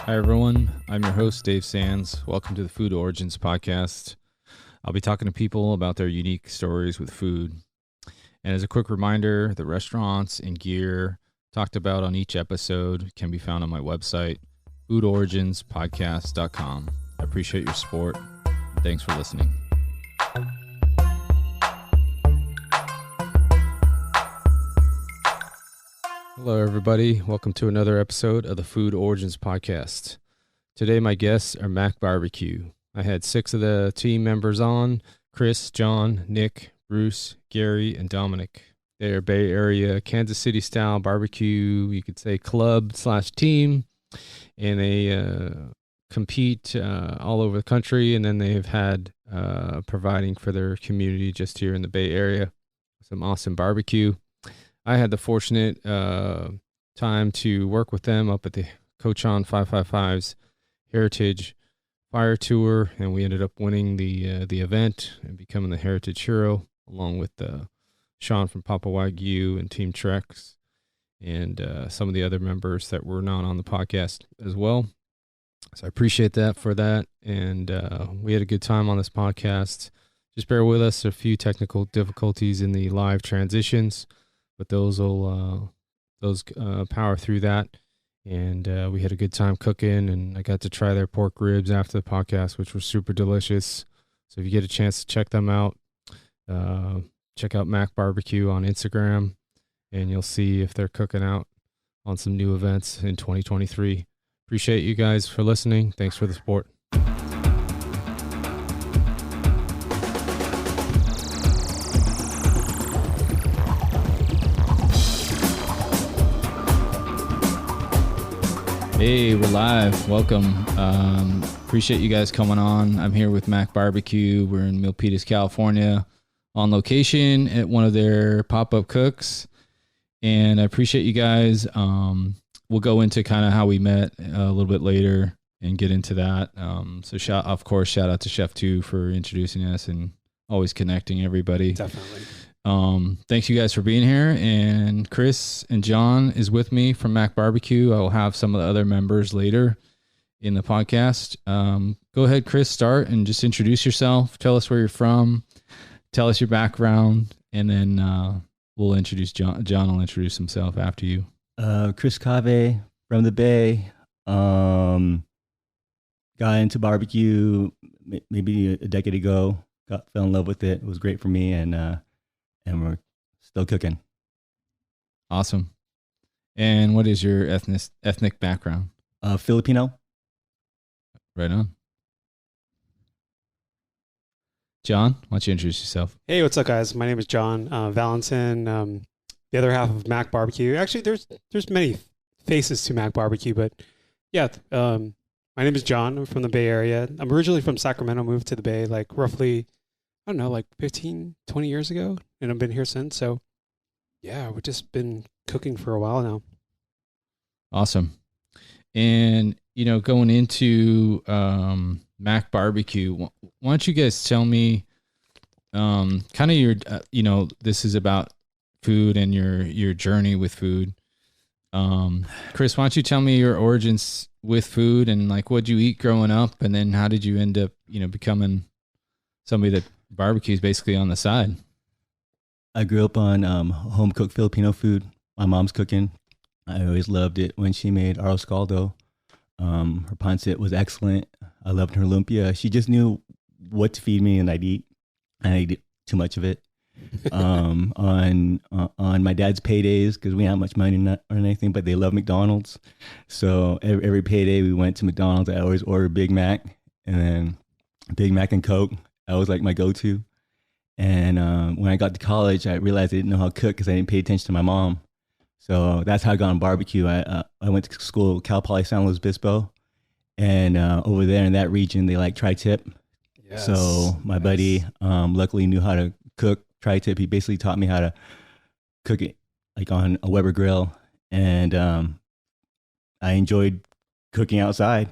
Hi, everyone. I'm your host, Dave Sands. Welcome to the Food Origins podcast. I'll be talking to people about their unique stories with food. And as a quick reminder, the restaurants and gear talked about on each episode can be found on my website, foodoriginspodcast.com. I appreciate your support. And thanks for listening. Hello, everybody. Welcome to another episode of the Food Origins podcast. Today, my guests are MACBBQ. I had 6 of the team members on: Chris, John, Nick, Bruce, Gary, and Dominic. They are Bay Area, Kansas City style barbecue, you could say club/team, and they compete all over the country, and then they've had providing for their community just here in the Bay Area. Some awesome barbecue. I had the fortunate time to work with them up at the Cochon 555's Heritage Fire Tour, and we ended up winning the event and becoming the Heritage Hero, along with Sean from PapaWagyu and Team Trex, and some of the other members that were not on the podcast as well. So I appreciate that for that, and we had a good time on this podcast. Just bear with us, a few technical difficulties in the live transitions, but those power through that. And we had a good time cooking, and I got to try their pork ribs after the podcast, which were super delicious. So if you get a chance to check them out, check out MACBBQ on Instagram, and you'll see if they're cooking out on some new events in 2023. Appreciate you guys for listening. Thanks for the support. Hey, we're live. Welcome. Appreciate you guys coming on. I'm here with MACBBQ. We're in Milpitas, California, on location at one of their pop-up cooks. And I appreciate you guys. We'll go into kind of how we met a little bit later and get into that. So shout out to Chef 2 for introducing us and always connecting everybody. Definitely. Thanks you guys for being here, and Chris and John is with me from MACBBQ. I will have some of the other members later in the podcast. Go ahead, Chris, start and just introduce yourself. Tell us where you're from. Tell us your background, and then we'll introduce John. John will introduce himself after you. Chris Cave from the Bay. Got into barbecue maybe a decade ago. Fell in love with it. It was great for me, and we're still cooking. Awesome. And what is your ethnic background? Filipino. Right on. John, why don't you introduce yourself? Hey, what's up, guys? My name is John Valentin, the other half of MACBBQ. Actually, there's many faces to MACBBQ, but yeah, my name is John. I'm from the Bay Area. I'm originally from Sacramento, moved to the Bay like roughly, I don't know, like 15, 20 years ago, and I've been here since. So, yeah, we've just been cooking for a while now. Awesome. And, going into MACBBQ, why don't you guys tell me kind of your, this is about food and your journey with food. Chris, why don't you tell me your origins with food and like what'd you eat growing up, and then how did you end up, becoming somebody that barbecues basically on the side? I grew up on home cooked Filipino food. My mom's cooking. I always loved it when she made arroz caldo. Her pancit was excellent. I loved her lumpia. She just knew what to feed me, and I'd eat. And I'd eat too much of it. On my dad's paydays, because we had much money or anything, but they love McDonald's. So every payday we went to McDonald's. I always ordered Big Mac, and then Big Mac and Coke. That was like my go-to. And when I got to college, I realized I didn't know how to cook because I didn't pay attention to my mom. So that's how I got on barbecue. I went to school, Cal Poly San Luis Obispo, and over there in that region, they like tri-tip. Yes, so my buddy luckily knew how to cook tri-tip. He basically taught me how to cook it like on a Weber grill, and I enjoyed cooking outside.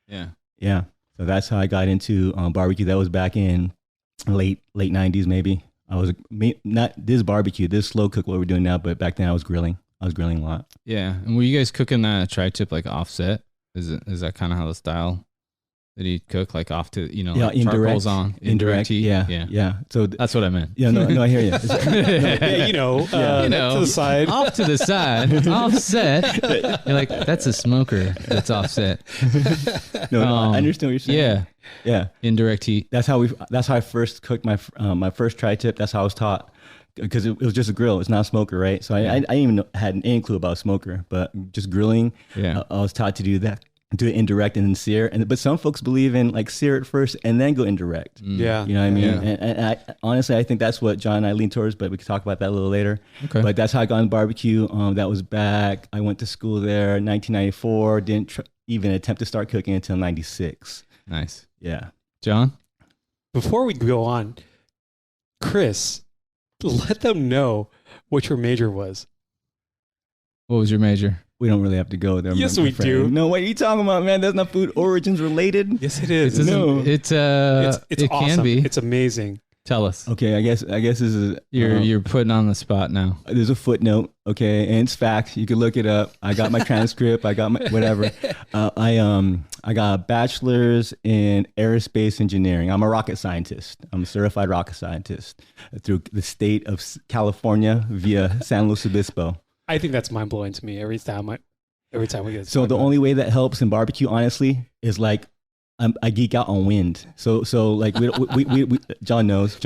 Yeah. So that's how I got into barbecue. That was back in late 90s, maybe. I was not this barbecue, this slow cook what we're doing now, but back then I was grilling. I was grilling a lot. Yeah. And were you guys cooking that tri-tip like offset Is that kind of how the style that he cook, like off to, Yeah, like indirect. charcoal's on indirect heat? Yeah. So That's what I meant. yeah, no, I hear you. Yeah, to the side. Off to the side, offset. You're like, that's a smoker that's offset. No, I understand what you're saying. Yeah. Indirect heat. That's how I first cooked my first tri-tip. That's how I was taught, because it was just a grill. It's not a smoker, right? So I didn't even had any clue about a smoker, but just grilling. Yeah, I was taught to do that. Do it indirect and then sear, but some folks believe in like sear it first and then go indirect. Yeah, you know what I mean. Yeah. And I honestly, I think that's what John and I lean towards, but we can talk about that a little later. Okay. But that's how I got into barbecue. That was back. I went to school there in 1994. Didn't even attempt to start cooking until '96. Nice. Yeah, John. Before we go on, Chris, let them know what your major was. What was your major? we don't really have to go there. Yes, we do. No, what are you talking about, man? That's not food origins related. Yes, it is. It's awesome. can be. It's amazing. Tell us. Okay, I guess this is You're putting on the spot now. There's a footnote, okay, and it's fact. You can look it up. I got my transcript. I got my whatever. I got a bachelor's in aerospace engineering. I'm a rocket scientist. I'm a certified rocket scientist through the state of California via San Luis Obispo. I think that's mind blowing to me every time we get. So the only way that helps in barbecue, honestly, is like I geek out on wind. So like we John knows.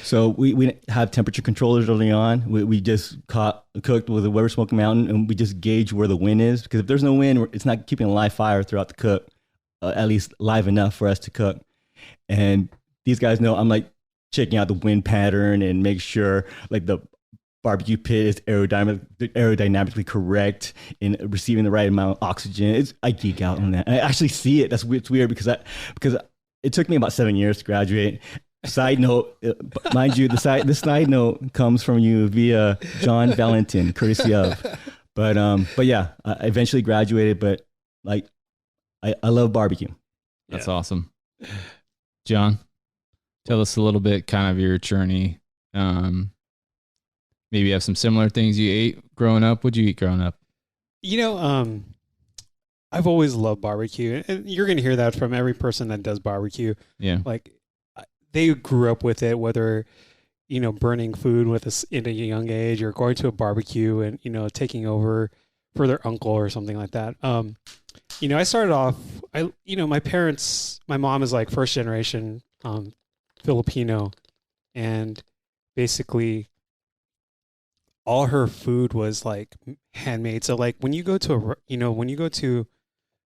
So we have temperature controllers early on. We just cooked with a Weber Smoky Mountain, and we just gauge where the wind is, because if there's no wind, it's not keeping a live fire throughout the cook, at least live enough for us to cook. And these guys know I'm like checking out the wind pattern and make sure like the barbecue pit is aerodynamically correct in receiving the right amount of oxygen. I geek out on that. I actually see it. It's weird because it took me about 7 years to graduate. Side note, mind you, the side note comes from you via John Valentin, courtesy of. But yeah, I eventually graduated. But like, I love barbecue. That's awesome. John, tell us a little bit, kind of your journey. Maybe you have some similar things you ate growing up. What'd you eat growing up? I've always loved barbecue, and you're going to hear that from every person that does barbecue. Yeah. Like they grew up with it, whether, burning food with us in a young age or going to a barbecue and, taking over for their uncle or something like that. I started off, my mom is like first generation Filipino, and basically all her food was like handmade. So like when you go to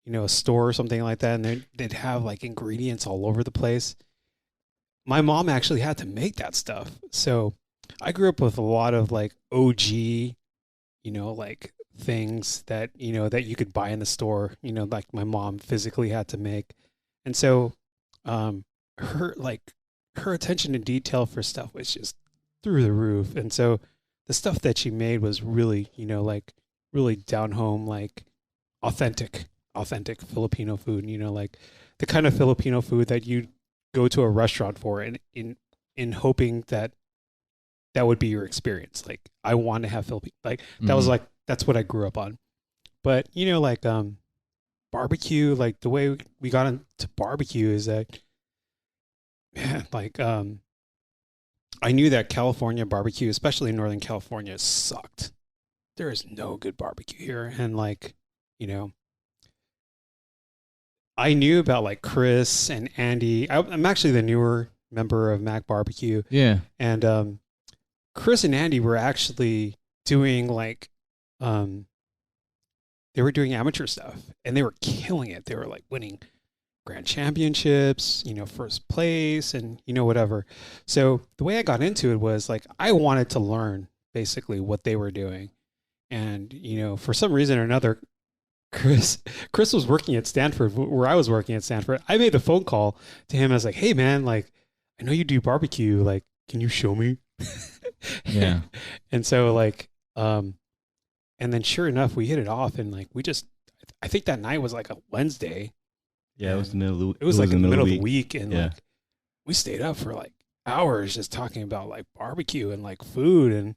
a store or something like that, and they'd have like ingredients all over the place, my mom actually had to make that stuff. So I grew up with a lot of like OG, like things that, that you could buy in the store, like my mom physically had to make. And so, her attention to detail for stuff was just through the roof. And so the stuff that she made was really, really down home, like authentic Filipino food, like the kind of Filipino food that you go to a restaurant for and in hoping that would be your experience. Like I want to have Filipino, like that was like, that's what I grew up on. But, barbecue, like the way we got into barbecue is that, man, like, I knew that California barbecue, especially in Northern California, sucked. There is no good barbecue here. And like, I knew about like Chris and Andy. I'm actually the newer member of MACBBQ. Yeah. And Chris and Andy were actually doing like, they were doing amateur stuff and they were killing it. They were like winning grand championships, first place and, whatever. So the way I got into it was like, I wanted to learn basically what they were doing. And, for some reason or another, Chris was working at Stanford where I was working at Stanford. I made the phone call to him. I was like, hey man, like, I know you do barbecue. Like, can you show me? Yeah. And so like, and then sure enough, we hit it off and like, I think that night was like a Wednesday. Yeah, it was the middle of it was like in the middle of the week, and yeah. like we stayed up for like hours just talking about like barbecue and like food, and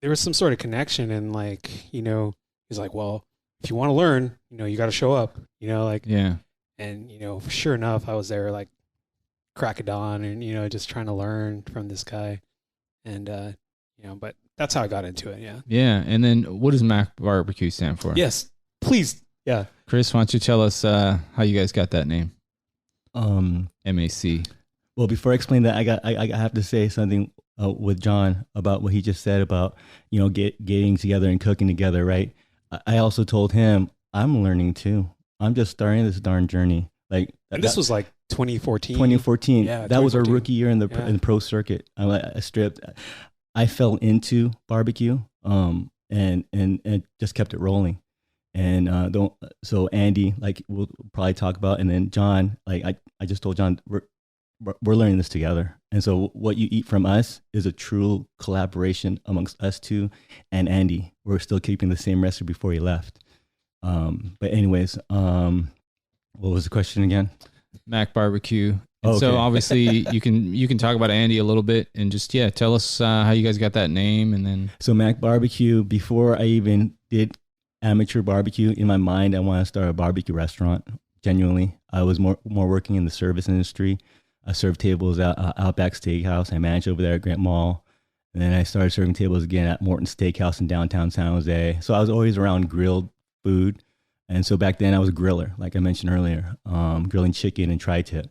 there was some sort of connection, and like he's like, well, if you want to learn, you got to show up, like, Yeah. and, sure enough, I was there like crack of dawn and, just trying to learn from this guy. And, but that's how I got into it. Yeah. Yeah. And then what does MACBBQ stand for? Yes, please. Yeah. Chris, why don't you tell us how you guys got that name? MAC. Well, before I explain that, I have to say something with John about what he just said about, getting together and cooking together, right? I also told him, I'm learning too. I'm just starting this darn journey. Like, and this was like 2014. 2014. Yeah, that was our 2014. rookie year in the pro circuit. I stripped. I fell into barbecue, and just kept it rolling. And so Andy, like, we'll probably talk about, and then John, like, I just told John, we're learning this together. And so what you eat from us is a true collaboration amongst us two and Andy. We're still keeping the same recipe before he left. But anyways, what was the question again? MACBBQ. Okay. So obviously you can talk about Andy a little bit and just, tell us how you guys got that name. And then So MACBBQ, before I even did amateur barbecue, in my mind, I want to start a barbecue restaurant. Genuinely, I was more working in the service industry. I served tables at Outback Steakhouse. I managed over there at Grant Mall. And then I started serving tables again at Morton Steakhouse in downtown San Jose. So I was always around grilled food. And so back then I was a griller, like I mentioned earlier, grilling chicken and tri-tip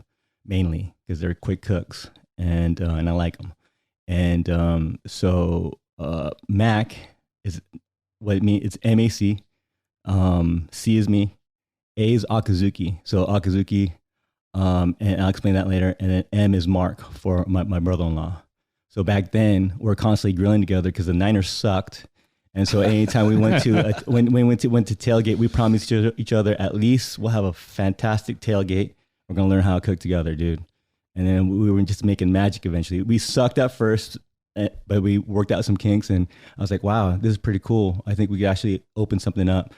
mainly because they're quick cooks and I like them. And so Mac is what it means. It's MAC. C is me. A is Akazuki. So Akazuki, and I'll explain that later. And then M is Mark for my brother-in-law. So back then we're constantly grilling together because the Niners sucked. And so anytime we went to when we went to tailgate, we promised each other at least we'll have a fantastic tailgate. We're gonna learn how to cook together, dude. And then we were just making magic eventually. We sucked at first, but we worked out some kinks, and I was like, wow, this is pretty cool. I think we could actually open something up.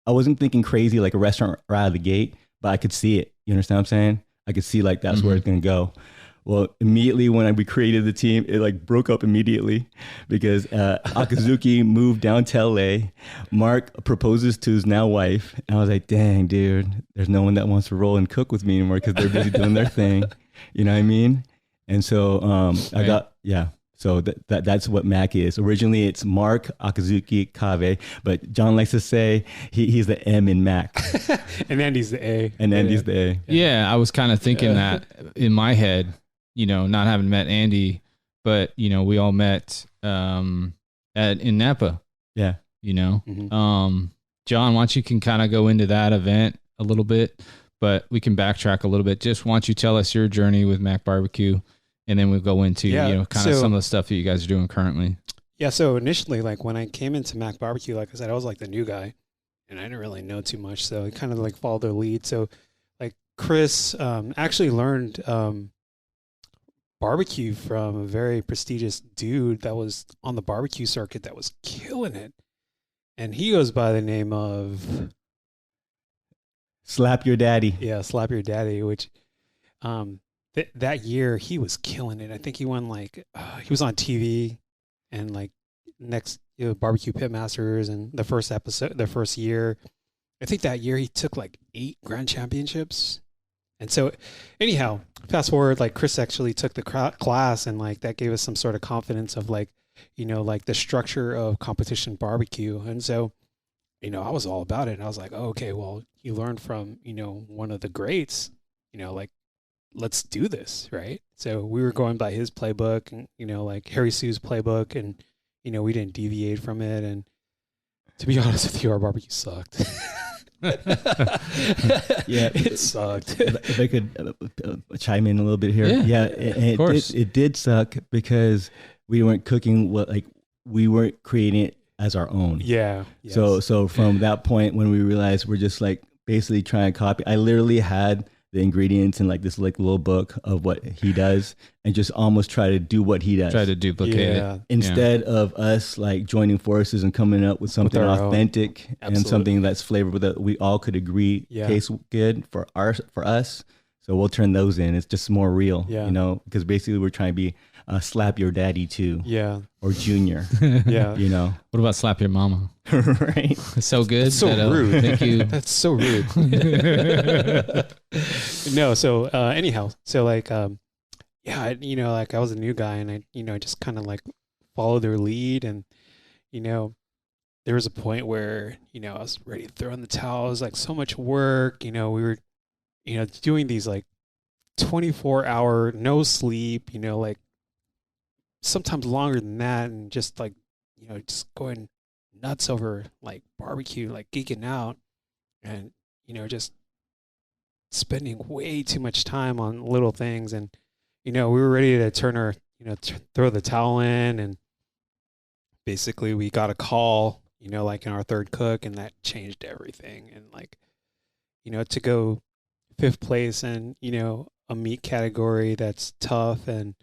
I wasn't thinking crazy like a restaurant right out of the gate, but I could see it. You understand what I'm saying? I could see like that's where it's gonna go. Well, immediately when we created the team, it like broke up immediately because Akazuki moved down to LA. Mark proposes to his now wife. And I was like, dang, dude, there's no one that wants to roll and cook with me anymore because they're busy doing their thing. You know what I mean? And so I got, so that's what Mac is. Originally, it's Mark, Akazuki, Kave. But John likes to say he's the M in Mac. And Andy's the A. And Andy's the A. Yeah, I was kind of thinking that in my head, not having met Andy, but we all met in Napa. Yeah. Mm-hmm. John, why don't you can kind of go into that event a little bit, but we can backtrack a little bit. Just why don't you tell us your journey with MACBBQ, and then we'll go into kind of some of the stuff that you guys are doing currently. Yeah. So initially, like when I came into MACBBQ, like I said, I was like the new guy, and I didn't really know too much, so I kind of like followed their lead. So like Chris actually learned barbecue from a very prestigious dude that was on the barbecue circuit that was killing it. And he goes by the name of Slap Your Daddy. Yeah, Slap Your Daddy, which that year he was killing it. I think he won like he was on TV and like next barbecue pitmasters, and the first year, I think that year he took like 8 grand championships. And so anyhow, fast forward, like Chris actually took the class, and like that gave us some sort of confidence of like, like the structure of competition barbecue. And so, I was all about it. And I was like, oh, okay, well, you learned from, one of the greats, like, let's do this. Right. So we were going by his playbook and, like Harry Sue's playbook, and, we didn't deviate from it. And to be honest with you, our barbecue sucked. Yeah, it sucked. If I could chime in a little bit here, of course. It did suck because we weren't cooking we weren't creating it as our own. Yeah. Yes. So from that point when we realized we're just like basically trying to copy, I literally had the ingredients in like this like little book of what he does and just almost try to do what he does. Try to duplicate it. Instead of us like joining forces and coming up with something authentic and something that's flavorful that we all could agree tastes good for us. So we'll turn those in. It's just more real, because basically we're trying to be slap your daddy too. Yeah. Or junior. Yeah. You know. What about slap your mama? Right. It's so good. That's so rude. Thank you. That's so rude. No. So anyhow, so like yeah, you know, like I was a new guy, and I, you know, just kind of like followed their lead, and you know, there was a point where, you know, I was ready to throw in the towel. It was like so much work. You know, we were, you know, doing these like 24-hour no sleep, you know, like sometimes longer than that, and just like, you know, just going nuts over like barbecue, like geeking out, and you know, just spending way too much time on little things. And you know, we were ready to turn our, you know, throw the towel in, and basically we got a call, you know, like in our third cook, and that changed everything. And like, you know, to go 5th place in, you know, a meat category that's tough, and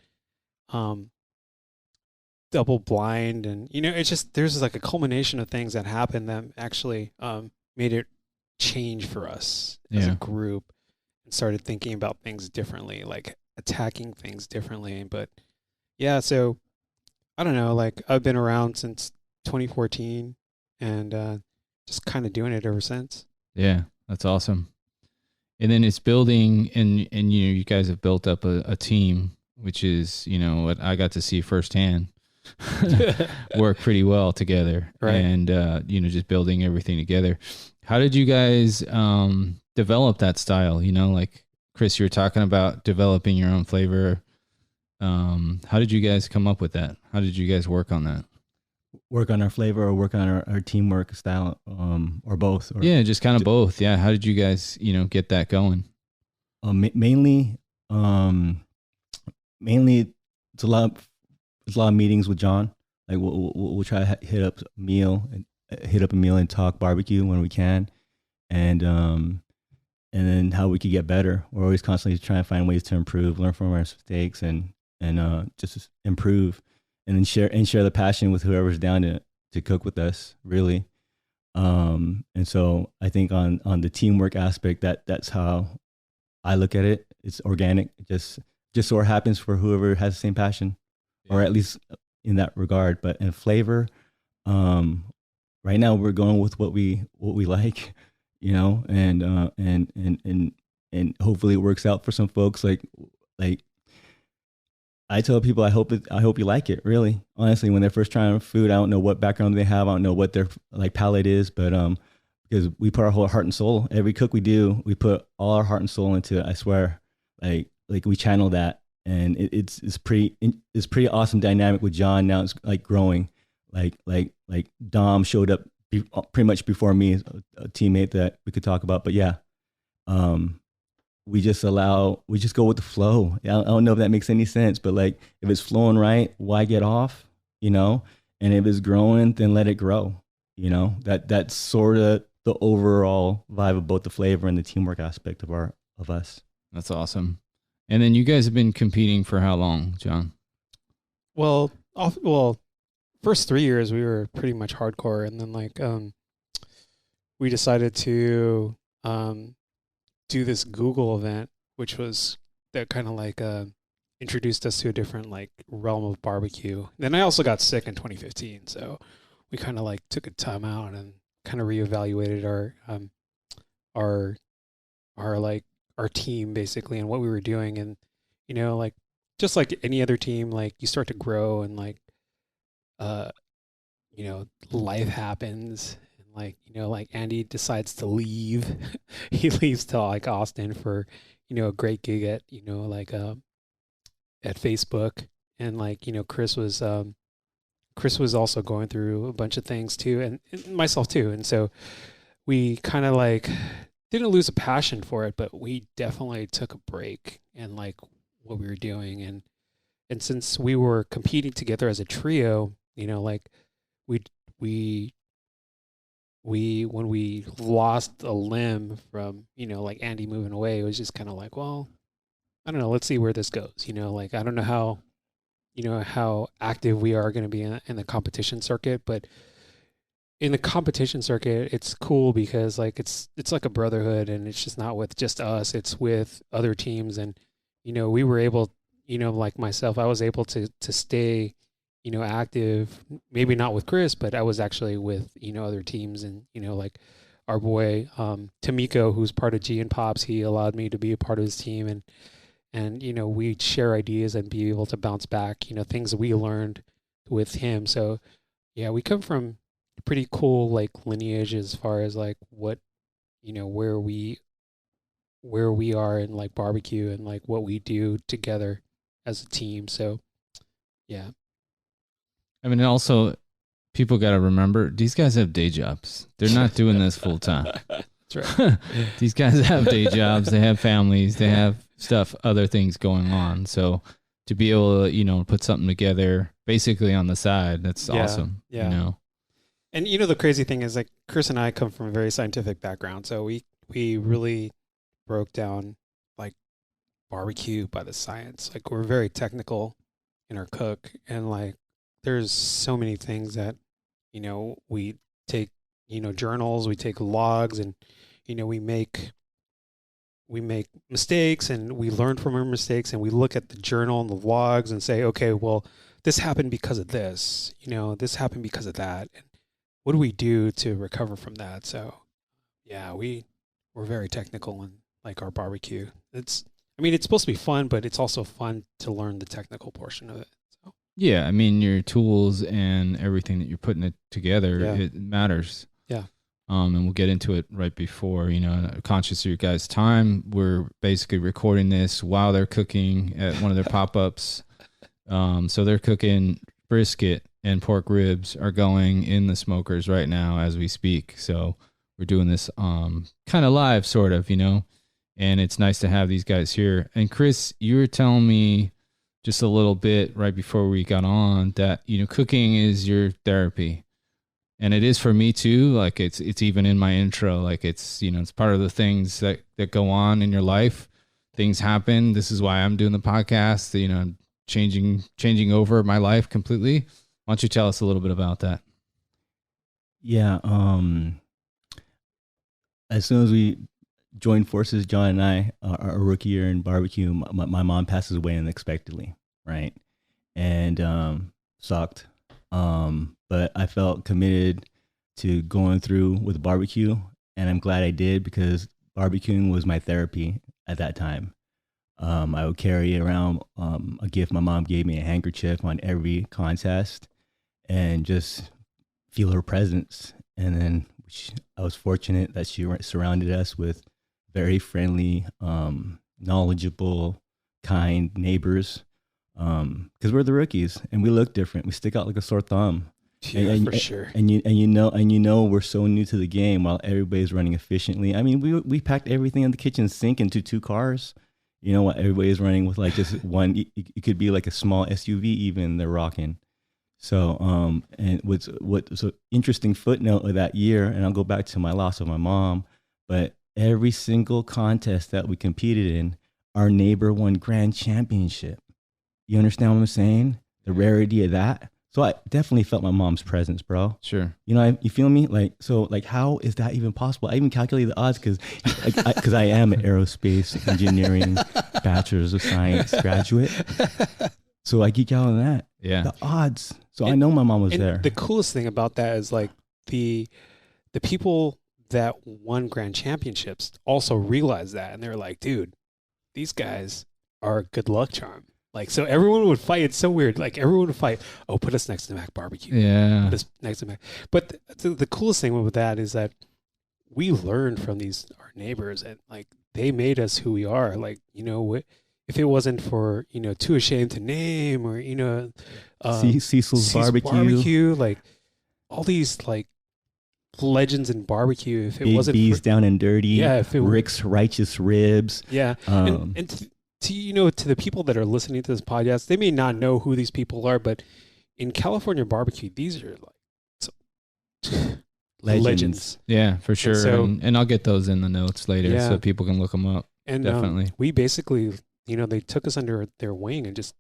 double blind, and you know, it's just, there's like a culmination of things that happened that actually made it change for us as a group, and started thinking about things differently, like attacking things differently. But yeah, so I don't know, like I've been around since 2014, and just kind of doing it ever since. Yeah, that's awesome. And then it's building, and you know, you guys have built up a team, which is, you know, what I got to see firsthand work pretty well together. Right. And you know, just building everything together. How did you guys develop that style? You know, like Chris, you were talking about developing your own flavor. How did you guys come up with that? How did you guys work on that? Work on our flavor, or work on our teamwork style, or both? Or yeah, just kind of both. Yeah. How did you guys, you know, get that going? Mainly, it's a lot of meetings with John. Like we'll try to hit up a meal and talk barbecue when we can, and then how we could get better. We're always constantly trying to find ways to improve, learn from our mistakes, and just improve, and then share the passion with whoever's down to cook with us, really. And so I think on the teamwork aspect, that's how I look at it. It's organic. Just so it happens for whoever has the same passion, or at least in that regard. But in flavor, right now we're going with what we like, you know, and hopefully it works out for some folks. Like I tell people, I hope you like it. Really, honestly, when they're first trying food, I don't know what background they have. I don't know what their like palate is, but because we put our whole heart and soul. Every cook we do, we put all our heart and soul into it. I swear, like we channel that, and it's pretty awesome dynamic with John. Now it's like growing, like Dom showed up pretty much before me, a teammate that we could talk about. But yeah, we just go with the flow. I don't know if that makes any sense, but like if it's flowing right, why get off, you know? And if it's growing, then let it grow, you know? That's sort of the overall vibe of both the flavor and the teamwork aspect of us. That's awesome. And then you guys have been competing for how long, John? Well, first 3 years we were pretty much hardcore, and then like we decided to do this Google event, which was that kind of like introduced us to a different like realm of barbecue. Then I also got sick in 2015, so we kind of like took a time out and kind of reevaluated our team basically, and what we were doing. And you know, like just like any other team, like you start to grow, and like you know, life happens. Like, you know, like Andy decides to leave. He leaves to like Austin for, you know, a great gig at, you know, like at Facebook. And like, you know, Chris was also going through a bunch of things too, and myself too. And so we kind of like didn't lose a passion for it, but we definitely took a break and like what we were doing. And since we were competing together as a trio, you know, like when we lost a limb from, you know, like Andy moving away, it was just kind of like, well, I don't know, let's see where this goes. You know, like, I don't know how active we are going to be in the competition circuit, but in the competition circuit, it's cool because like, it's like a brotherhood, and it's just not with just us, it's with other teams. And, you know, we were able like myself, I was able to stay, active, maybe not with Chris, but I was actually with, other teams, and, like our boy, Tamiko, who's part of G and Pops, he allowed me to be a part of his team, and, we'd share ideas and be able to bounce back, things that we learned with him. So yeah, we come from a pretty cool like lineage as far as like what, where we are in like barbecue and like what we do together as a team. So yeah. I mean, also, people got to remember, these guys have day jobs. They're not doing this full time. That's right. These guys have day jobs. They have families. They have other things going on. So to be able to, put something together basically on the side, that's awesome. Yeah. And the crazy thing is like Chris and I come from a very scientific background. So we really broke down like barbecue by the science. Like we're very technical in our cook, and like there's so many things that, we take, journals, we take logs, and, we make mistakes, and we learn from our mistakes, and we look at the journal and the logs and say, okay, well, this happened because of this, this happened because of that. And what do we do to recover from that? So yeah, we're very technical in like our barbecue. It's supposed to be fun, but it's also fun to learn the technical portion of it. So yeah, I mean, your tools and everything that you're putting it together, it matters. Yeah. And we'll get into it right before, conscious of your guys' time. We're basically recording this while they're cooking at one of their pop-ups. So they're cooking brisket and pork ribs are going in the smokers right now as we speak. So we're doing this kind of live, sort of, and it's nice to have these guys here. And Chris, you were telling me just a little bit right before we got on that, cooking is your therapy. And it is for me too. Like it's even in my intro, like it's, it's part of the things that go on in your life. Things happen. This is why I'm doing the podcast, changing over my life completely. Why don't you tell us a little bit about that? Yeah. As soon as we joined forces, John and I, our rookie year in barbecue, my mom passes away unexpectedly, right? And sucked. But I felt committed to going through with barbecue, and I'm glad I did, because barbecuing was my therapy at that time. I would carry around a gift my mom gave me, a handkerchief, on every contest, and just feel her presence. And then I was fortunate that she surrounded us with very friendly, knowledgeable, kind neighbors, because we're the rookies and we look different. We stick out like a sore thumb. Yeah, for sure. And you know we're so new to the game while everybody's running efficiently. I mean, we packed everything in the kitchen sink into 2 cars. While everybody's running with like just one. It could be like a small SUV even they're rocking. So and what's an interesting footnote of that year, and I'll go back to my loss of my mom, but every single contest that we competed in, our neighbor won grand championship. You understand what I'm saying? The rarity of that. So I definitely felt my mom's presence, bro. Sure. You feel me? Like, so like, how is that even possible? I even calculated the odds because I am an aerospace engineering bachelor's of science graduate. So I geek out on that. Yeah. The odds. So I know my mom was there. The coolest thing about that is like the people that won grand championships also realize that. And they're like, dude, these guys are a good luck charm. Like, so everyone would fight. It's so weird. Like, everyone would fight. Oh, put us next to MACBBQ. Yeah. Put us next to Mac. But the coolest thing with that is that we learned from our neighbors, and like they made us who we are. Like, if it wasn't for, Too Ashamed to Name, or, Cecil's barbecue, like all these like legends in barbecue. If it Big wasn't B's Down and Dirty, yeah, Rick's Righteous Ribs. Yeah. And to the people that are listening to this podcast, they may not know who these people are, but in California barbecue, these are like legends. Yeah, for sure. And I'll get those in the notes later so people can look them up. And definitely. We basically, they took us under their wing and just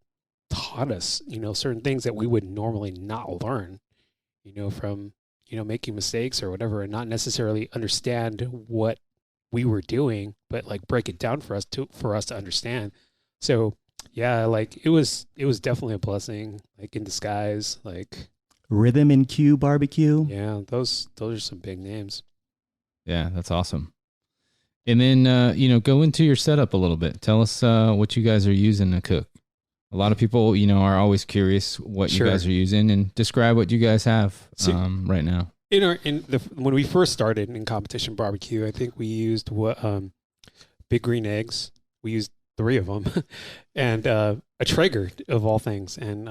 taught us, certain things that we would normally not learn, from, making mistakes or whatever, and not necessarily understand what we were doing, but like break it down for us to understand. So Yeah, like it was definitely a blessing, like in disguise. Like Rhythm and Q barbecue. yeah, those are some big names. Yeah, that's awesome. And then, go into your setup a little bit. Tell us what you guys are using to cook. A lot of people, are always curious what Sure. you guys are using, and describe what you guys have right now. When we first started in competition barbecue, I think we used big green eggs. We used 3 of them, and a Traeger of all things. And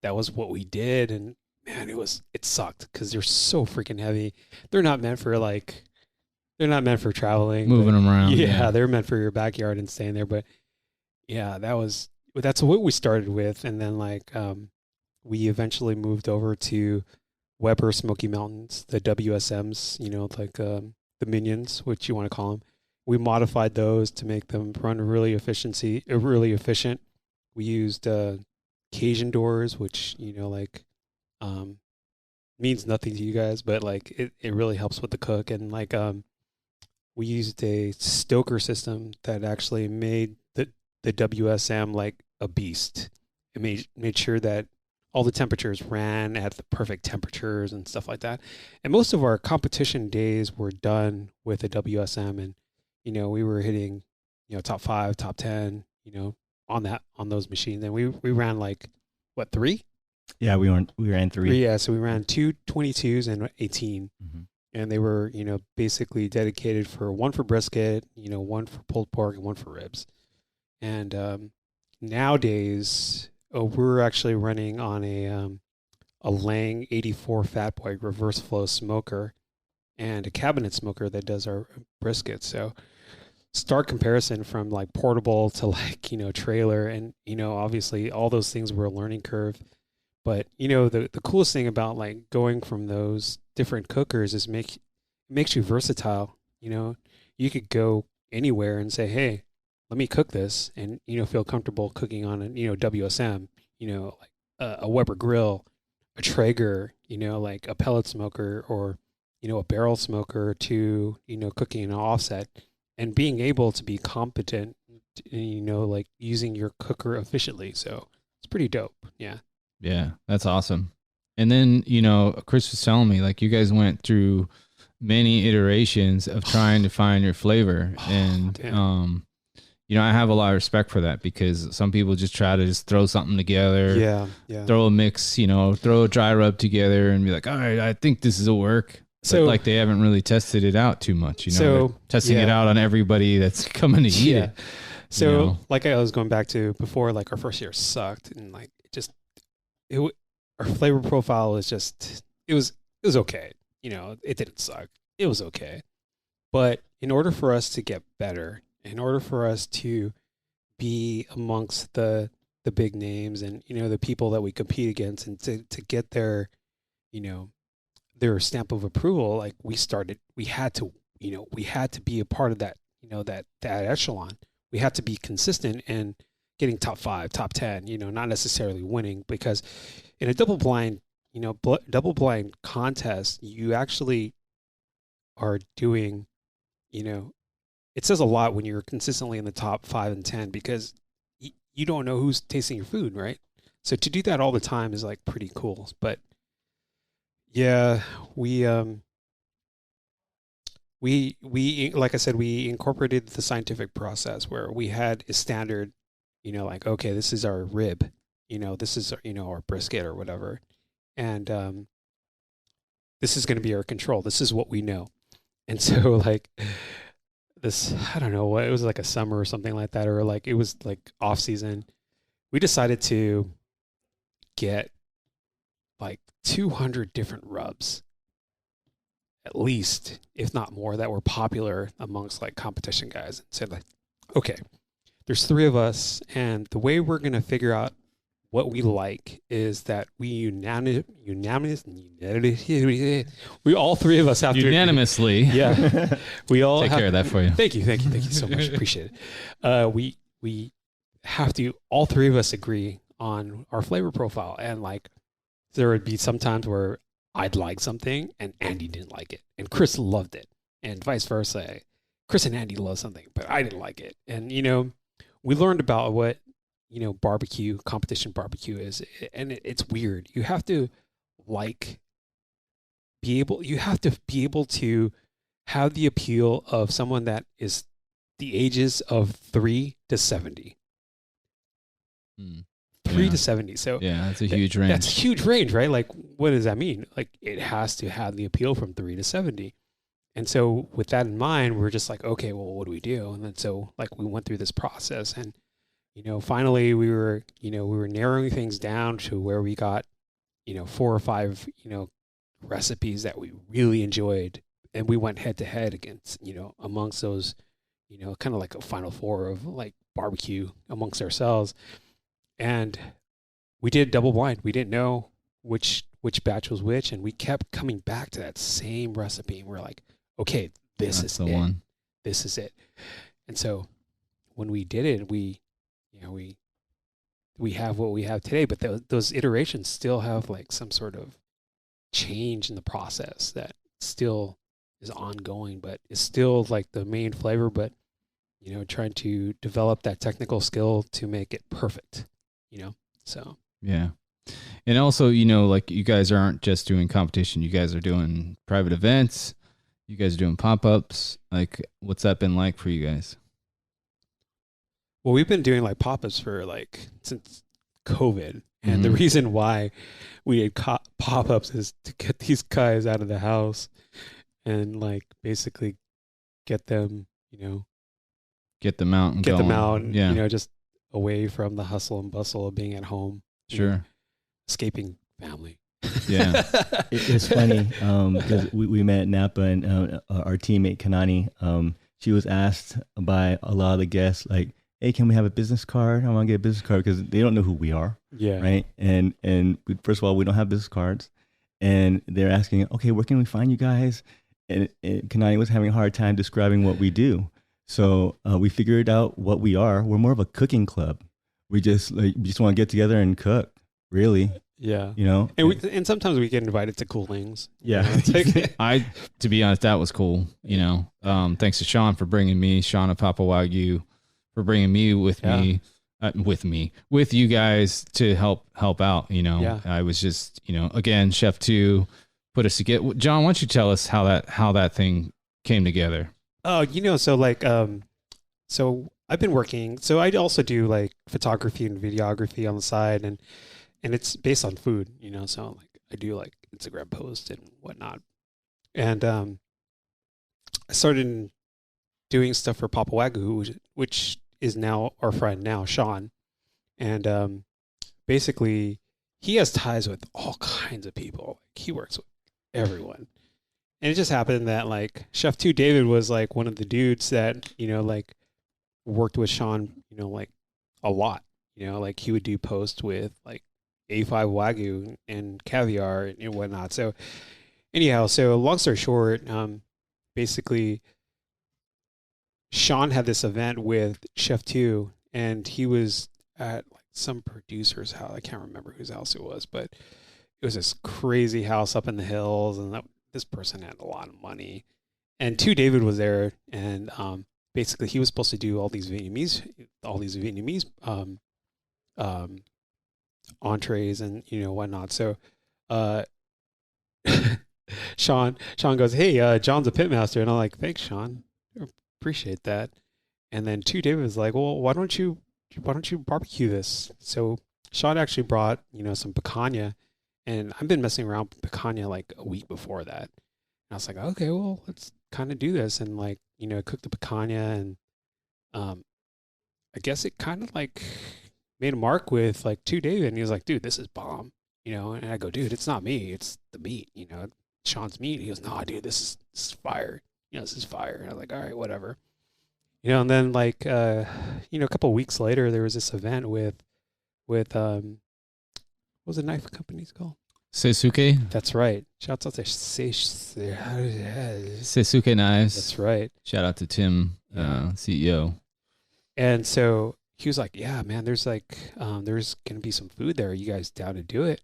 that was what we did. And man, it sucked because they're so freaking heavy. They're not meant for traveling, Moving them around. Yeah, they're meant for your backyard and staying there. But yeah, that's what we started with, and then we eventually moved over to Weber Smoky Mountains, the WSMs, the minions, which you want to call them. We modified those to make them run really efficient. We used Cajun doors, which means nothing to you guys, but it really helps with the cook. And we used a stoker system that actually made the WSM like a beast. It made sure that all the temperatures ran at the perfect temperatures and stuff like that. And most of our competition days were done with a WSM, and we were hitting top 5, top 10, on those machines. And we ran 3? Yeah, we ran 3. Yeah, so we ran 2 22s and 18. Mm-hmm. And they were, basically dedicated for one for brisket, one for pulled pork, and one for ribs. And nowadays, we're actually running on a Lang 84 Fat Boy reverse flow smoker and a cabinet smoker that does our brisket. So stark comparison from portable to trailer, and obviously all those things were a learning curve. But the coolest thing about going from those different cookers is it makes you versatile. You could go anywhere and say, hey, let me cook this, and feel comfortable cooking on a WSM, a Weber grill, a Traeger, a pellet smoker, or a barrel smoker, to cooking in an offset, and being able to be competent, using your cooker efficiently. So it's pretty dope. Yeah, that's awesome. And then, Chris was telling me you guys went through many iterations of trying to find your flavor. And I have a lot of respect for that, because some people just try to throw something together. Yeah. Throw a mix, throw a dry rub together and be like, all right, I think this will work. So but they haven't really tested it out too much, So They're testing it out on everybody that's coming to eat it. So like I was going back to before, our first year sucked, and our flavor profile was it was okay. It didn't suck. It was okay. But in order for us to get better, in order for us to be amongst the big names and the people that we compete against, and to get their stamp of approval, we had to be a part of that, that echelon. We had to be consistent and getting top 5, top 10, not necessarily winning, because in a double blind contest, you actually are doing, it says a lot when you're consistently in the top 5 and 10, because you don't know who's tasting your food, right? So to do that all the time is pretty cool. But yeah, we like I said, we incorporated the scientific process where we had a standard, okay, this is our rib, this is our brisket or whatever, and this is going to be our control. This is what we know. And so this, I don't know what, it was a summer or something like that, or it was off season. We decided to get 200 different rubs, at least, if not more, that were popular amongst competition guys, and said okay, there's 3 of us, and the way we're going to figure out what we like is that we we all 3 of us have unanimously. Yeah, we all take care of that for you. Thank you so much. Appreciate it. We have to, all 3 of us agree on our flavor profile, and there would be some times where I'd like something and Andy didn't like it, and Chris loved it, and vice versa. Chris and Andy love something, but I didn't like it, and we learned about what, barbecue, competition barbecue is. And it's weird. You have to you have to be able to have the appeal of someone that is the ages of 3 to 70. 3 to 70. So yeah, that's a huge range. That's a huge range, right? Like, what does that mean? Like, it has to have the appeal from 3 to 70. And so with that in mind, we're just like, okay, well, what do we do? And then so like we went through this process, and finally we were narrowing things down to where we got 4 or 5 recipes that we really enjoyed, and we went head to head against amongst those kind of like a final 4 of like barbecue amongst ourselves. And we did double blind. We didn't know which batch was which, and we kept coming back to that same recipe. And we're like, okay, this is the one. This is it. And so when we did it, we have what we have today. But those iterations still have like some sort of change in the process that still is ongoing, but is still like the main flavor. But trying to develop that technical skill to make it perfect. So yeah. And also, like you guys aren't just doing competition. You guys are doing private events. You guys are doing pop-ups. Like, what's that been like for you guys? Well, we've been doing like pop-ups for like since COVID. And the reason why we had pop-ups is to get these guys out of the house and like basically get them, get them out and and, just away from the hustle and bustle of being at home. Sure. Escaping family. Yeah. It's funny because we met at Napa, and our teammate Kanani, she was asked by a lot of the guests, like, hey, can we have a business card? I want to get a business card, because they don't know who we are. Yeah. Right. And first of all, we don't have business cards. And they're asking, okay, where can we find you guys? And Kanani was having a hard time describing what we do. So we figured out what we are. We're more of a cooking club. We just want to get together and cook, really. Yeah. And sometimes we get invited to cool things. Yeah. To be honest, that was cool. Thanks to Sean for bringing me, Sean of PapaWagyu, for bringing me with you guys to help out. I was just, again, Chef 2 put us together. John, why don't you tell us how that thing came together? Oh, so I've been working. So I also do like photography and videography on the side, and it's based on food, so like I do like Instagram posts and whatnot. And I started doing stuff for PapaWagyu, which is now our friend now, Sean. And basically he has ties with all kinds of people. He works with everyone. And it just happened that like Chef 2 David was like one of the dudes that, like worked with Sean, like a lot, like he would do posts with like A5 Wagyu and caviar and whatnot. So anyhow, so long story short, basically Sean had this event with Chef 2, and he was at like some producer's house. I can't remember whose house it was, but it was this crazy house up in the hills, and this person had a lot of money. And 2 David was there, and basically he was supposed to do all these Vietnamese entrees and whatnot. So Sean goes, hey, John's a pitmaster, and I'm like, thanks, Sean, appreciate that. And then 2 David was like, well, why don't you barbecue this? So Sean actually brought some picanha, and I've been messing around with picanha like a week before that. And I was like, okay, well, let's kind of do this, and like cook the picanha, and I guess it kind of like made a mark with like 2 David, and he was like, dude, this is bomb, and I go, dude, it's not me, it's the meat, Sean's meat. He goes, nah, dude, this is fire, this is fire. And I was like, all right, whatever, and then like a couple of weeks later, there was this event with what was the knife company's called? Seisuke. That's right. Shouts out to Seisuke Knives. That's right. Shout out to Tim, CEO. And so he was like, yeah, man, there's going to be some food there. Are you guys down to do it?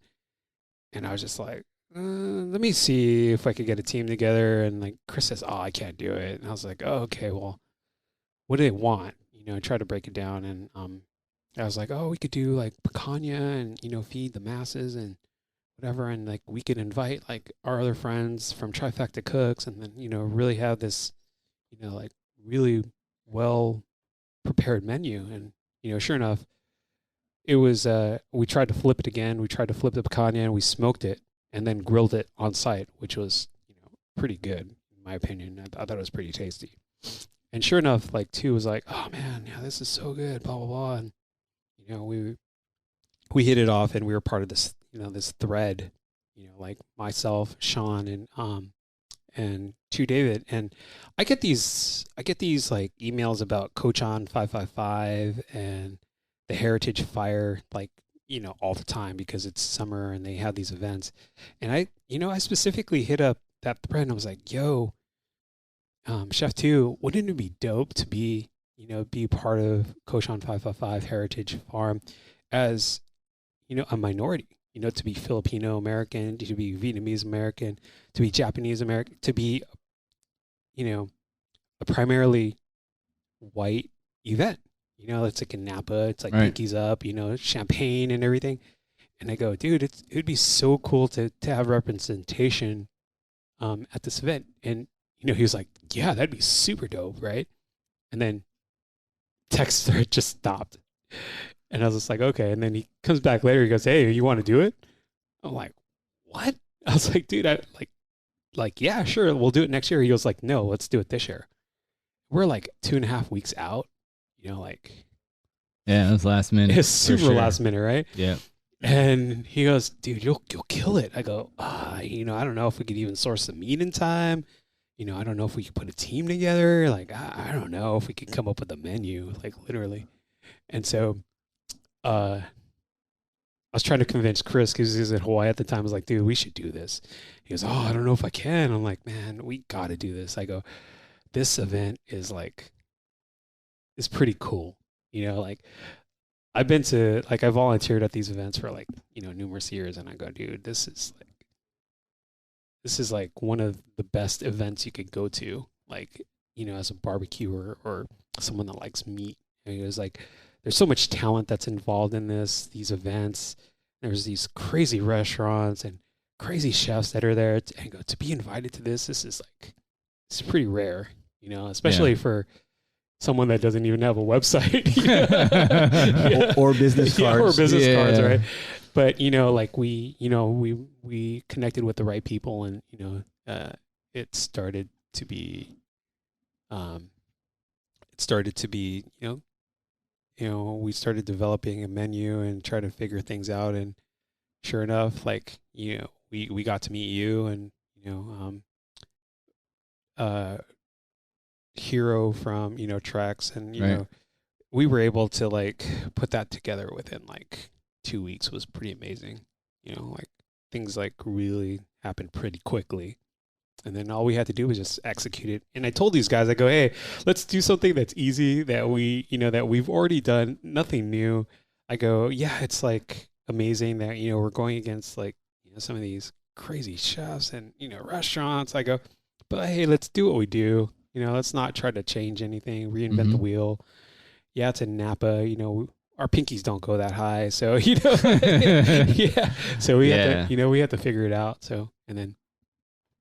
And I was just like, let me see if I could get a team together. And like Chris says, oh, I can't do it. And I was like, oh, okay, well, what do they want? try to break it down. And I was like, oh, we could do like picanha and, feed the masses and whatever. And like, we could invite like our other friends from Trifecta Cooks and then, really have this, like really well prepared menu. And, sure enough, it was, we tried to flip it again. We tried to flip the picanha and we smoked it and then grilled it on site, which was, pretty good in my opinion. I thought it was pretty tasty. And sure enough, like two was like, oh man, yeah, this is so good, blah, blah, blah. And, we hit it off and we were part of this, this thread, like myself, Sean, and David. And I get these like emails about Cochon 555 and the Heritage Fire, like, all the time because it's summer and they have these events. And I specifically hit up that thread and I was like, yo, Chef 2, wouldn't it be dope to be part of Cochon 555 Heritage Farm as, a minority, to be Filipino American, to be Vietnamese American, to be Japanese American, to be, a primarily white event. It's like in Napa, it's like right. pinkies up, champagne and everything. And I go, dude, it would be so cool to have representation at this event. And, he was like, yeah, that'd be super dope, right? And then text thread just stopped. And I was just like, okay. And then he comes back later, he goes, hey, you want to do it? I'm like, what? I was like, dude, I like, yeah, sure, we'll do it next year. He goes like, no, let's do it this year. We're like 2.5 weeks out. Yeah, it was last minute. It's super last minute, right? Yeah. And he goes, dude, you'll kill it. I go, I don't know if we could even source the meat in time. I don't know if we could put a team together. Like, I don't know if we could come up with a menu, like literally. And so, I was trying to convince Chris because he was in Hawaii at the time. I was like, dude, we should do this. He goes, oh, I don't know if I can. I'm like, man, we got to do this. I go, this event is like, is pretty cool. Like I've been to, like I volunteered at these events for like, numerous years. And I go, dude, this is like one of the best events you could go to, like, as a barbecuer or someone that likes meat. And it was like, there's so much talent that's involved in these events. There's these crazy restaurants and crazy chefs that are there. And go, to be invited to this is like, it's pretty rare, especially for someone that doesn't even have a website or business cards. Or business cards, right? But like we connected with the right people, and it started to be we started developing a menu and try to figure things out. And sure enough, like we got to meet you, and Hero from Trex, and right. We were able to like put that together within like 2 weeks. Was pretty amazing. Like things like really happened pretty quickly, and then all we had to do was just execute it. And I told these guys, I go, hey, let's do something that's easy, that that we've already done, nothing new. I go, yeah, it's like amazing that we're going against like some of these crazy chefs and restaurants. I go, but hey, let's do what we do. Let's not try to change anything, reinvent the wheel. Yeah, it's in Napa. Our pinkies don't go that high, so yeah. So we have to, we have to figure it out. So and then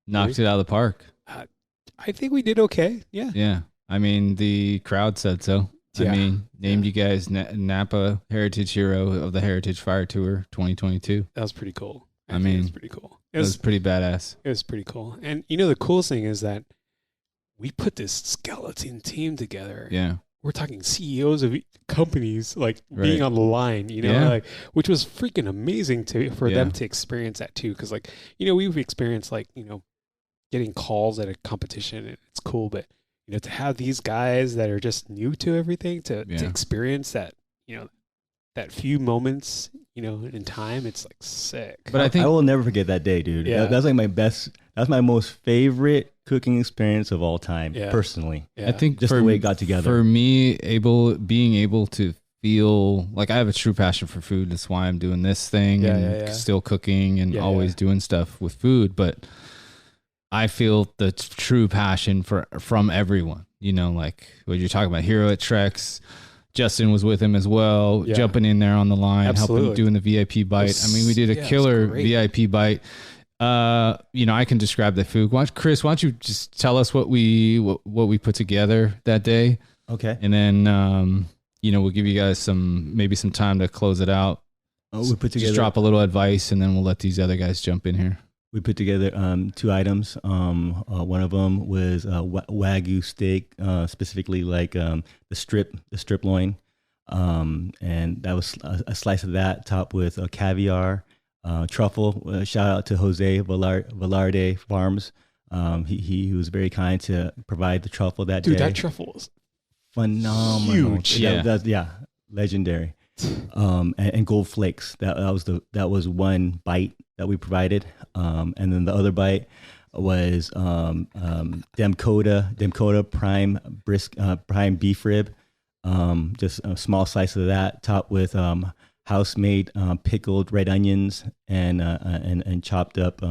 knocked it out of the park. I think we did okay. Yeah. Yeah. I mean, the crowd said so. Yeah. I mean, named you guys Napa Heritage Hero of the Heritage Fire Tour 2022. That was pretty cool. I mean, it was pretty cool. It was pretty badass. It was pretty cool. And the coolest thing is that we put this skeleton team together. Yeah. We're talking CEOs of companies like being on the line, like, which was freaking amazing for them to experience that too. Cause like, we've experienced like, getting calls at a competition and it's cool, but to have these guys that are just new to everything to experience that, that few moments, in time, it's like sick. But I think I will never forget that day, dude. Yeah. That's like that's my most favorite cooking experience of all time, personally. Yeah. I think just the way it got together. For me, being able to feel like I have a true passion for food. That's why I'm doing this thing and still cooking and always doing stuff with food. But I feel the true passion from everyone, you know, like what you're talking about, Hero at Trex. Justin was with him as well, jumping in there on the line, Absolutely. helping doing the VIP bite. I mean, we did a killer VIP bite. You know, I can describe the food. Chris, why don't you just tell us what we put together that day? Okay. And then, you know, we'll give you guys maybe some time to close it out. We put together, just drop a little advice, and then we'll let these other guys jump in here. We put together 2 items. One of them was Wagyu steak, specifically like the strip loin, and that was a slice of that topped with caviar, truffle. Shout out to Jose Velarde Farms. He was very kind to provide the truffle that day. Dude, that truffle was phenomenal. huge. Yeah, legendary. And gold flakes. That was one bite that we provided. And then the other bite was Demkota prime beef rib. Just a small slice of that, topped with house-made pickled red onions and chopped up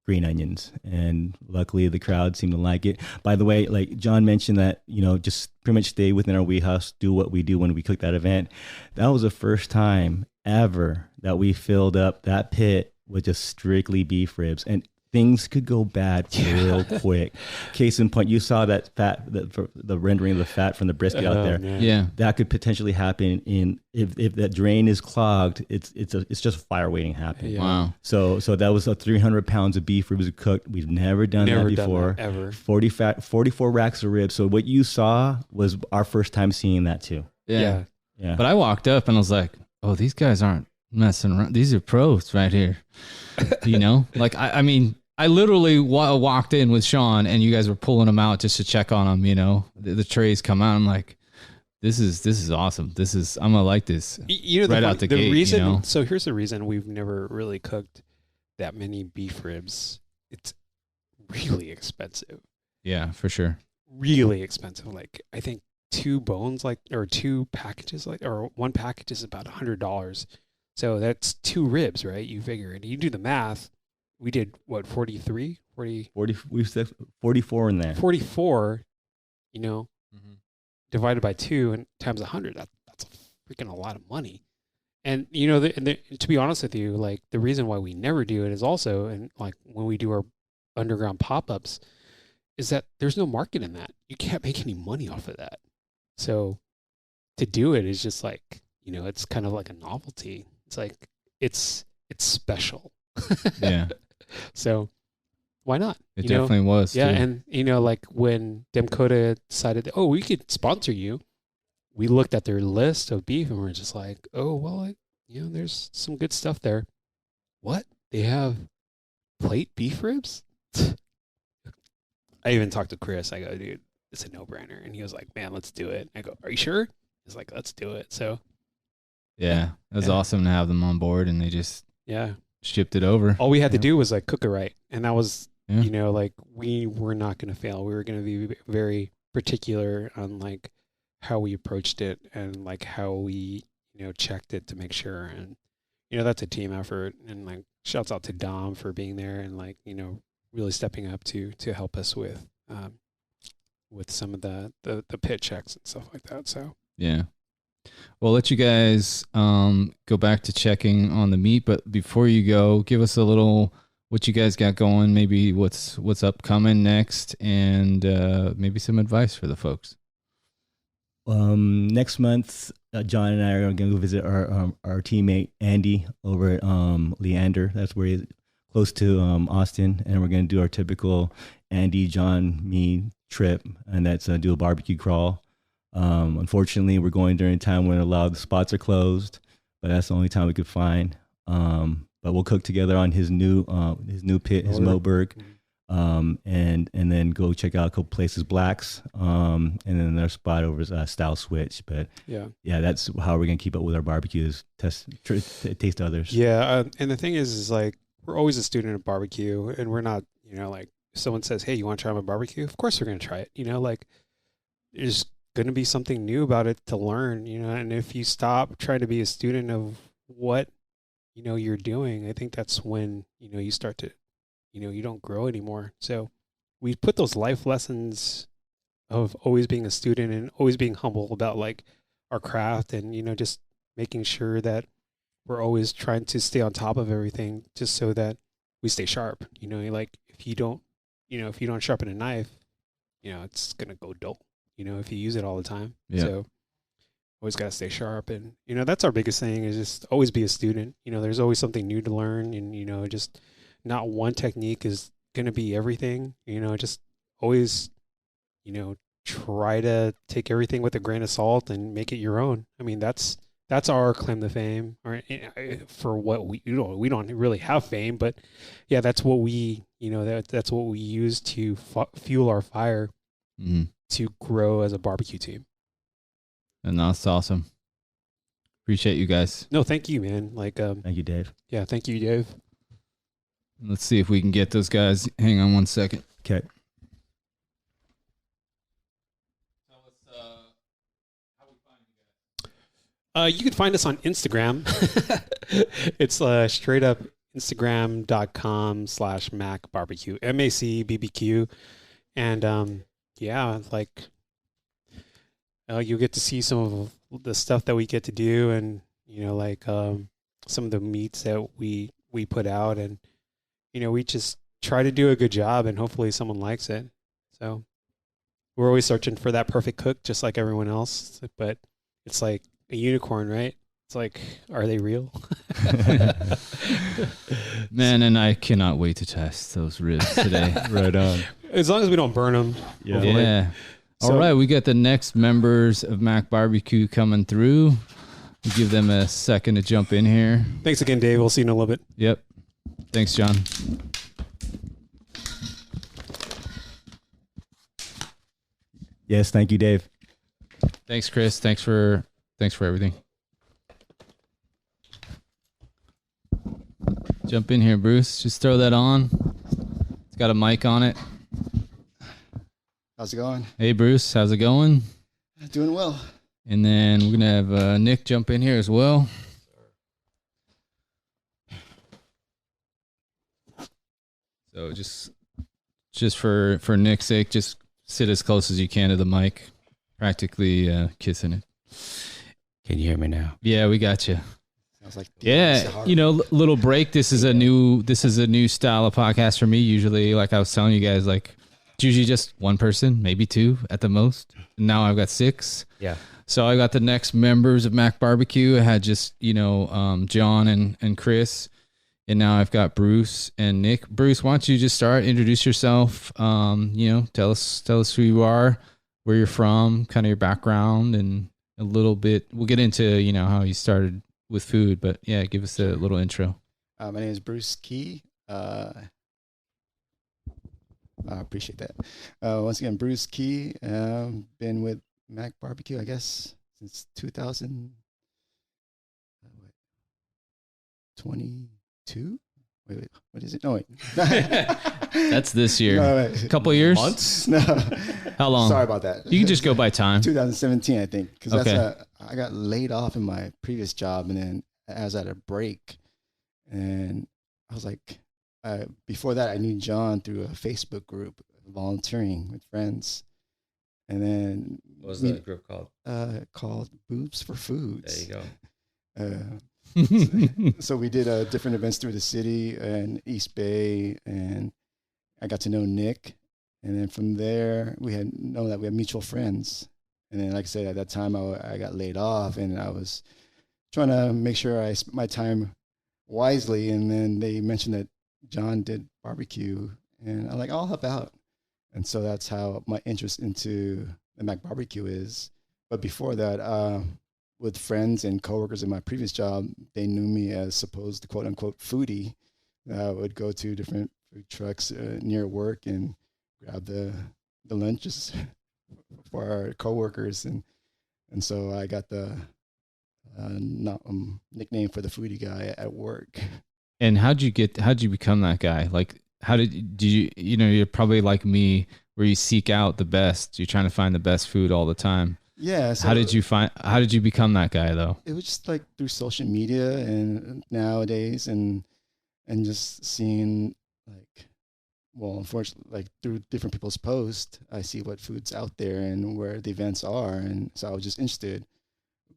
green onions. And luckily the crowd seemed to like it. By the way, like John mentioned that, you know, just pretty much stay within our wheelhouse, do what we do when we cook that event. That was the first time ever that we filled up that pit with just strictly beef ribs, and things could go bad real quick. Case in point, you saw that fat, the rendering of the fat from the brisket out there. Man. Yeah. That could potentially happen if that drain is clogged. It's just a fire waiting to happen. Yeah. Wow. So that was 300 pounds of beef ribs cooked. We've never done that before. Ever. 44 racks of ribs. So what you saw was our first time seeing that too. Yeah. Yeah. But I walked up and I was like, oh, these guys aren't messing around. These are pros right here. You know, like, I mean, I literally walked in with Sean and you guys were pulling them out just to check on them. You know, the trays come out. I'm like, this is awesome. I'm gonna like this. You know, right out the gate. Reason, you know? So here's the reason we've never really cooked that many beef ribs. It's really expensive. Yeah, for sure. Really expensive. Like, I think 2 bones, or 2 packages, or 1 package is about $100. So that's 2 ribs, right? You figure it. You do the math. We did what, 43, 40, We said 44 in there. 44. You know, divided by 2 and times 100. That's freaking a lot of money. And you know, to be honest with you, like, the reason why we never do it is also, and like when we do our underground pop-ups, is that there's no market in that. You can't make any money off of that. So to do it is just like, you know, it's kind of like a novelty. It's like, it's special. Yeah. So why not? It You know? definitely was. Yeah. too. And, you know, like when Demkota decided, we could sponsor you, we looked at their list of beef and we're just like, oh, well, you know, there's some good stuff there. What? They have plate beef ribs? I even talked to Chris. I go, dude, it's a no-brainer. And he was like, man, let's do it. I go, are you sure? He's like, let's do it. So, Yeah, it was awesome to have them on board, and they just yeah. shipped it over. All we had to do was like cook it right. And that was, Yeah. you know, like, we were not going to fail. We were going to be very particular on like how we approached it and like how we, you know, checked it to make sure. And, you know, that's a team effort. And like, shouts out to Dom for being there and like, you know, really stepping up to help us with some of the pit checks and stuff like that. So Yeah. Well, I'll let you guys go back to checking on the meat, but before you go, give us a little what you guys got going, maybe what's upcoming next, and maybe some advice for the folks. Next month, John and I are going to go visit our teammate Andy over at Leander. That's where he's close to Austin, and we're going to do our typical Andy, John, me trip, and that's do a barbecue crawl. Unfortunately, we're going during a time when a lot of the spots are closed, but that's the only time we could find. But we'll cook together on his new pit, his Moberg, and then go check out a couple places, Blacks, and then their spot over Style Switch. But yeah, that's how we're gonna keep up with our barbecues. Taste others. yeah, and the thing is like, we're always a student of barbecue, and we're not, you know, like, if someone says, hey, you want to try my barbecue? Of course we're gonna try it. You know, like, there's going to be something new about it to learn, you know, and if you stop trying to be a student of what, you know, you're doing, I think that's when, you know, you start to, you know, you don't grow anymore. So we put those life lessons of always being a student and always being humble about like our craft, and just making sure that we're always trying to stay on top of everything, just so that we stay sharp. Like if you don't sharpen a knife, it's gonna go dull. If you use it all the time. Yeah. So always got to stay sharp, and that's our biggest thing, is just always be a student. There's always something new to learn, and just not one technique is gonna be everything. Just always try to take everything with a grain of salt and make it your own. I mean, that's our claim to fame, or for what we don't really have fame, but yeah, that's what we that's what we use to fuel our fire to grow as a barbecue team. And that's awesome. Appreciate you guys. No, thank you, man. Like, Thank you, Dave. yeah, thank you, Dave. Let's see if we can get those guys. Hang on one second. Okay. Tell us how we find you guys. You can find us on Instagram. It's straight up Instagram.com/MACBBQ, MACBBQ. And yeah, like you'll get to see some of the stuff that we get to do, and like some of the meats that we put out, and we just try to do a good job, and hopefully someone likes it. So we're always searching for that perfect cook, just like everyone else, but it's like a unicorn, right? It's like, are they real? Man, and I cannot wait to test those ribs today. Right on. As long as we don't burn them. Yeah. Yeah. So- All right, we got the next members of MACBBQ coming through. We'll give them a second to jump in here. Thanks again, Dave. We'll see you in a little bit. Yep. Thanks, John. Yes, thank you, Dave. Thanks, Chris. Thanks for everything. Jump in here, Bruce. Just throw that on. It's got a mic on it. How's it going? Hey, Bruce. How's it going? Doing well. And then we're going to have Nick jump in here as well. So just for Nick's sake, just sit as close as you can to the mic, practically kissing it. Can you hear me now? Yeah, we got you. Sounds like Yeah, little break. This is a new style of podcast for me. Usually, like I was telling you guys, like it's usually just one person, maybe two at the most. Now I've got 6. Yeah. So I got the next members of MACBBQ. I had just John and Chris, and now I've got Bruce and Nick. Bruce, why don't you just start? Introduce yourself. Tell us who you are, where you're from, kind of your background, and a little bit. We'll get into how you started with food, but yeah, give us a little intro. My name is Bruce Key. I appreciate that. Once again, Bruce Key. Been with MACBBQ, I guess, since 2022. Wait, what is it? No, wait. That's this year. No, wait. A couple years? Months? No. How long? Sorry about that. You can just go by time. 2017, I think, because Okay. I got laid off in my previous job, and then I was at a break, and I was like, before that, I knew John through a Facebook group, volunteering with friends, and then What was that group called? called Boobs for Foods. There you go. So we did different events through the city and East Bay, and I got to know Nick, and then from there we had mutual friends, and then like I said, at that time I got laid off, and I was trying to make sure I spent my time wisely, and then they mentioned that John did barbecue, and I'm like, I'll help out, and so that's how my interest into the MACBBQ is. But before that, with friends and coworkers in my previous job, they knew me as supposed quote unquote foodie. I would go to different food trucks near work and grab the lunches for our coworkers, and so I got the nickname for the foodie guy at work. And how'd you become that guy? Like, did you, you're probably like me, where you seek out the best, you're trying to find the best food all the time. Yeah. So how did you become that guy though? It was just like through social media and nowadays, and just seeing like well, unfortunately, like through different people's posts, I see what food's out there and where the events are, and so I was just interested.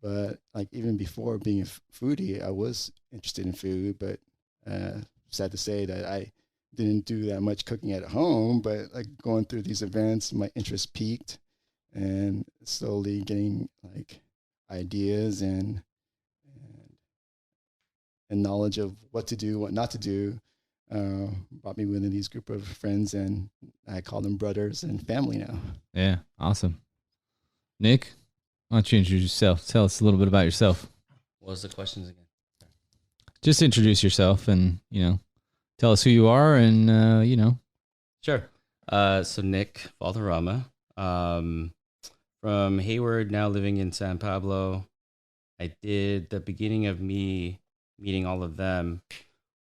But like even before being a foodie, I was interested in food, but sad to say that I didn't do that much cooking at home. But like going through these events, my interest peaked, and slowly getting like ideas and knowledge of what to do, what not to do, brought me within these group of friends, and I call them brothers and family now. Yeah, awesome. Nick, why don't you introduce yourself? Tell us a little bit about yourself. What was the questions again? Just introduce yourself and, tell us who you are and, Sure. So Nick Valderrama, from Hayward, now living in San Pablo. I did the beginning of me meeting all of them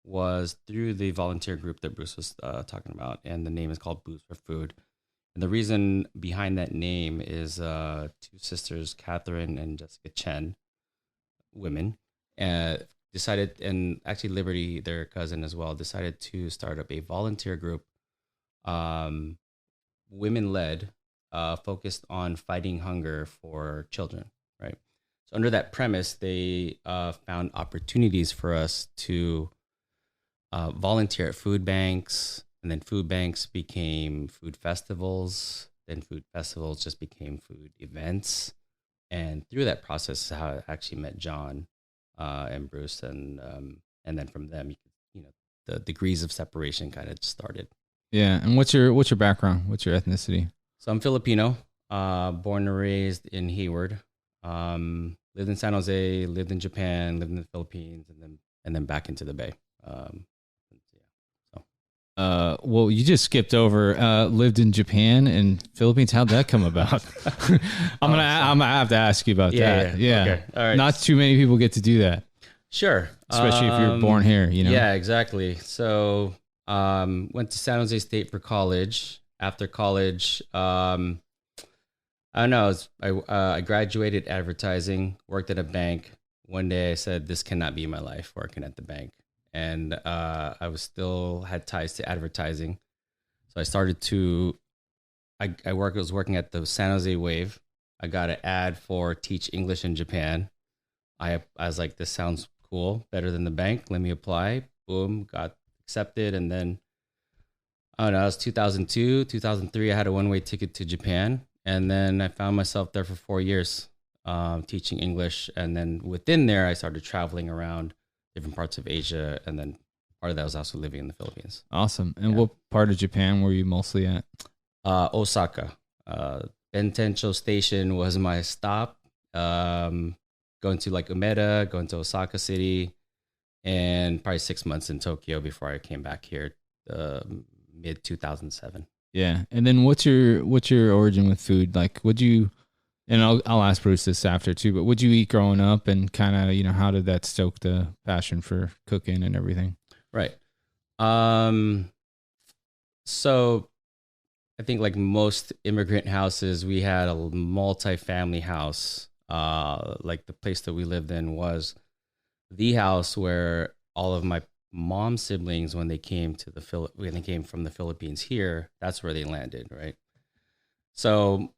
was through the volunteer group that Bruce was talking about, and the name is called Booze for Food. And the reason behind that name is two sisters, Catherine and Jessica Chen, women, decided, and actually Liberty, their cousin as well, decided to start up a volunteer group, women-led, focused on fighting hunger for children, right? So under that premise, they found opportunities for us to volunteer at food banks, and then food banks became food festivals. Then food festivals just became food events. And through that process is how I actually met John and Bruce. And then from them, the degrees of separation kind of started. Yeah. And what's your background? What's your ethnicity? So I'm Filipino, born and raised in Hayward. Lived in San Jose, lived in Japan, lived in the Philippines, and then back into the Bay. Well, you just skipped over lived in Japan and Philippines. How'd that come about? I'm gonna have to ask you about that. Yeah. Okay. All right. Not too many people get to do that, Sure. especially if you're born here. Yeah, exactly. So went to San Jose State for college. After college, I don't know. I graduated advertising, worked at a bank. One day I said, this cannot be my life working at the bank. And I was still had ties to advertising. So I started to, I was working at the San Jose Wave. I got an ad for Teach English in Japan. I was like, this sounds cool, better than the bank. Let me apply. Boom, got accepted. And then, I don't know, it was 2002, 2003. I had a one-way ticket to Japan. And then I found myself there for 4 years teaching English. And then within there, I started traveling around different parts of Asia. And then part of that was also living in the Philippines. Awesome. And what part of Japan were you mostly at? Osaka. Bentencho Station was my stop. Going to like Umeda, going to Osaka City, and probably 6 months in Tokyo before I came back here mid 2007. Yeah. And then what's your origin with food? Like, would you, and I'll ask Bruce this after too, but would you eat growing up, and kind of, how did that stoke the passion for cooking and everything? Right. So I think like most immigrant houses, we had a multi-family house. Like the place that we lived in was the house where all of my mom's siblings, when they came when they came from the Philippines here, that's where they landed, right? So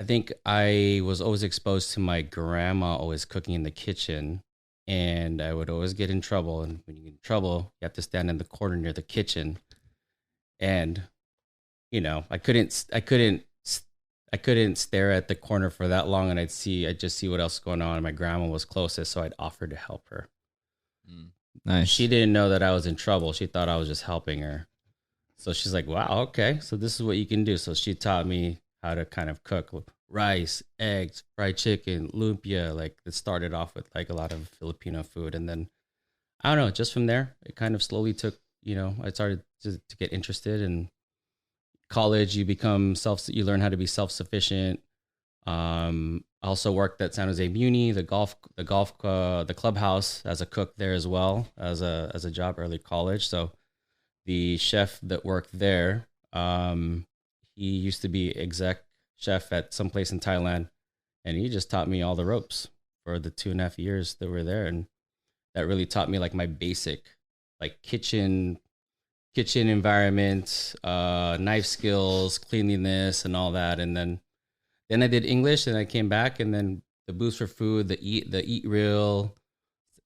I think I was always exposed to my grandma always cooking in the kitchen, and I would always get in trouble. And when you get in trouble, you have to stand in the corner near the kitchen. And, I couldn't stare at the corner for that long, and I'd just see what else was going on. And my grandma was closest, so I'd offer to help her. Nice. She didn't know that I was in trouble. She thought I was just helping her. So she's like, wow, okay, so this is what you can do. So she taught me how to kind of cook rice, eggs, fried chicken, lumpia. Like it started off with like a lot of Filipino food. And then, I don't know, just from there, it kind of slowly took, I started to get interested. In college, you learn how to be self-sufficient. I also worked at San Jose Muni, the clubhouse as a cook there as well as a job early college. So the chef that worked there, he used to be exec chef at some place in Thailand, and he just taught me all the ropes for the 2.5 years that we're there. And that really taught me like my basic, like kitchen kitchen environment, knife skills, cleanliness, and all that. And then I did English, and I came back, and then the Boost for Food, the Eat Real,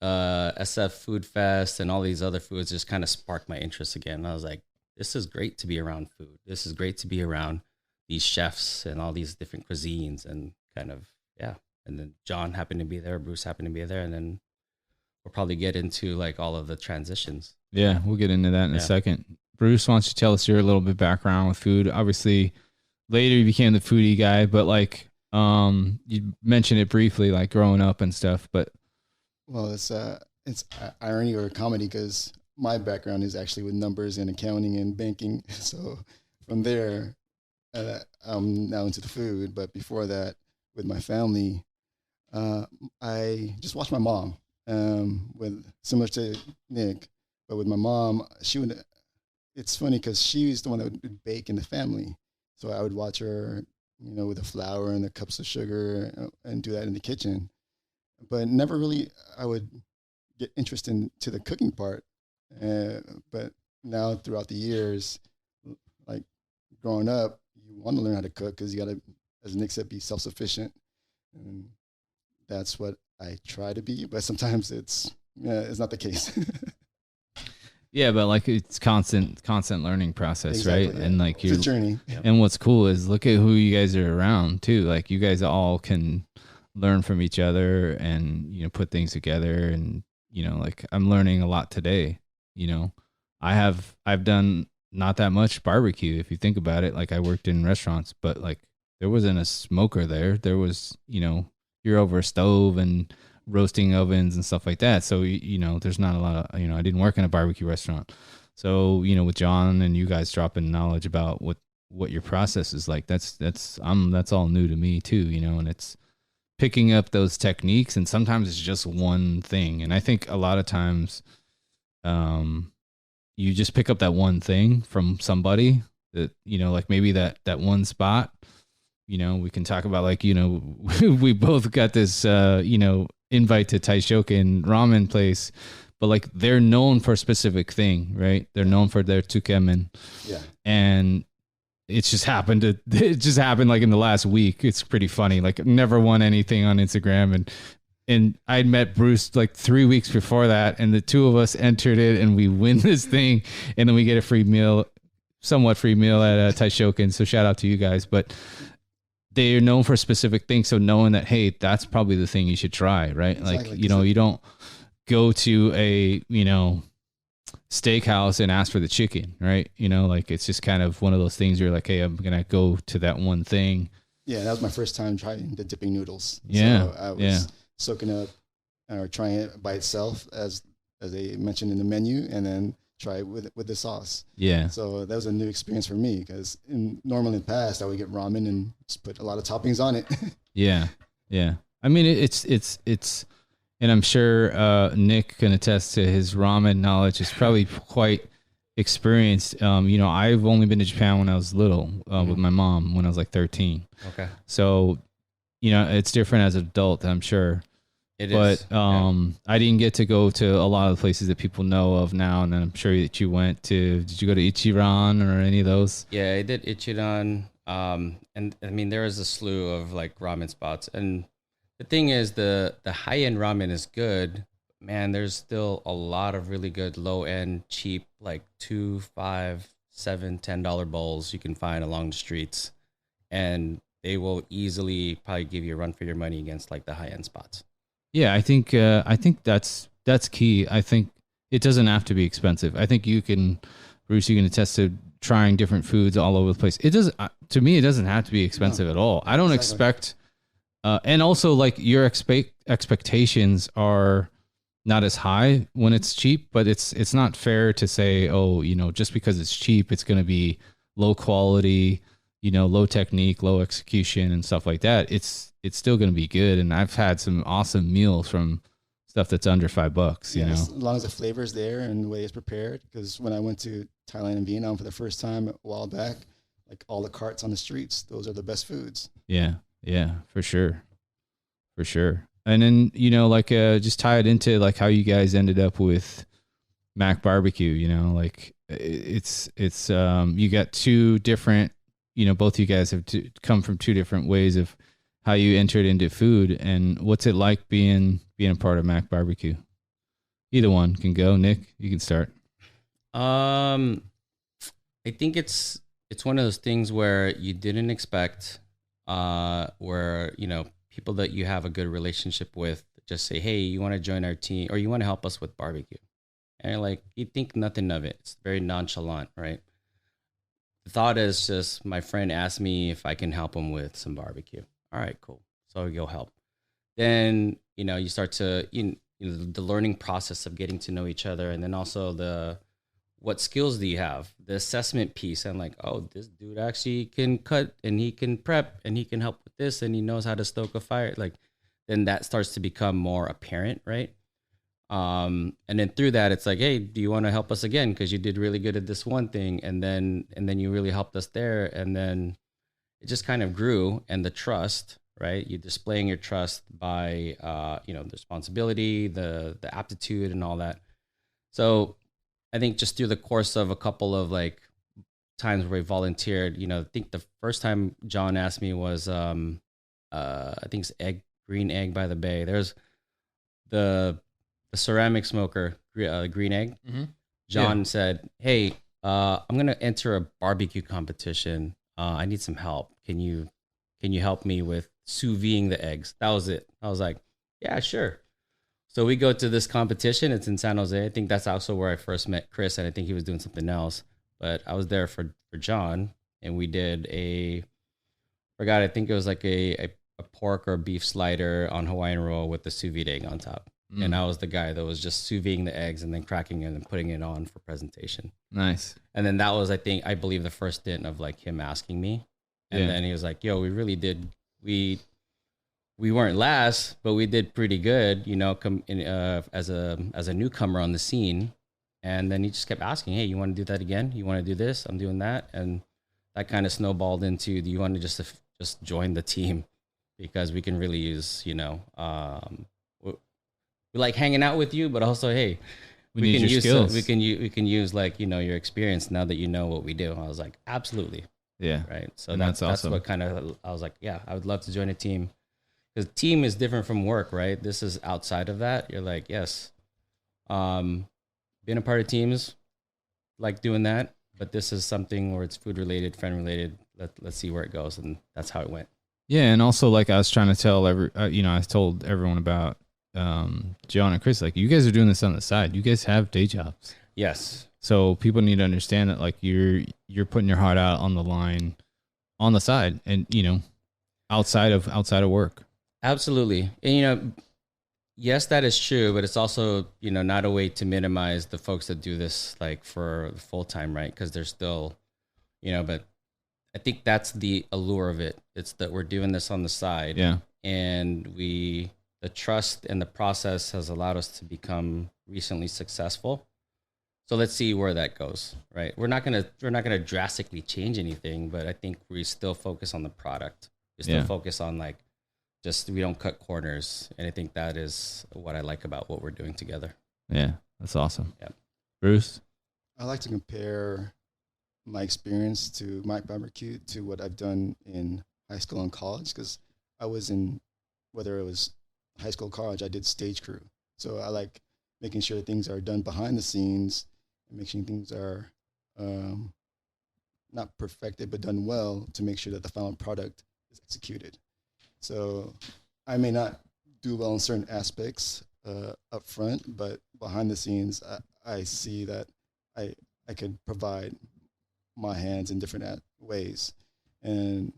SF Food Fest, and all these other foods just kind of sparked my interest again. I was like, this is great to be around food. This is great to be around these chefs and all these different cuisines, and kind of, yeah. And then John happened to be there, Bruce happened to be there, and then we'll probably get into like all of the transitions. Yeah, we'll get into that in a second. Bruce, why don't you tell us your little bit background with food? Obviously, later you became the foodie guy, but like you mentioned it briefly, like growing up and stuff. But well, it's irony or comedy because my background is actually with numbers and accounting and banking. So from there, I'm now into the food. But before that, with my family, I just watched my mom. With similar to Nick, but with my mom, it's funny because she's the one that would bake in the family. So I would watch her, with the flour and the cups of sugar and do that in the kitchen. But never really, I would get interested into the cooking part. But now throughout the years, like growing up, you want to learn how to cook because you got to, as Nick said, be self-sufficient. And that's what I try to be, but sometimes it's not the case. yeah, but like it's constant learning process, exactly, right? Yeah. And like it's a journey. And what's cool is look at who you guys are around too. Like you guys all can learn from each other and put things together. And like I'm learning a lot today. I've done not that much barbecue if you think about it. Like I worked in restaurants, but like there wasn't a smoker there. There was you're over a stove and roasting ovens and stuff like that. So, there's not a lot of, I didn't work in a barbecue restaurant. So, with John and you guys dropping knowledge about what your process is like, that's all new to me too, and it's picking up those techniques, and sometimes it's just one thing. And I think a lot of times, you just pick up that one thing from somebody that, like maybe that one spot. We can talk about like, we both got this, invite to Taishoken ramen place, but like they're known for a specific thing, right? They're known for their tsukemen. Yeah. And it just happened like in the last week. It's pretty funny. Like never won anything on Instagram. And I'd met Bruce like 3 weeks before that. And the two of us entered it and we win this thing. And then we get a somewhat free meal at Taishoken. So shout out to you guys. But they're known for a specific thing. So knowing that, hey, that's probably the thing you should try, right? Exactly. Like, you don't go to a, steakhouse and ask for the chicken, right? Like it's just kind of one of those things you're like, hey, I'm going to go to that one thing. Yeah, that was my first time trying the dipping noodles. Yeah. So I was soaking up or trying it by itself as they mentioned in the menu, and then try it with the sauce. Yeah. So that was a new experience for me because normally in the past I would get ramen and just put a lot of toppings on it. Yeah. I mean, it's, and I'm sure Nick can attest to his ramen knowledge. Is probably quite experienced. I've only been to Japan when I was little with my mom when I was like 13. Okay. So, it's different as an adult, I'm sure. It is. But I didn't get to go to a lot of the places that people know of now, and I'm sure that you went to. Did you go to Ichiran or any of those? Yeah, I did Ichiran, and I mean there is a slew of like ramen spots, and the thing is the high end ramen is good. Man, there's still a lot of really good low end, cheap, like $2, $5, $7, $10 bowls you can find along the streets, and they will easily probably give you a run for your money against like the high end spots. Yeah, I think that's key. I think it doesn't have to be expensive. I think Bruce, you can attest to trying different foods all over the place. It doesn't, to me, it doesn't have to be expensive at all. I don't expect, and also like your expectations are not as high when it's cheap, but it's not fair to say, oh, just because it's cheap, it's going to be low quality, low technique, low execution and stuff like that. It's still going to be good. And I've had some awesome meals from stuff that's under $5, you know, as long as the flavor's there and the way it's prepared. Because when I went to Thailand and Vietnam for the first time a while back, like all the carts on the streets, those are the best foods. Yeah. For sure. And then, just tie it into like how you guys ended up with MACBBQ, like it's you got two different, both of you guys have come from two different ways of how you entered into food. And what's it like being a part of MACBBQ? Either one can go. Nick, you can start. I think it's one of those things where you didn't expect, where people that you have a good relationship with just say, hey, you want to join our team or you want to help us with barbecue, and you're like, you think nothing of it. It's very nonchalant, right? The thought is just, my friend asked me if I can help him with some barbecue. All right, cool. So you'll help. Then you start to the learning process of getting to know each other, and then also what skills do you have? The assessment piece. I'm like, oh, this dude actually can cut and he can prep and he can help with this and he knows how to stoke a fire. Like, then that starts to become more apparent, right? And then through that, it's like, hey, do you want to help us again? Because you did really good at this one thing, and then you really helped us there, and then it just kind of grew. And the trust, right? You're displaying your trust by, the responsibility, the aptitude, and all that. So I think just through the course of a couple of like times where we volunteered, I think the first time John asked me was, I think it's green egg by the bay. There's the ceramic smoker, green egg. Mm-hmm. John said, hey, I'm going to enter a barbecue competition. I need some help. Can you help me with sous videing the eggs? That was it. I was like, yeah, sure. So we go to this competition. It's in San Jose. I think that's also where I first met Chris, and I think he was doing something else. But I was there for John, and we did I think it was like a pork or beef slider on Hawaiian roll with the sous vide egg on top. Mm. And I was the guy that was just sous videing the eggs and then cracking it and putting it on for presentation. Nice. And then that was, I believe, the first stint of like him asking me. And then he was like, yo, we really did. We weren't last, but we did pretty good, as a newcomer on the scene. And then he just kept asking, hey, you want to do that again? You want to do this? I'm doing that. And that kind of snowballed into, do you want to just join the team? Because we can really use, we like hanging out with you, but also, hey, we can use skills. We can use like, your experience now that you know what we do. I was like, absolutely. Yeah. Right. So that's awesome. What kind of, I was like, yeah, I would love to join a team. Because team is different from work, right? This is outside of that. You're like, yes, being a part of teams, like doing that. But this is something where it's food related, friend related. Let's see where it goes, and that's how it went. Yeah, and also like I was trying to tell I told everyone about John and Chris. Like, you guys are doing this on the side. You guys have day jobs. Yes. So people need to understand that like you're putting your heart out on the line, on the side, and outside of work. Absolutely. And, yes, that is true, but it's also, not a way to minimize the folks that do this like for full time, right? Because they're still, but I think that's the allure of it. It's that we're doing this on the side. Yeah. And the trust and the process has allowed us to become recently successful. So let's see where that goes, right? We're not gonna drastically change anything, but I think we still focus on the product. We still focus on like, just we don't cut corners, and I think that is what I like about what we're doing together. Yeah, that's awesome. Yeah, Bruce, I like to compare my experience to MACBBQ to what I've done in high school and college, because I was in, whether it was high school or college, I did stage crew. So I like making sure things are done behind the scenes and making sure things are not perfected but done well to make sure that the final product is executed. So I may not do well in certain aspects up front, but behind the scenes, I see that I can provide my hands in different ways. And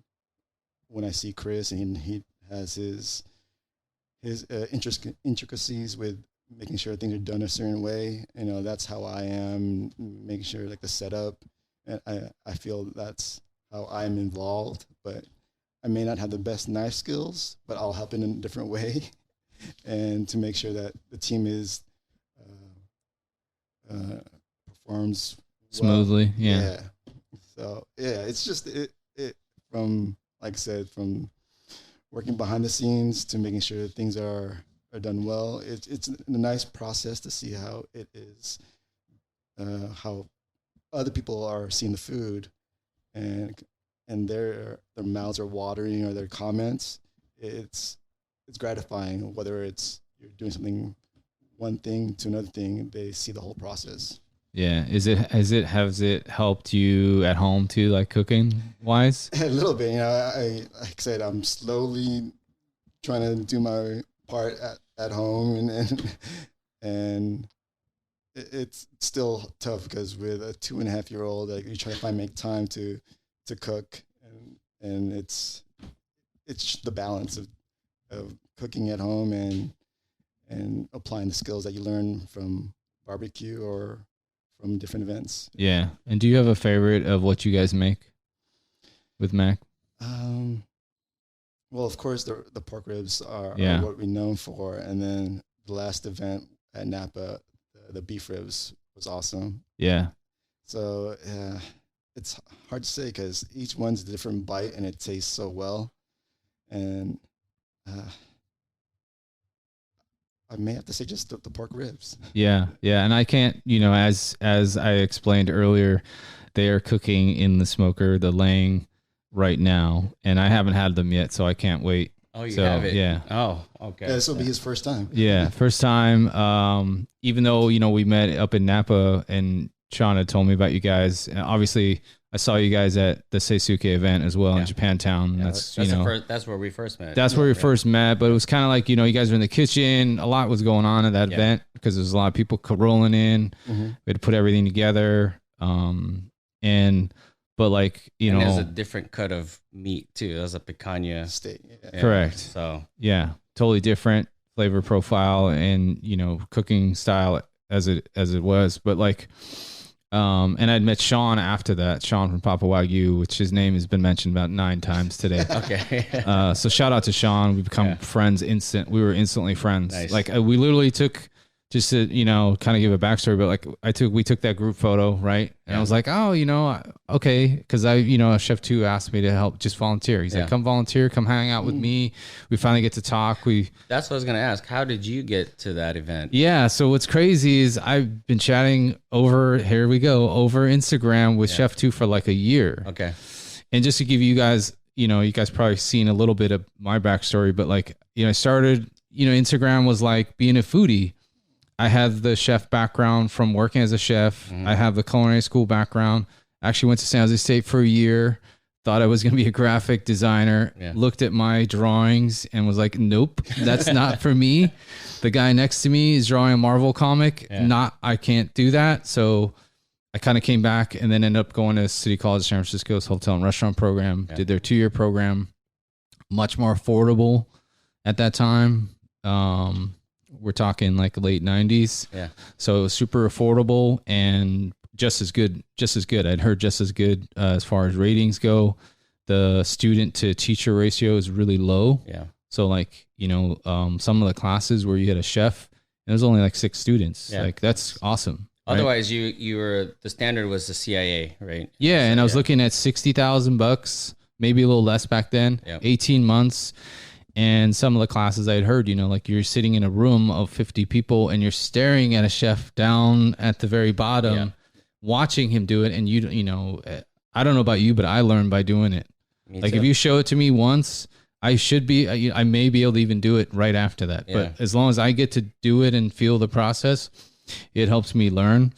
when I see Chris and he has his intricacies with making sure things are done a certain way, that's how I am, making sure like the setup, and I feel that's how I'm involved. But I may not have the best knife skills, but I'll help in a different way, and to make sure that the team is performs smoothly. Well. Yeah. So it's just it from, like I said, from working behind the scenes to making sure that things are done well. It's a nice process to see how it is, how other people are seeing the food, and their mouths are watering, or their comments, it's gratifying. Whether it's you're doing something, one thing to another thing, they see the whole process. Yeah. Has it helped you at home too, like cooking wise? A little bit, I like I said, I'm slowly trying to do my part at home, and it's still tough because with a 2.5-year-old, like, you try to make time to cook, and it's the balance of cooking at home and applying the skills that you learn from barbecue or from different events. Yeah. And do you have a favorite of what you guys make with Mac? Well, of course, the pork ribs are what we're known for, and then the last event at Napa, the beef ribs was awesome. Yeah. So it's hard to say because each one's a different bite and it tastes so well, and I may have to say just the pork ribs. Yeah. Yeah. And I can't, as I explained earlier, they are cooking in the smoker, the Lang, right now, and I haven't had them yet, so I can't wait. Oh, you have it? Yeah. Oh, okay. Yeah, this will be his first time. Yeah, first time. Even though, we met up in Napa and Sean had told me about you guys. And obviously, I saw you guys at the Seisuke event as well in Japantown. Yeah, that's that's where we first met. That's where we first met, but it was kind of like, you guys were in the kitchen. A lot was going on at that event because there was a lot of people rolling in. Mm-hmm. We had to put everything together. But like, and there's a different cut of meat too. There's a picanha steak. Yeah. Correct. So yeah, totally different flavor profile and, cooking style as it was. But like, and I'd met Sean after that, Sean from PapaWagyu, which his name has been mentioned about 9 times today. Okay. So shout out to Sean. We become friends we were instantly friends. Nice. Like we literally took, just to, kind of give a backstory, but like we took that group photo, right? And I was like, oh, okay. Cause Chef 2 asked me to help just volunteer. He's like, come volunteer, come hang out with me. We finally get to talk. That's what I was going to ask. How did you get to that event? Yeah. So what's crazy is I've been chatting over Instagram with Chef 2 for like a year. Okay. And just to give you guys, you guys probably seen a little bit of my backstory, but like, I started, Instagram was like being a foodie. I had the chef background from working as a chef. Mm-hmm. I have the culinary school background. Actually went to San Jose State for a year. Thought I was going to be a graphic designer. Yeah. Looked at my drawings and was like, nope, that's not for me. The guy next to me is drawing a Marvel comic. Yeah. I can't do that. So I kind of came back and then ended up going to City College San Francisco's hotel and restaurant program. Yeah. Did their 2-year program. Much more affordable at that time. We're talking like late 90s. Yeah. So it was super affordable and just as good. I'd heard just as good as far as ratings go. The student to teacher ratio is really low. Yeah. So like, some of the classes where you had a chef and there's only like 6 students. Yeah. Like that's awesome. Otherwise you were, the standard was the CIA, right? Yeah. And I was looking at $60,000, maybe a little less back then, 18 months. And some of the classes I'd heard, like you're sitting in a room of 50 people and you're staring at a chef down at the very bottom, watching him do it. And I don't know about you, but I learned by doing it. Me like too. If you show it to me once, I may be able to even do it right after that. Yeah. But as long as I get to do it and feel the process, it helps me learn.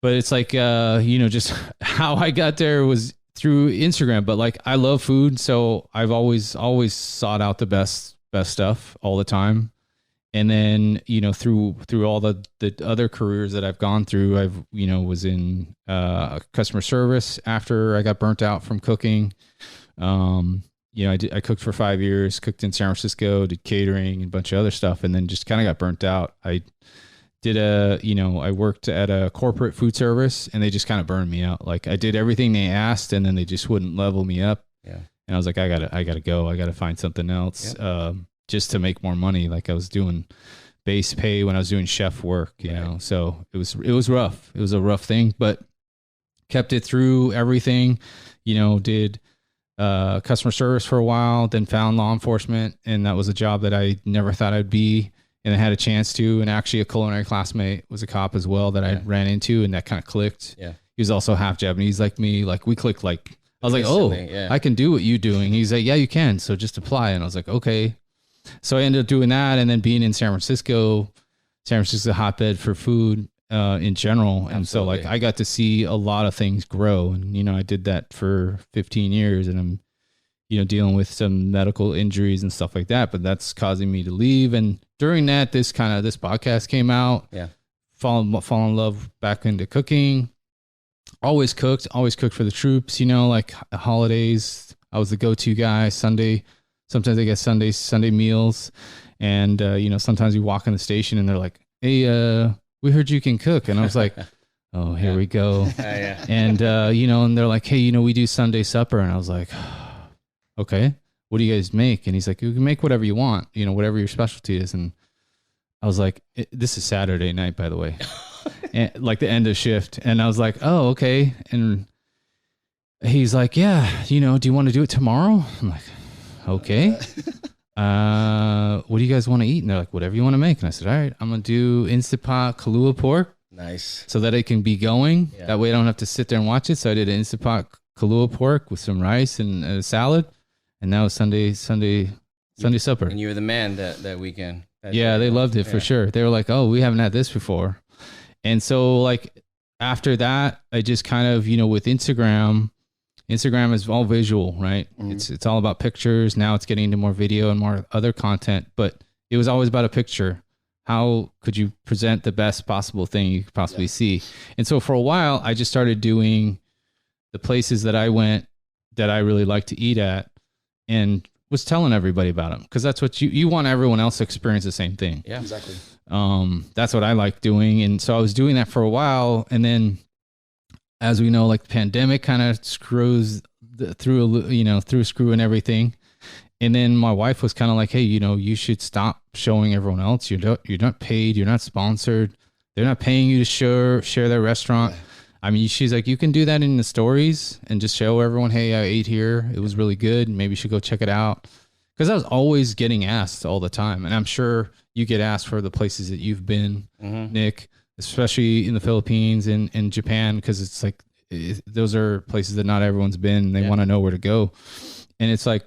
But it's like, just how I got there was through Instagram, but like I love food, so I've always sought out the best stuff all the time. And then through all the other careers that I've gone through, I've was in customer service after I got burnt out from cooking. I cooked for 5 years, cooked in San Francisco, did catering and a bunch of other stuff, and then just kind of got burnt out. I did I worked at a corporate food service and they just kind of burned me out. Like I did everything they asked and then they just wouldn't level me up. Yeah. And I was like, I gotta go. I gotta find something else, just to make more money. Like I was doing base pay when I was doing chef work, you know? So it was rough. It was a rough thing, but kept it through everything, did customer service for a while, then found law enforcement. And that was a job that I never thought I'd be. And I had a chance to, and actually a culinary classmate was a cop as well that I ran into, and that kind of clicked. Yeah. He was also half Japanese like me. Like we clicked like, I was like, oh, yeah. I can do what you're doing. He's like, yeah, you can. So just apply. And I was like, okay. So I ended up doing that. And then being in San Francisco is a hotbed for food in general. And so like I got to see a lot of things grow. And, you know, I did that for 15 years and I'm, you know, dealing with some medical injuries and stuff like that, but that's causing me to leave. And during that, this podcast came out. Yeah. Fall in love back into cooking. Always cooked for the troops, you know, like holidays. I was the go-to guy. Sometimes I get Sunday meals. And, you know, sometimes you walk in the station and they're like, hey, we heard you can cook. And I was like, oh, here we go. Yeah. And, you know, and they're like, hey, you know, we do Sunday supper. And I was like, okay, what do you guys make? And he's like, you can make whatever you want, you know, whatever your specialty is. And I was like, this is Saturday night, by the way. And like the end of shift. And I was like, oh, okay. And he's like, yeah, you know, do you want to do it tomorrow? I'm like, okay. What do you guys want to eat? And they're like, whatever you want to make. And I said, all right, I'm going to do Instant Pot Kahlua pork. Nice. So that it can be going. Yeah. That way I don't have to sit there and watch it. So I did an Instant Pot Kahlua pork with some rice and a salad. And that was Sunday supper. And you were the man that weekend. Yeah, they loved it for sure. They were like, oh, we haven't had this before. And so like after that, I just kind of, you know, with Instagram is all visual, right? Mm-hmm. It's all about pictures. Now it's getting into more video and more other content, but it was always about a picture. How could you present the best possible thing you could possibly see? And so for a while, I just started doing the places that I went that I really like to eat at and was telling everybody about them. Cause that's what you want everyone else to experience the same thing. Yeah, Exactly. That's what I like doing. And so I was doing that for a while. And then as we know, like the pandemic kind of screws through a screw and everything. And then my wife was kind of like, hey, you know, you should stop showing everyone else. You're not paid. You're not sponsored. They're not paying you to share their restaurant. Yeah. I mean, she's like, you can do that in the stories and just show everyone, hey, I ate here. It was really good. Maybe you should go check it out. Because I was always getting asked all the time. And I'm sure you get asked for the places that you've been, Nick, especially in the Philippines and in Japan, because it's like, those are places that not everyone's been. They want to know where to go. And it's like,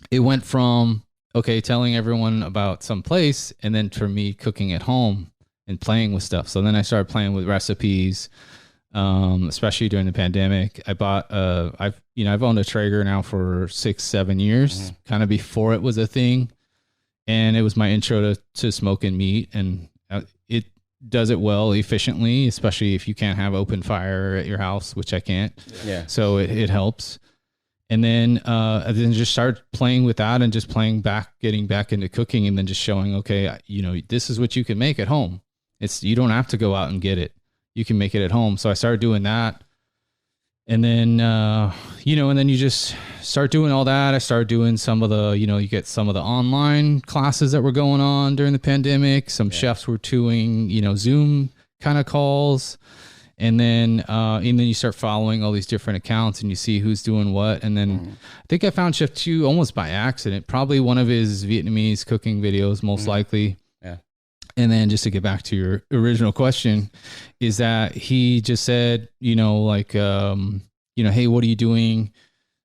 it went from, okay, telling everyone about some place, and then for me cooking at home and playing with stuff. So then I started playing with recipes, especially during the pandemic. I bought, I've owned a Traeger now for 6-7 years, kind of before it was a thing. And it was my intro to smoking meat, and it does it well, efficiently, especially if you can't have open fire at your house, which I can't. Yeah. So it helps. And then just start playing with that and just getting back into cooking, and then just showing, okay, you know, this is what you can make at home. You don't have to go out and get it. You can make it at home. So I started doing that. And then, and then you just start doing all that. I started doing some of the, you get some of the online classes that were going on during the pandemic. Some chefs were doing, Zoom kind of calls. And then you start following all these different accounts and you see who's doing what. And then I think I found Chef 2 almost by accident, probably one of his Vietnamese cooking videos, most likely. Yeah. And then just to get back to your original question, is that he just said, hey, what are you doing?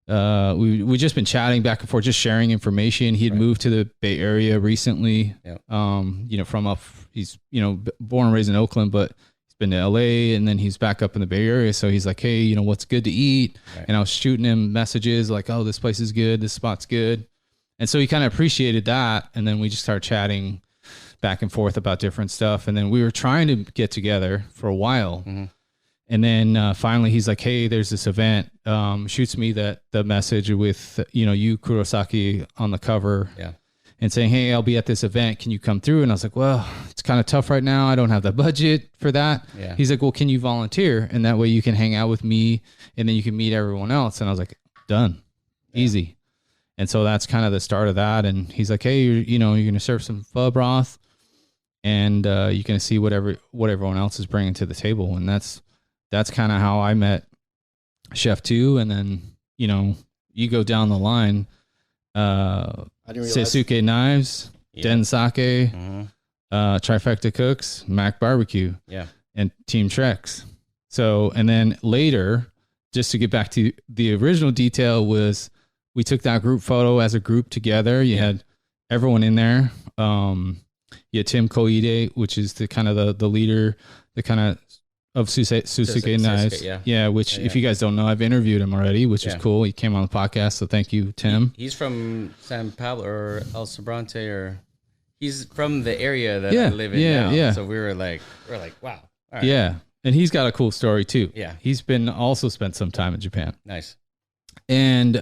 We just been chatting back and forth, just sharing information. He had moved to the Bay Area recently. Yep. He's born and raised in Oakland, but been to LA, and then he's back up in the Bay Area. So he's like, hey, what's good to eat? Right. And I was shooting him messages like, oh, this place is good. This spot's good. And so he kind of appreciated that. And then we just started chatting back and forth about different stuff. And then we were trying to get together for a while. Mm-hmm. And then finally he's like, hey, there's this event, shoots me the message with, you Kurosaki on the cover. Yeah. And saying, hey, I'll be at this event. Can you come through? And I was like, well, it's kind of tough right now. I don't have the budget for that. Yeah. He's like, well, can you volunteer? And that way you can hang out with me and then you can meet everyone else. And I was like, done. Yeah. Easy. And so that's kind of the start of that. And he's like, hey, you're going to serve some pho broth and you're going to see what everyone else is bringing to the table. And that's kind of how I met Chef 2. And then, you go down the line, Seisuke Knives, Den Sake, Trifecta Cooks, MACBBQ, and Team Trex. So, and then later, just to get back to the original detail, was we took that group photo as a group together. You had everyone in there. You had Tim Koide, which is the kind of the leader, the kind of Susuke Knives. Yeah. Which if you guys don't know, I've interviewed him already, which is cool. He came on the podcast. So thank you, Tim. He's from San Pablo or El Sobrante, or he's from the area that I live in now. Yeah. So we were like, wow. All right. Yeah. And he's got a cool story too. Yeah. He's been also spent some time in Japan. Nice. And,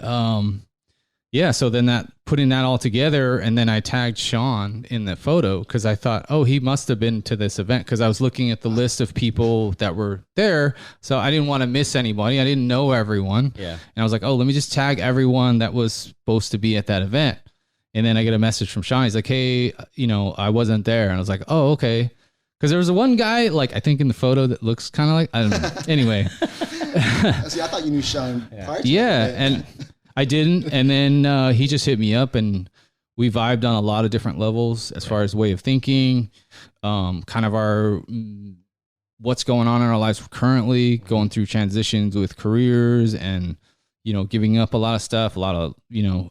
so then putting that all together, and then I tagged Sean in the photo because I thought, oh, he must have been to this event, because I was looking at the list of people that were there. So I didn't want to miss anybody. I didn't know everyone. Yeah. And I was like, oh, let me just tag everyone that was supposed to be at that event. And then I get a message from Sean. He's like, hey, I wasn't there. And I was like, oh, okay. Because there was one guy, like, I think in the photo that looks kind of like, I don't know. Anyway. See, I thought you knew Sean prior to that. And I didn't. And then he just hit me up, and we vibed on a lot of different levels as far as way of thinking, kind of our what's going on in our lives currently, going through transitions with careers and, giving up a lot of stuff, a lot of,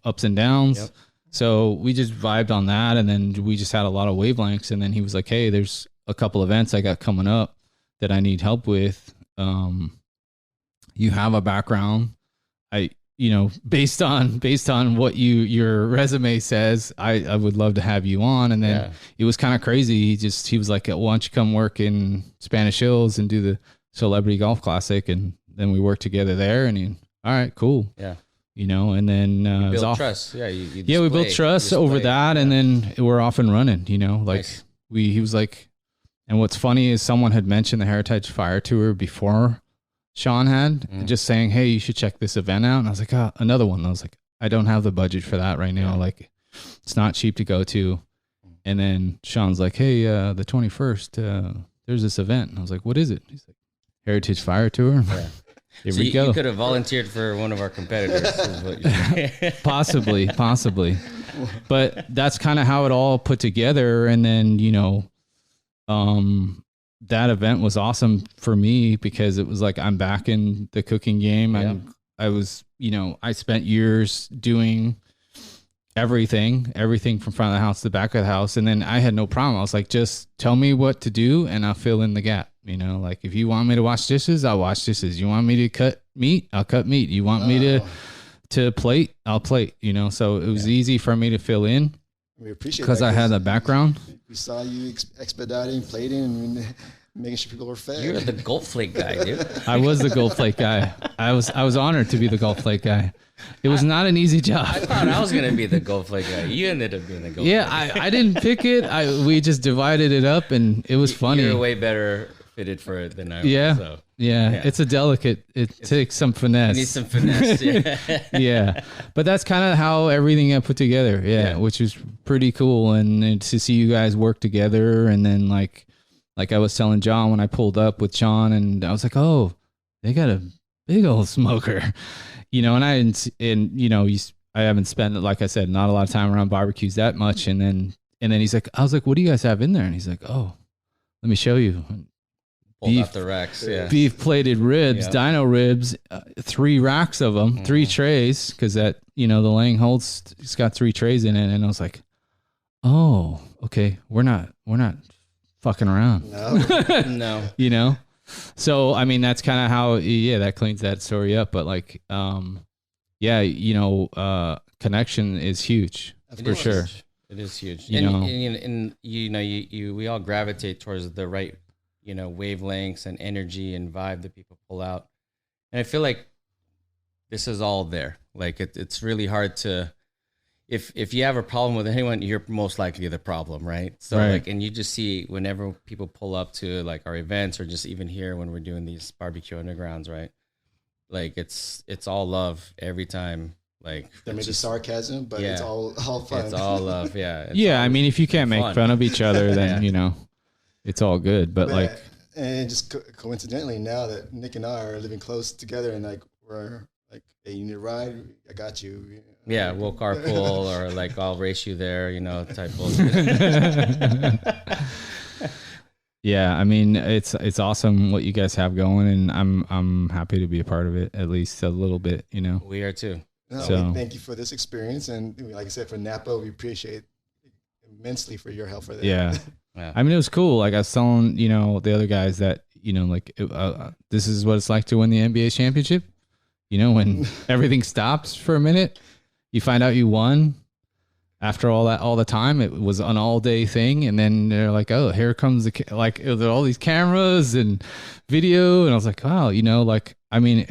ups and downs. Yep. So we just vibed on that. And then we just had a lot of wavelengths. And then he was like, hey, there's a couple events I got coming up that I need help with. You have a background. Based on what your resume says, I would love to have you on. And then it was kind of crazy. He was like, why don't you come work in Spanish Hills and do the Celebrity Golf Classic? And then we worked together there, and all right, cool. Yeah. And then it was off. Trust. Yeah. We built trust over that. And then we're off and running, nice. He was like, and what's funny is someone had mentioned the Heritage Fire Tour before Sean had, just saying, hey, you should check this event out. And I was like, another one. And I was like, I don't have the budget for that right now. Like, it's not cheap to go to. And then Sean's like, hey, the 21st, there's this event. And I was like, what is it? He's like, Heritage Fire Tour. Yeah. Here we go. You could have volunteered for one of our competitors. Is what you're Possibly. But that's kind of how it all put together. And then, that event was awesome for me because it was like, I'm back in the cooking game. Yeah. I was, I spent years doing everything from front of the house to the back of the house. And then I had no problem. I was like, just tell me what to do and I'll fill in the gap. Like if you want me to wash dishes, I'll wash dishes. You want me to cut meat? I'll cut meat. You want me to plate? I'll plate, so it was easy for me to fill in. We appreciate because I had a background. We saw you expediting, plating, and making sure people were fed. You're the Gold Flake guy, dude. I was the Gold Flake guy. I was honored to be the Gold Flake guy. It was not an easy job. I thought I was going to be the Gold Flake guy. You ended up being the Gold Flake. Yeah, I didn't pick it. We just divided it up, and it was funny. You're way better fitted for it than I was. Yeah, so. Yeah, it's a delicate. It takes some finesse. You need some finesse. Yeah. Yeah, but that's kind of how everything got put together. Yeah, which was pretty cool, and to see you guys work together, and then like I was telling John when I pulled up with Sean, and I was like, oh, they got a big old smoker, and I haven't spent, like I said, not a lot of time around barbecues that much, and then he's like, I was like, what do you guys have in there? And he's like, oh, let me show you. Pulled off the racks, beef plated ribs, dino ribs, 3 racks of them, 3 trays, because that, the Lang holds, it's got 3 trays in it. And I was like, oh, okay, we're not fucking around. No. So, I mean, that's kind of how, that cleans that story up. But like, connection is huge for sure. It is huge. And we all gravitate towards the right, wavelengths and energy and vibe that people pull out. And I feel like this is all there. Like it's really hard to, if you have a problem with anyone, you're most likely the problem, right? So and you just see whenever people pull up to like our events or just even here when we're doing these barbecue undergrounds, right? Like it's all love every time. Like there may be sarcasm, but it's all fun. It's all love. Yeah. I mean, if you can't make fun of each other, then it's all good. But like, and just coincidentally, now that Nick and I are living close together, and like we're like, hey, you need a ride? I got you. Yeah, we'll carpool, or like I'll race you there, type of. Yeah, I mean it's awesome what you guys have going, and I'm happy to be a part of it, at least a little bit, you know. We are too. No, So- thank you for this experience, and like I said, for Napa, we appreciate immensely for your help for that. Yeah. Yeah. I mean, it was cool. Like I was telling, you know, the other guys that, you know, like this is what it's like to win the NBA championship. You know, when everything stops for a minute, you find out you won. After all the time, it was an all day thing, and then they're like, "Oh, here comes like there are all these cameras and video," and I was like, "Wow, you know, like I mean,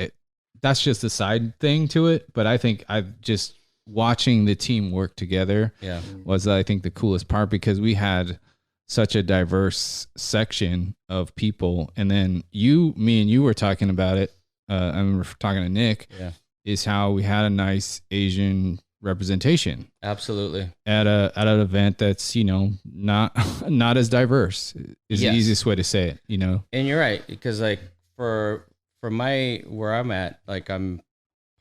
that's just a side thing to it." But I think I've just watching the team work together Yeah. was, I think, the coolest part, because we had such a diverse section of people, and then me and you were talking about it. I remember talking to Nick. Yeah. Is how we had a nice Asian representation Absolutely. at an event that's, you know, not as diverse is Yes. the easiest way to say it, you know. And you're right, because like for where I'm at, like I'm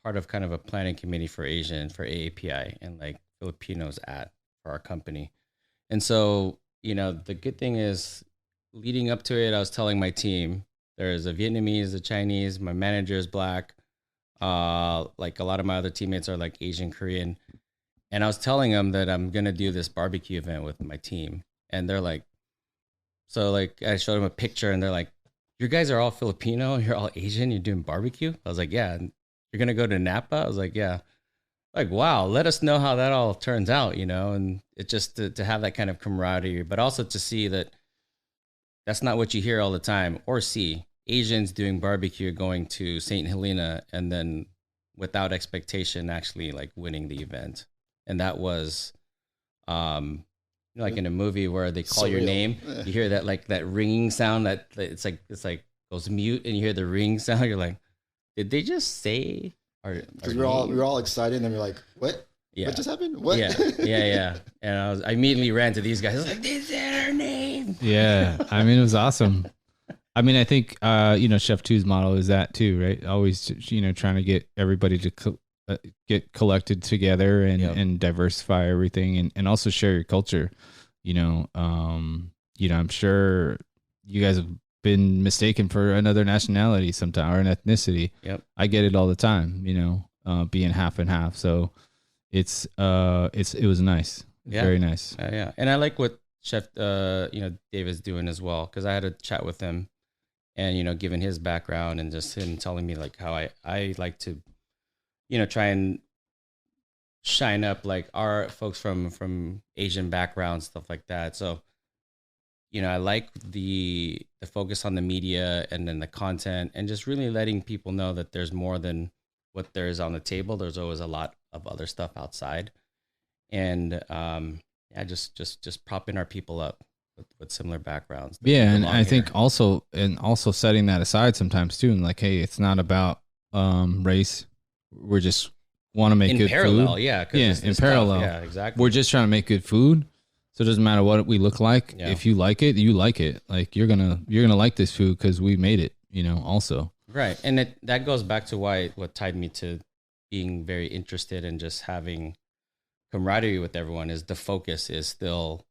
part of kind of a planning committee for Asian for AAPI and like Filipinos for our company. And so, you know, the good thing is leading up to it, I was telling my team there's a Vietnamese, a Chinese, my manager is Black. Like a lot of my other teammates are like Asian, Korean. And I was telling them that I'm going to do this barbecue event with my team. And they're like, so like I showed them a picture and they're like, you guys are all Filipino, you're all Asian, you're doing barbecue? I was like, yeah. And you're going to go to Napa? I was like, yeah. Like, wow, let us know how that all turns out, you know? And it just to have that kind of camaraderie, but also to see that that's not what you hear all the time or see. Asians doing barbecue, going to St. Helena, and then without expectation, actually like winning the event. And that was, you know, like in a movie where they call your Surreal. name, Yeah. you hear that like that ringing sound that it's like goes mute, and you hear the ring sound. You're like, did they just say? Because we were all excited, and we're like, "What? Yeah. What just happened? What?" Yeah. And I immediately ran to these guys. I was like, they said our name. Yeah, I mean, it was awesome. I mean, I think you know, Chef 2's model is that too, right? Always, you know, trying to get everybody to get collected together and Yep. and diversify everything, and also share your culture. You know, I'm sure you guys have been mistaken for another nationality sometime or an ethnicity. Yep. I get it all the time. You know, being half and half. So it was nice. Yeah. Very nice. Yeah. And I like what Chef, you know, David's doing as well, because I had a chat with him, and you know, given his background and just him telling me like how I like to, you know, try and shine up like our folks from Asian backgrounds, stuff like that. So, you know, I like the focus on the media and then the content, and just really letting people know that there's more than what there is on the table. There's always a lot of other stuff outside, and yeah, just propping our people up with similar backgrounds. that Yeah, and belong I here. think also setting that aside sometimes too, and like, hey, it's not about race. We're just want to make in good parallel, food. yeah, 'cause Yeah, it's in tough. parallel. Yeah, exactly. We're just trying to make good food. So it doesn't matter what we look like. Yeah. If you like it, you like it. Like you're gonna like this food because we made it. You know, also. Right. And that goes back to what tied me to being very interested in just having camaraderie with everyone is the focus is still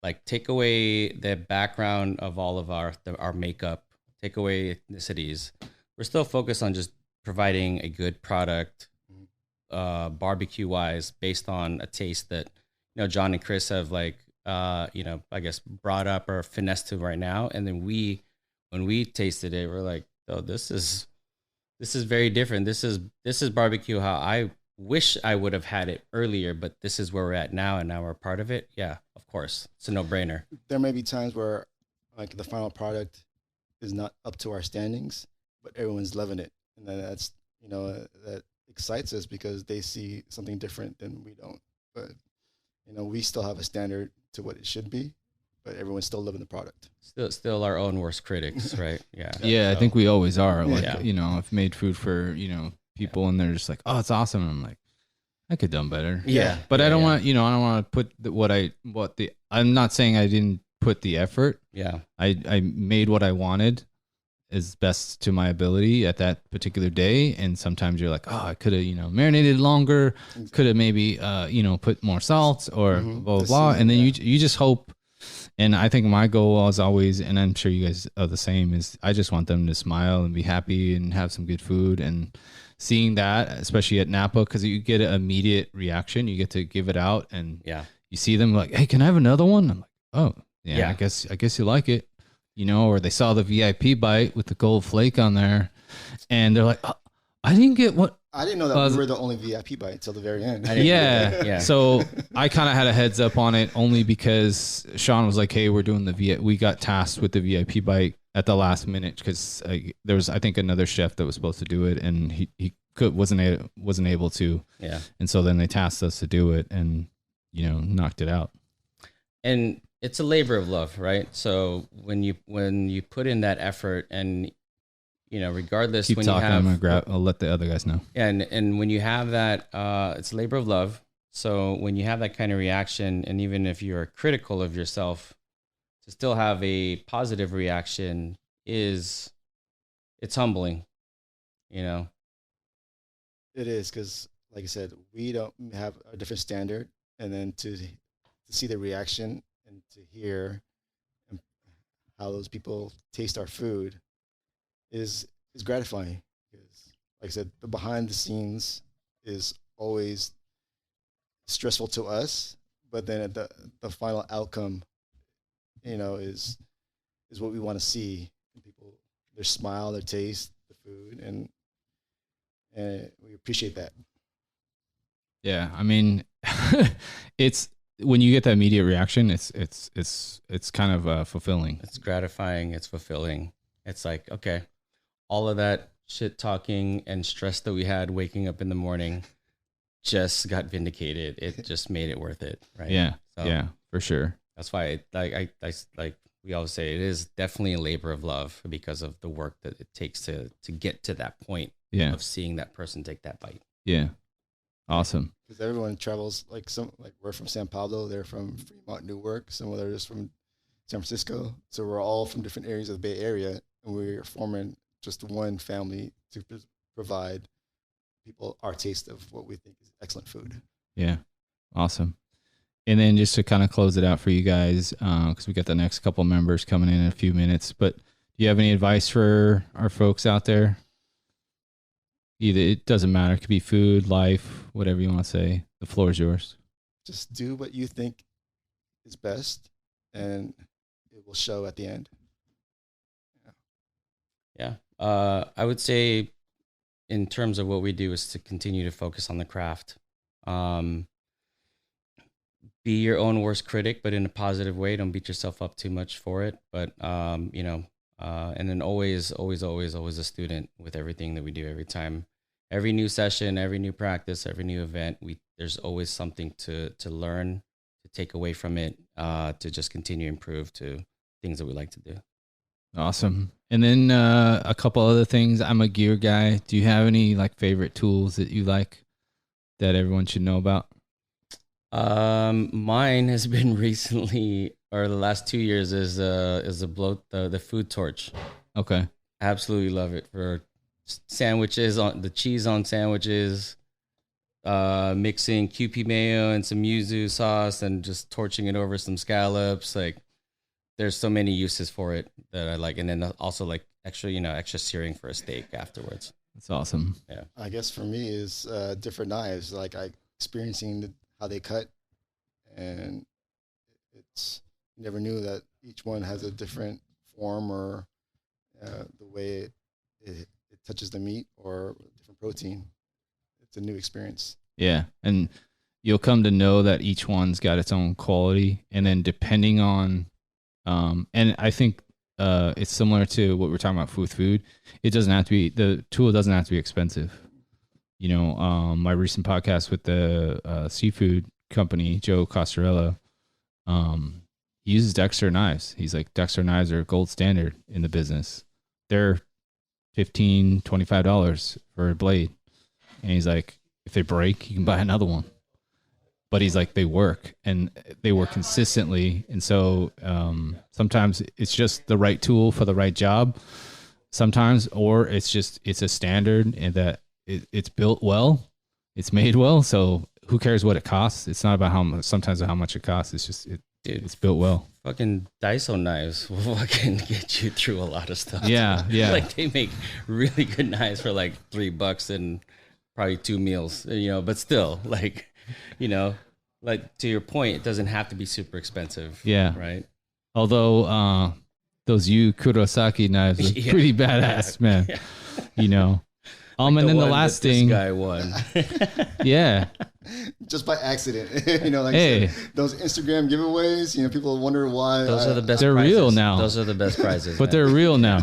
like take away the background of all of our makeup, take away ethnicities. We're still focused on just providing a good product, barbecue wise, based on a taste that, you know, John and Chris have like, you know, I guess brought up or finessed to right now. And then when we tasted it, we're like, oh, this is very different. This is barbecue how I wish I would have had it earlier, but this is where we're at now, and now we're a part of it. Yeah, of course, it's a no-brainer. There may be times where like the final product is not up to our standings, but everyone's loving it, and that's, you know, that excites us because they see something different than we don't. But you know, we still have a standard to what it should be, but everyone's still loving the product. Still our own worst critics, right? Yeah. Yeah, I think we always are. Like, Yeah. you know, I've made food for, you know, people and they're just like, oh, it's awesome. And I'm like, I could done better. Yeah. But Yeah, I don't yeah. want, you know, I don't want to put I'm not saying I didn't put the effort. Yeah. I made what I wanted as best to my ability at that particular day. And sometimes you're like, oh, I could have, you know, marinated longer, could have maybe, you know, put more salt or Mhm. blah, blah, The blah. season, And then yeah. you just hope And I think my goal is always, and I'm sure you guys are the same, is I just want them to smile and be happy and have some good food. And seeing that, especially at Napa, because you get an immediate reaction, you get to give it out, and you see them like, "Hey, can I have another one?" I'm like, "Oh, yeah. I guess you like it," or they saw the VIP bite with the gold flake on there, and they're like, oh, "I didn't get what." I didn't know that we were the only VIP bite until the very end. Yeah. So I kind of had a heads up on it only because Sean was like, "Hey, we're doing we got tasked with the VIP bite at the last minute because there was, I think, another chef that was supposed to do it, and he wasn't able to. Yeah. And so then they tasked us to do it, and knocked it out. And it's a labor of love, right? So when you put in that effort, and regardless, keep when talking, you have, I'll let the other guys know. Yeah, and when you have that, it's labor of love. So when you have that kind of reaction, and even if you're critical of yourself, to still have a positive reaction it's humbling, It is, because like I said, we don't have a different standard, and then to see the reaction and to hear how those people taste our food is gratifying. Because like I said, the behind the scenes is always stressful to us, but then at the final outcome, is what we want to see in people, their smile, their taste, the food, and we appreciate that. Yeah, I mean, it's when you get that immediate reaction, it's kind of fulfilling. It's gratifying. It's fulfilling. It's like, okay, all of that shit talking and stress that we had waking up in the morning just got vindicated. It just made it worth it, right? Yeah, yeah, for sure. That's why, I we always say, it is definitely a labor of love because of the work that it takes to get to that point of seeing that person take that bite. Yeah. Awesome. Because everyone travels, we're from San Pablo, they're from Fremont, Newark, some others from San Francisco. So we're all from different areas of the Bay Area, and we're forming just one family to provide people our taste of what we think is excellent food. Yeah. Awesome. And then just to kind of close it out for you guys, because we got the next couple members coming in a few minutes, but do you have any advice for our folks out there? Either, it doesn't matter. It could be food, life, whatever you want to say. The floor is yours. Just do what you think is best, and it will show at the end. Yeah. I would say, in terms of what we do, is to continue to focus on the craft. Be your own worst critic, but in a positive way. Don't beat yourself up too much for it. But, and then always a student with everything that we do. Every time, every new session, every new practice, every new event, there's always something to learn, to take away from it, to just continue to improve to things that we like to do. Awesome. And then a couple other things. I'm a gear guy. Do you have any favorite tools that you like that everyone should know about? Mine has been recently, or the last 2 years, is the food torch. Okay. Absolutely love it for sandwiches, on the cheese on sandwiches, mixing Kewpie mayo and some yuzu sauce and just torching it over some scallops. There's so many uses for it that I like. And then also extra searing for a steak afterwards. That's awesome. Yeah. I guess for me is different knives, experiencing how they cut, and it's, you never knew that each one has a different form, or the way it touches the meat, or different protein. It's a new experience. Yeah. And you'll come to know that each one's got its own quality, and then depending on and I think it's similar to what we're talking about with food. It doesn't have to be, the tool doesn't have to be expensive. My recent podcast with the seafood company, Joe Costarella, he uses Dexter knives. He's like, Dexter knives are gold standard in the business. They're $15, $25 for a blade. And he's like, if they break, you can buy another one. But he's like, they work, and they work consistently. And so sometimes it's just the right tool for the right job sometimes, or it's a standard, and that it's built well, it's made well. So who cares what it costs? It's not about how much it costs. It's just Dude, It's built well. fucking Daiso knives will fucking get you through a lot of stuff. Yeah, yeah. Like they make really good knives for like $3 and probably 2 meals, but still like, like to your point, it doesn't have to be super expensive. Yeah. Right. Although those Yu Kurosaki knives are Yeah. pretty badass, man. Yeah. And then the one last that this thing, guy won. yeah, Just by accident. Like Hey. I said, those Instagram giveaways, people wonder why. Those are the best. They're prizes. real now. Those are the best prizes. but man. they're real now.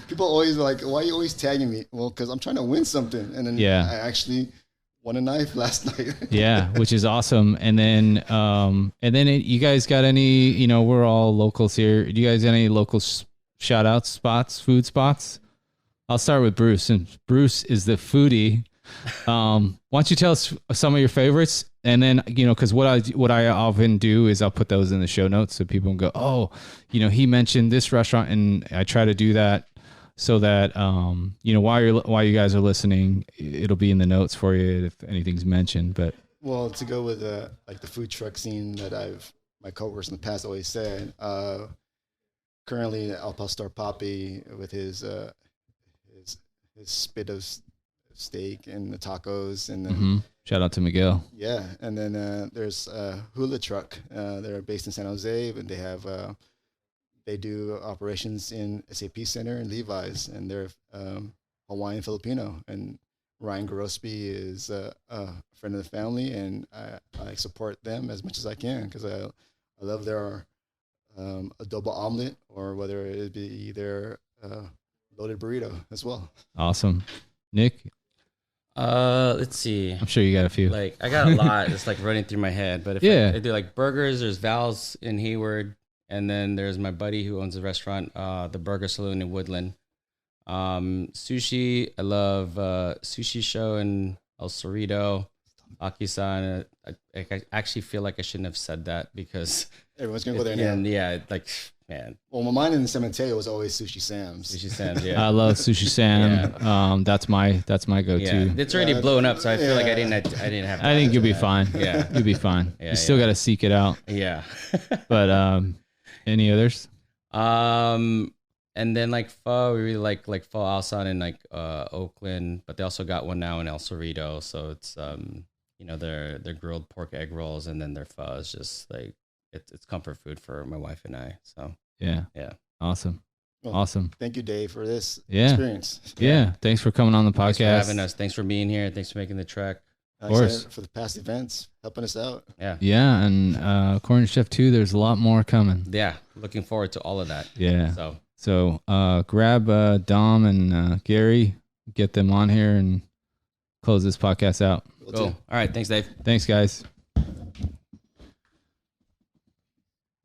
People always like, why are you always tagging me? Well, because I'm trying to win something. And then Yeah. I actually won a knife last night. Yeah, which is awesome. And then you guys got any? We're all locals here. Do you guys got any local shout out spots, food spots? I'll start with Bruce, since Bruce is the foodie. Why don't you tell us some of your favorites, and then because what I often do is I'll put those in the show notes so people can go, oh, he mentioned this restaurant, and I try to do that so that while you guys are listening, it'll be in the notes for you if anything's mentioned. But Well, to go with like the food truck scene that my coworkers in the past always said, currently Al Pastor Papi with his spit of steak and the tacos, and then shout out to Miguel. yeah, and then there's Hula Truck. They're based in San Jose, but they do operations in SAP Center and Levi's, and they're Hawaiian Filipino. And Ryan Gorospi is a friend of the family, and I support them as much as I can because I love their adobo omelet, or whether it be their loaded burrito as well. Awesome. Nick, Let's see. I'm sure you got a few. Like I got a lot. It's like running through my head. But if I do like burgers, there's Val's in Hayward, and then there's my buddy who owns a restaurant, the Burger Saloon in Woodland. Sushi, I love Sushi Show in El Cerrito. Aki-san. I actually feel like I shouldn't have said that because Everyone's gonna go there now. and yeah, like man, Well, my mind in the cemetery was always Sushi Sam's. Sushi Sam's. Yeah. I love Sushi Sam. That's my go-to. Yeah, it's already blown up, so I feel like I didn't have. I think you'll be fine. Yeah. You'll be fine. Yeah, You still got to seek it out. Yeah. But any others? And then like pho, we really like pho Alsan in like Oakland, but they also got one now in El Cerrito. So it's their grilled pork egg rolls, and then their pho is just like it's comfort food for my wife and I. So Yeah. Awesome. Well, Awesome. Thank you, Dave, for this Yeah. experience. Yeah. Thanks for coming on the thanks for podcast. having us. Thanks for being here. Thanks for making the trek. Like Of I course. said, for the past events, helping us out. Yeah. Yeah, and according to Chef 2, there's a lot more coming. Yeah. Looking forward to all of that. Yeah. So So grab Dom and Gary, get them on here, and close this podcast out. Will cool. do. All right. Thanks, Dave. Thanks, guys.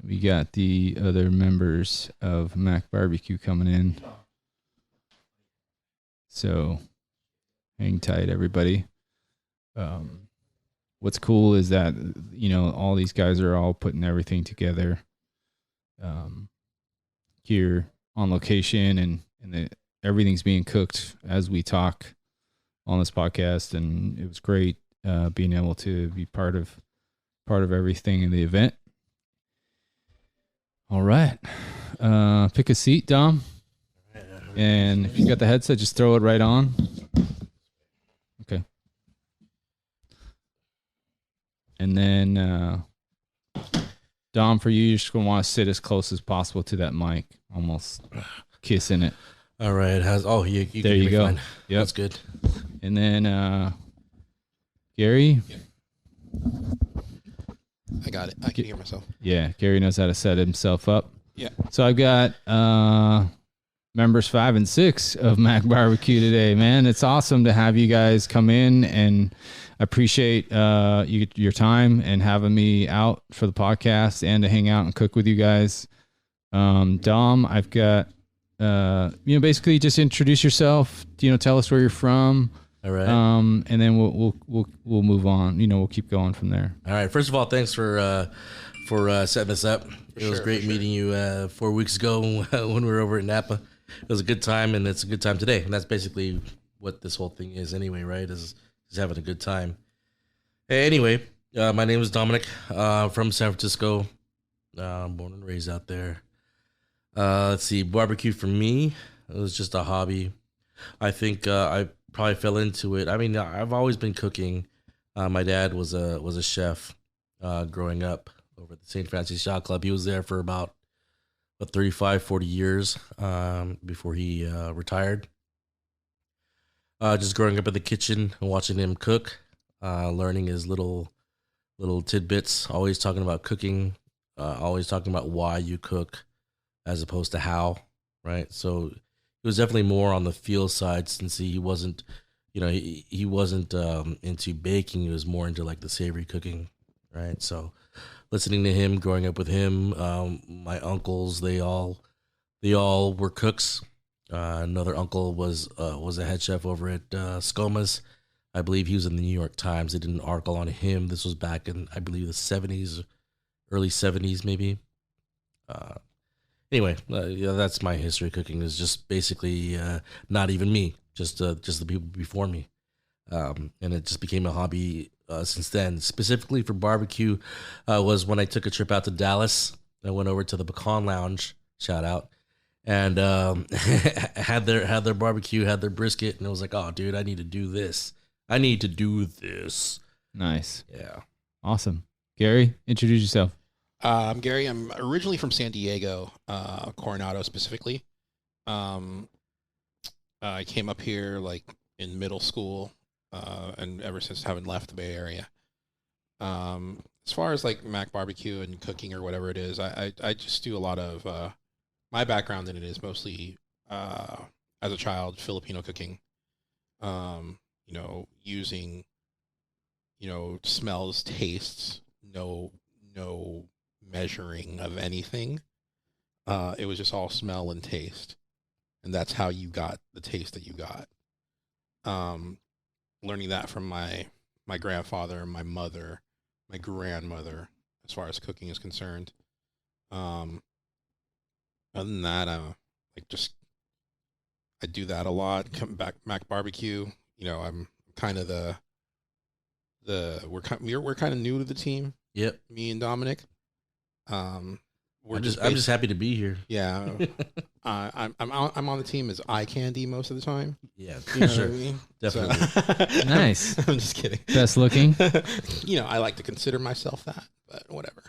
We got the other members of MACBBQ coming in. So hang tight, everybody. What's cool is that, all these guys are all putting everything together here on location, and everything's being cooked as we talk on this podcast. And it was great being able to be part of everything in the event. All right. Pick a seat, Dom. And if you got the headset, just throw it right on. Okay. And then, Dom, for you, you're just going to want to sit as close as possible to that mic, almost kissing it. All right. You There you go. Fine. Yep. That's good. And then, Gary. I got it. I can hear myself. Yeah, Gary knows how to set himself up. Yeah. So I've got members 5 and 6 of MACBBQ today, man. It's awesome to have you guys come in, and I appreciate your time and having me out for the podcast and to hang out and cook with you guys. Dom, I've got basically just introduce yourself. Tell us where you're from. All right. And then we'll move on. We'll keep going from there. All right. First of all, thanks for setting this up. It was great meeting you 4 weeks ago when we were over at Napa. It was a good time, and it's a good time today. And that's basically what this whole thing is anyway, right? Is having a good time. Hey, anyway, my name is Dominic. From San Francisco. Born and raised out there. Let's see, barbecue for me, it was just a hobby. I think I probably fell into it. I mean, I've always been cooking. My dad was a chef growing up over at the St. Francis Yacht Club. He was there for about 35, 40 years before he retired. Just growing up in the kitchen and watching him cook, learning his little tidbits, always talking about cooking, always talking about why you cook as opposed to how, right? So he was definitely more on the feel side, since he wasn't, he wasn't into baking. He was more into like the savory cooking, right? So listening to him, growing up with him, my uncles, they all were cooks. Another uncle was a head chef over at Skoma's. I believe he was in the New York Times. They did an article on him. This was back in, I believe, the 70s, early 70s maybe. Anyway, that's my history of cooking. Is just basically not even me, just the people before me. And it just became a hobby since then. Specifically for barbecue was when I took a trip out to Dallas. I went over to the Pecan Lounge, shout out, and had their barbecue, had their brisket, and I was like, oh, dude, I need to do this. Nice. Yeah. Awesome. Gary, introduce yourself. I'm Gary. I'm originally from San Diego, Coronado specifically. I came up here like in middle school, and ever since haven't left the Bay Area. As far as like MACBBQ and cooking or whatever it is, I just do a lot of my background in it is mostly as a child Filipino cooking. Using smells, tastes, no measuring of anything. It was just all smell and taste, and that's how you got the taste that you got. Learning that from my grandfather, my mother, my grandmother, as far as cooking is concerned. Other than that, I do that a lot. Come back, MACBBQ. I'm kind of we're kind of new to the team. Yep. Me and Dominic. I'm just happy to be here. Yeah. I'm on the team as eye candy most of the time. Yeah, sure. What I mean? Definitely. So, Nice. I'm just kidding. Best looking. I like to consider myself that, but whatever.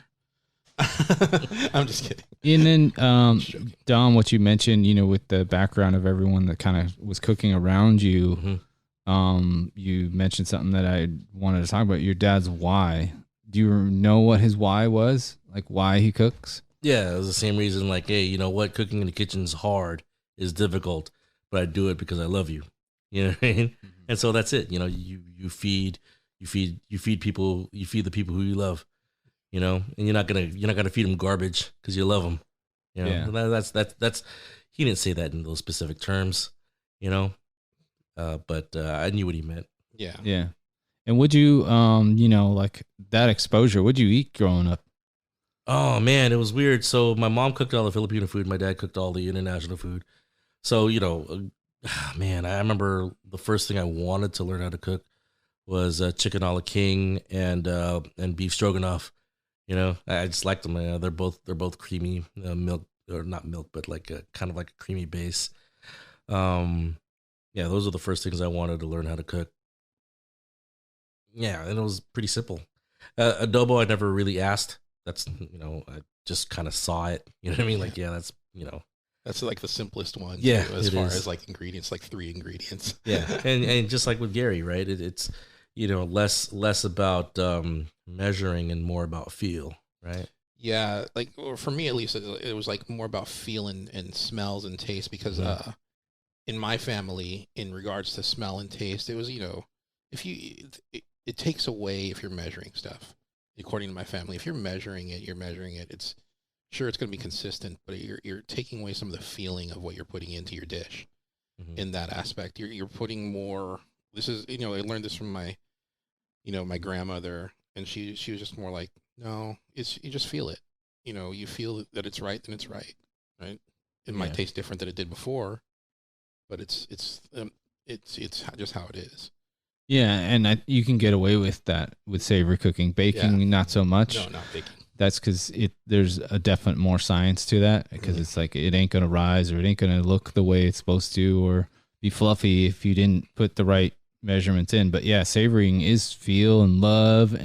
I'm just kidding. And then, Dom, what you mentioned, with the background of everyone that kind of was cooking around you, you mentioned something that I wanted to talk about, your dad's why. Do you know what his why was? Like why he cooks? Yeah, it was the same reason. Like, hey, you know what? Cooking in the kitchen is hard, is difficult, but I do it because I love you. You know what I mean? Mm-hmm. And so that's it. You feed people. You feed the people who you love. And you're not gonna feed them garbage because you love them. Yeah. That's. He didn't say that in those specific terms. But I knew what he meant. Yeah. Yeah. And would you, like that exposure, what'd you eat growing up? Oh, man, it was weird. So my mom cooked all the Filipino food. My dad cooked all the international food. So, man, I remember the first thing I wanted to learn how to cook was chicken a la king and beef stroganoff. I just liked them. They're both creamy, milk, or not milk, but like kind of like a creamy base. Yeah, those are the first things I wanted to learn how to cook. Yeah, and it was pretty simple. Adobo, I never really asked. That's, I just kind of saw it. You know what I mean? Like, yeah, that's, That's like the simplest one. Yeah, too, as far as like ingredients, like 3 ingredients. Yeah, and just like with Gary, right? It's less about measuring and more about feel, right? Yeah, like for me at least, it was like more about feel and smells and taste because in my family, in regards to smell and taste, it was if you it takes away if you're measuring stuff. According to my family, if you're measuring it, it's sure it's going to be consistent, but you're taking away some of the feeling of what you're putting into your dish. In that aspect, you're putting more. This is I learned this from my my grandmother, and she was just more like, no, you just feel it. You feel that it's right, then it's right. It might taste different than it did before, but it's just how it is. Yeah, and you can get away with that with savory cooking. Baking, not so much. No, not baking. that's because there's a definite more science to that, because it's like it ain't gonna rise or it ain't gonna look the way it's supposed to or be fluffy if you didn't put the right measurements in. But yeah, savoring is feel and love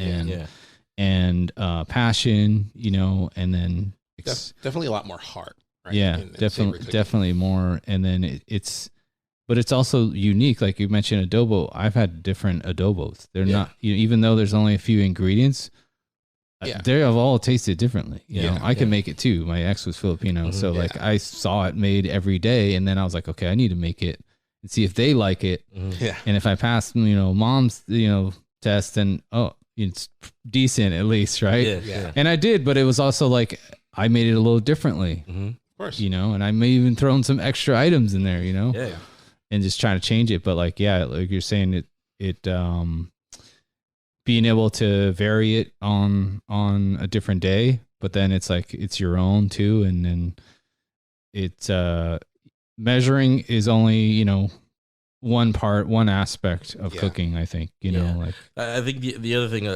and passion, you know, and then definitely a lot more heart. Right? Yeah, definitely more. And then but it's also unique. Like you mentioned adobo. I've had different adobos. They're not, even though there's only a few ingredients, they have all tasted differently. You know, I can make it too. My ex was Filipino. So like I saw it made every day. And then I was like, okay, I need to make it and see if they like it. Yeah. And if I pass, you know, mom's, you know, test, then, it's decent at least. Right. Yeah. And I did, but it was also like, I made it a little differently, Of course. you know, and I may even thrown some extra items in there, you know, and just trying to change it. But like, like you're saying, it being able to vary it on a different day, but then it's like, it's your own too. And then it's, measuring is only, you know, one aspect of cooking, I think, you know, like I think the other thing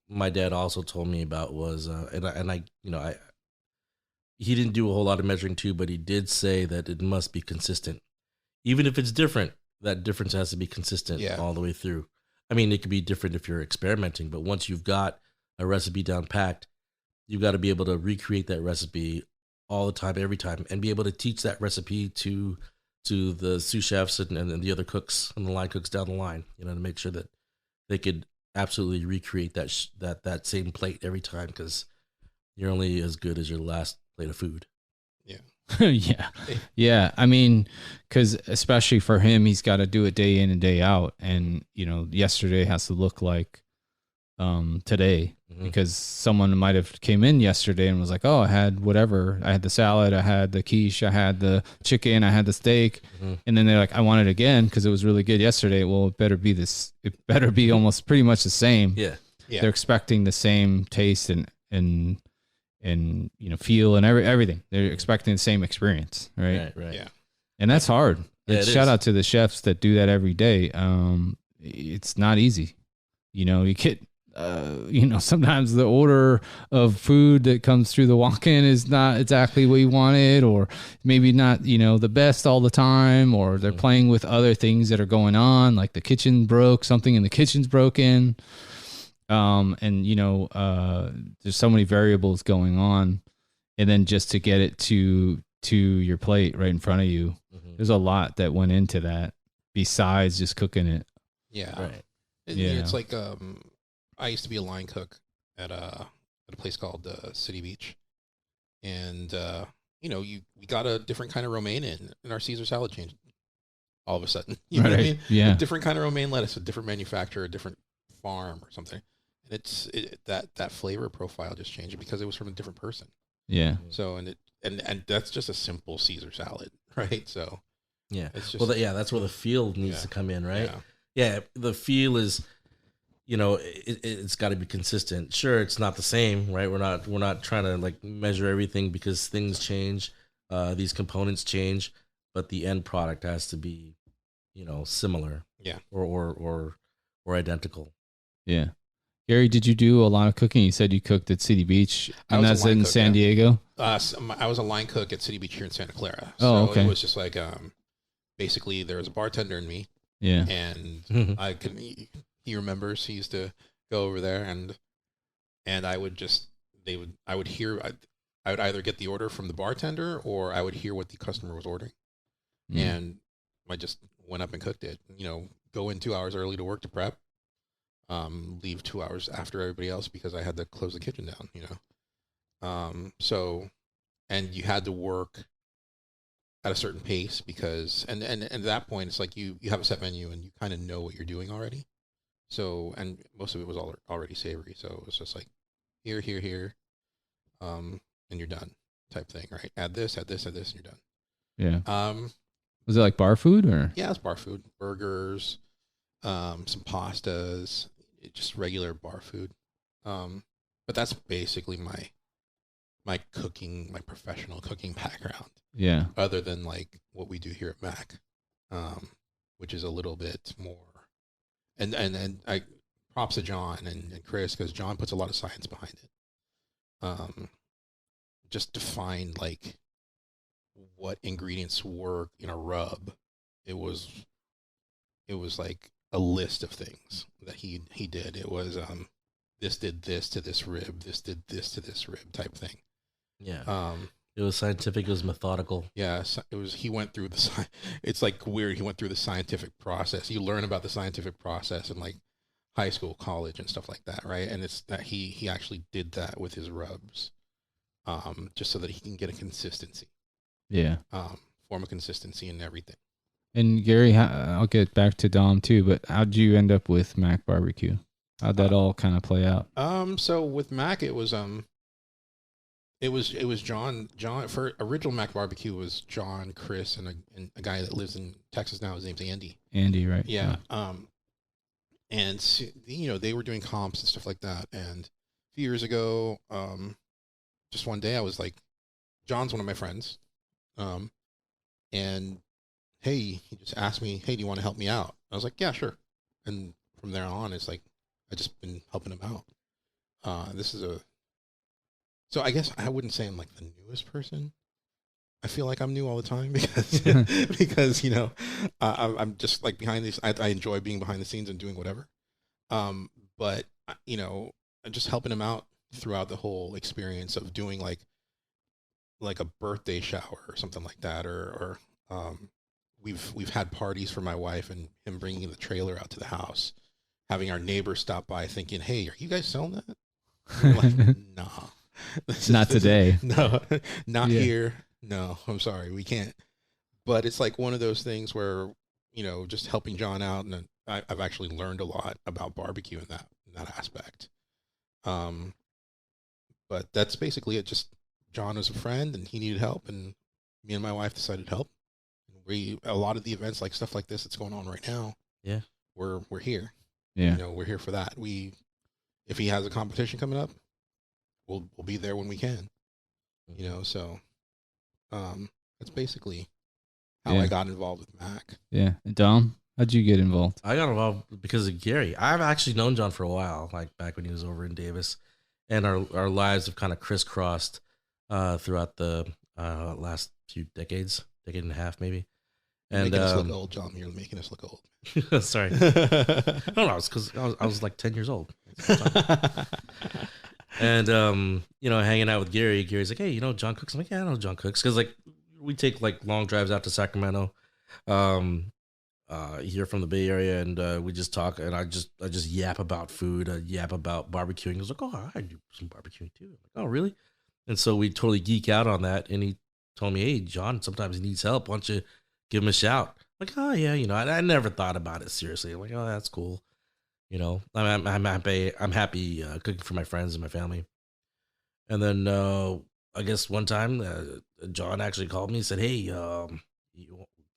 my dad also told me about was, he didn't do a whole lot of measuring too, but he did say that it must be consistent. Even if it's different, that difference has to be consistent all the way through. I mean, it could be different if you're experimenting, but once you've got a recipe down packed, you've got to be able to recreate that recipe all the time, every time, and be able to teach that recipe to the sous chefs and the other cooks and the line cooks down the line, you know, to make sure that they could absolutely recreate that same plate every time, because you're only as good as your last plate of food. Yeah. I mean, because especially for him, he's got to do it day in and day out, and you know, yesterday has to look like today, because someone might have came in yesterday and was like, oh, I had whatever, I had the salad, I had the quiche, I had the chicken, I had the steak, and then they're like, I want it again because it was really good yesterday. Well, it better be almost pretty much the same. They're expecting the same taste and you know, feel and everything. They're expecting the same experience, right? Yeah. And that's hard. Shout is. out to the chefs that do that every day. It's not easy. You know, you get, you know, sometimes the order of food that comes through the walk-in is not exactly what you wanted, or maybe not, you know, the best all the time, or they're playing with other things that are going on, like the kitchen broke, something in the kitchen's broken. And you know, there's so many variables going on, and then just to get it to your plate right in front of you, there's a lot that went into that besides just cooking it. It's like I used to be a line cook at a place called City Beach, and you know, we got a different kind of romaine in our Caesar salad changed all of a sudden. You know what I mean? Yeah, a different kind of romaine lettuce, a different manufacturer, a different farm or something. And that flavor profile just changed because it was from a different person. Yeah. So and that's just a simple Caesar salad, right? So it's just, that's where the feel needs to come in, right? Yeah. The feel is, you know, it's got to be consistent. Sure, it's not the same, right? We're not trying to like measure everything because things change, these components change, but the end product has to be, you know, similar, or identical. Yeah. Gary, did you do a lot of cooking? You said you cooked at City Beach, and that's in San Diego? I was a line cook at City Beach here in Santa Clara. Oh, okay. It was just like, basically there was a bartender in me. Yeah. And he remembers, he used to go over there and I would either get the order from the bartender or I would hear what the customer was ordering. And I just went up and cooked it, you know, go in 2 hours early to work to prep. Leave 2 hours after everybody else because I had to close the kitchen down, you know? So, and you had to work at a certain pace because, and at that point it's like you have a set menu and you kind of know what you're doing already. So, and most of it was already savory. So it was just like here, and you're done type thing, right? Add this, and you're done. Yeah. Was it like bar food or? Yeah, it's bar food, burgers, some pastas, just regular bar food. But that's basically my cooking, my professional cooking background. Yeah. Other than like what we do here at Mac, which is a little bit more. And I props to John and Chris, because John puts a lot of science behind it. just defined like what ingredients were in a rub. It was like a list of things that he did. It was this did this to this rib, this did this to this rib type thing. Yeah. It was scientific. It was methodical. Yeah, it was. He went through the. It's like weird. He went through the scientific process. You learn about the scientific process in like high school, college, and stuff like that, right? And it's that he actually did that with his rubs, just so that he can get a consistency. Yeah. Form a consistency in everything. And Gary, I'll get back to Dom too, but how'd you end up with MACBBQ? How'd that all kind of play out? So with Mac, it was John. For original MACBBQ was John, Chris, and a guy that lives in Texas now. His name's Andy. Andy, right? Yeah. And you know, they were doing comps and stuff like that. And a few years ago, just one day I was like, John's one of my friends. And hey, he just asked me, hey, do you want to help me out? I was like, yeah, sure. And from there on, it's like, I just been helping him out. So I guess I wouldn't say I'm like the newest person. I feel like I'm new all the time because you know, I'm just like behind these. I enjoy being behind the scenes and doing whatever. But you know, just helping him out throughout the whole experience of doing like a birthday shower or something like that, or we've had parties for my wife and him bringing the trailer out to the house, having our neighbors stop by thinking, hey, are you guys selling that? We're like, nah. Not today. No, not here. No, I'm sorry, we can't. But it's like one of those things where, you know, just helping John out, and I've actually learned a lot about barbecue in that aspect. But that's basically it. Just John was a friend, and he needed help, and me and my wife decided to help. A lot of the events, like stuff like this that's going on right now. Yeah, we're here. Yeah, you know, we're here for that. If he has a competition coming up, we'll be there when we can. You know, so that's basically how I got involved with Mac. Yeah, Dom, how'd you get involved? I got involved because of Gary. I've actually known John for a while, like back when he was over in Davis, and our lives have kind of crisscrossed throughout the last few decade and a half, maybe. You're and making us look old, John. You're making us look old. Sorry, no, it's because I was like 10 years old. And you know, hanging out with Gary's like, hey, you know, John cooks. I'm like, yeah, I know John cooks, because like we take like long drives out to Sacramento, here from the Bay Area, and we just talk, and I just yap about food, yap about barbecuing. He was like, oh, I do some barbecuing too. I'm like, oh, really? And so we totally geek out on that, and he told me, hey, John, sometimes he needs help. Why don't you give him a shout? I'm like, oh yeah, you know, I never thought about it seriously. I'm like, oh, that's cool. You know, I'm happy cooking for my friends and my family. And then I guess one time John actually called me and said, hey,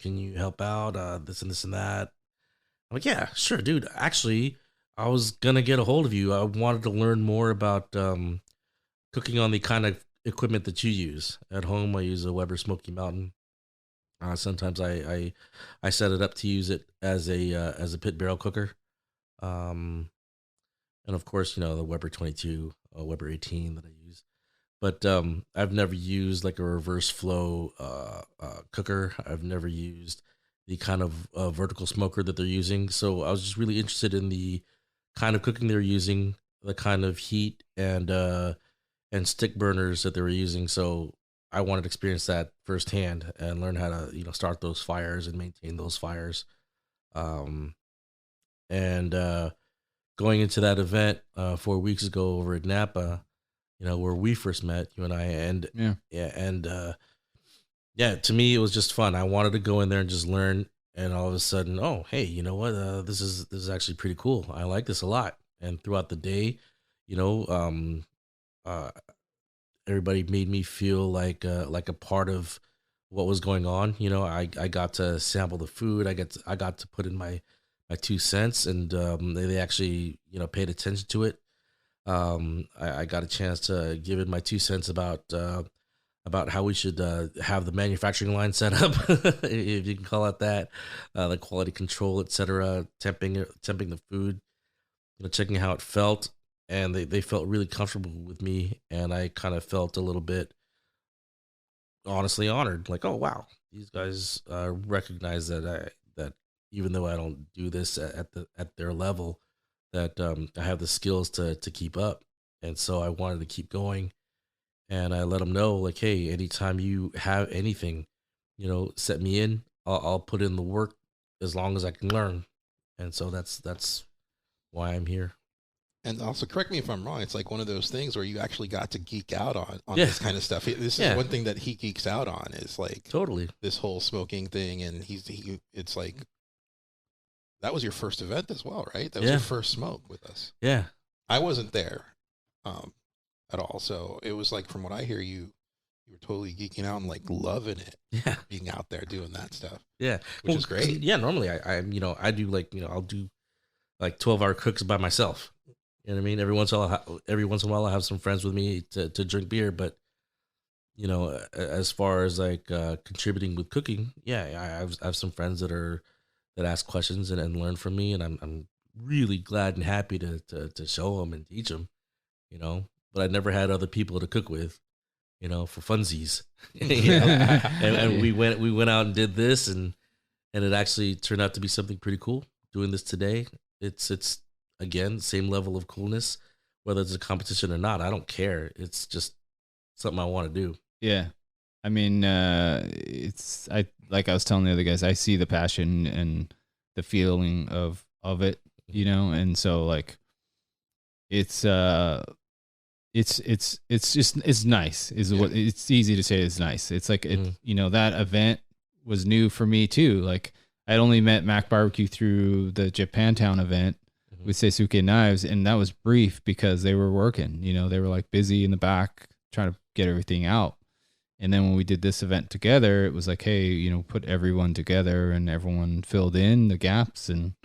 can you help out this and this and that? I'm like, yeah, sure, dude. Actually, I was going to get a hold of you. I wanted to learn more about cooking on the kind of equipment that you use. At home, I use a Weber Smoky Mountain. Sometimes I set it up to use it as a pit barrel cooker. And of course, you know, the Weber 22, Weber 18 that I use, but I've never used like a reverse flow cooker. I've never used the kind of vertical smoker that they're using. So I was just really interested in the kind of cooking they're using, the kind of heat and stick burners that they were using. So I wanted to experience that firsthand and learn how to, you know, start those fires and maintain those fires. And going into that event 4 weeks ago over at Napa, you know, where we first met, you and I, and to me it was just fun. I wanted to go in there and just learn, and all of a sudden, oh, hey, you know what? This is actually pretty cool. I like this a lot. And throughout the day, you know, everybody made me feel like a part of what was going on. You know, I got to sample the food. I got to put in my 2 cents, and they actually, you know, paid attention to it. I got a chance to give it my 2 cents about how we should have the manufacturing line set up, if you can call it that, the quality control, etc., temping the food, you know, checking how it felt, and they felt really comfortable with me, and I kind of felt a little bit honestly honored, like, oh wow, these guys recognize that even though I don't do this at their level, that I have the skills to keep up. And so I wanted to keep going, and I let them know, like, hey, anytime you have anything, set me in. I'll put in the work as long as I can learn. And so that's why I'm here. And also, correct me if I'm wrong, it's like one of those things where you actually got to geek out on this kind of stuff. This is one thing that he geeks out on, is like totally this whole smoking thing. And it's like, that was your first event as well, right? That was your first smoke with us. Yeah. I wasn't there at all. So it was like, from what I hear, you were totally geeking out and like loving it. Yeah. Being out there doing that stuff. Yeah. Which is great. Yeah. Normally I do like, I'll do like 12-hour cooks by myself. You know what I mean? Every once in a while I have some friends with me to drink beer, but as far as like contributing with cooking, I have some friends that ask questions and learn from me, and I'm really glad and happy to show them and teach them, but I never had other people to cook with, for funsies. And we went out and did this, and it actually turned out to be something pretty cool. Doing this today, it's again, same level of coolness, whether it's a competition or not. I don't care. It's just something I want to do. Yeah. I mean, like I was telling the other guys, I see the passion and the feeling of it, and so like, it's nice. It's easy to say it's nice. It's like, that event was new for me too. Like, I'd only met MACBBQ through the Japantown event with Seisuke Knives, and that was brief because they were working. They were like busy in the back trying to get everything out. And then when we did this event together, it was like, hey, put everyone together, and everyone filled in the gaps, and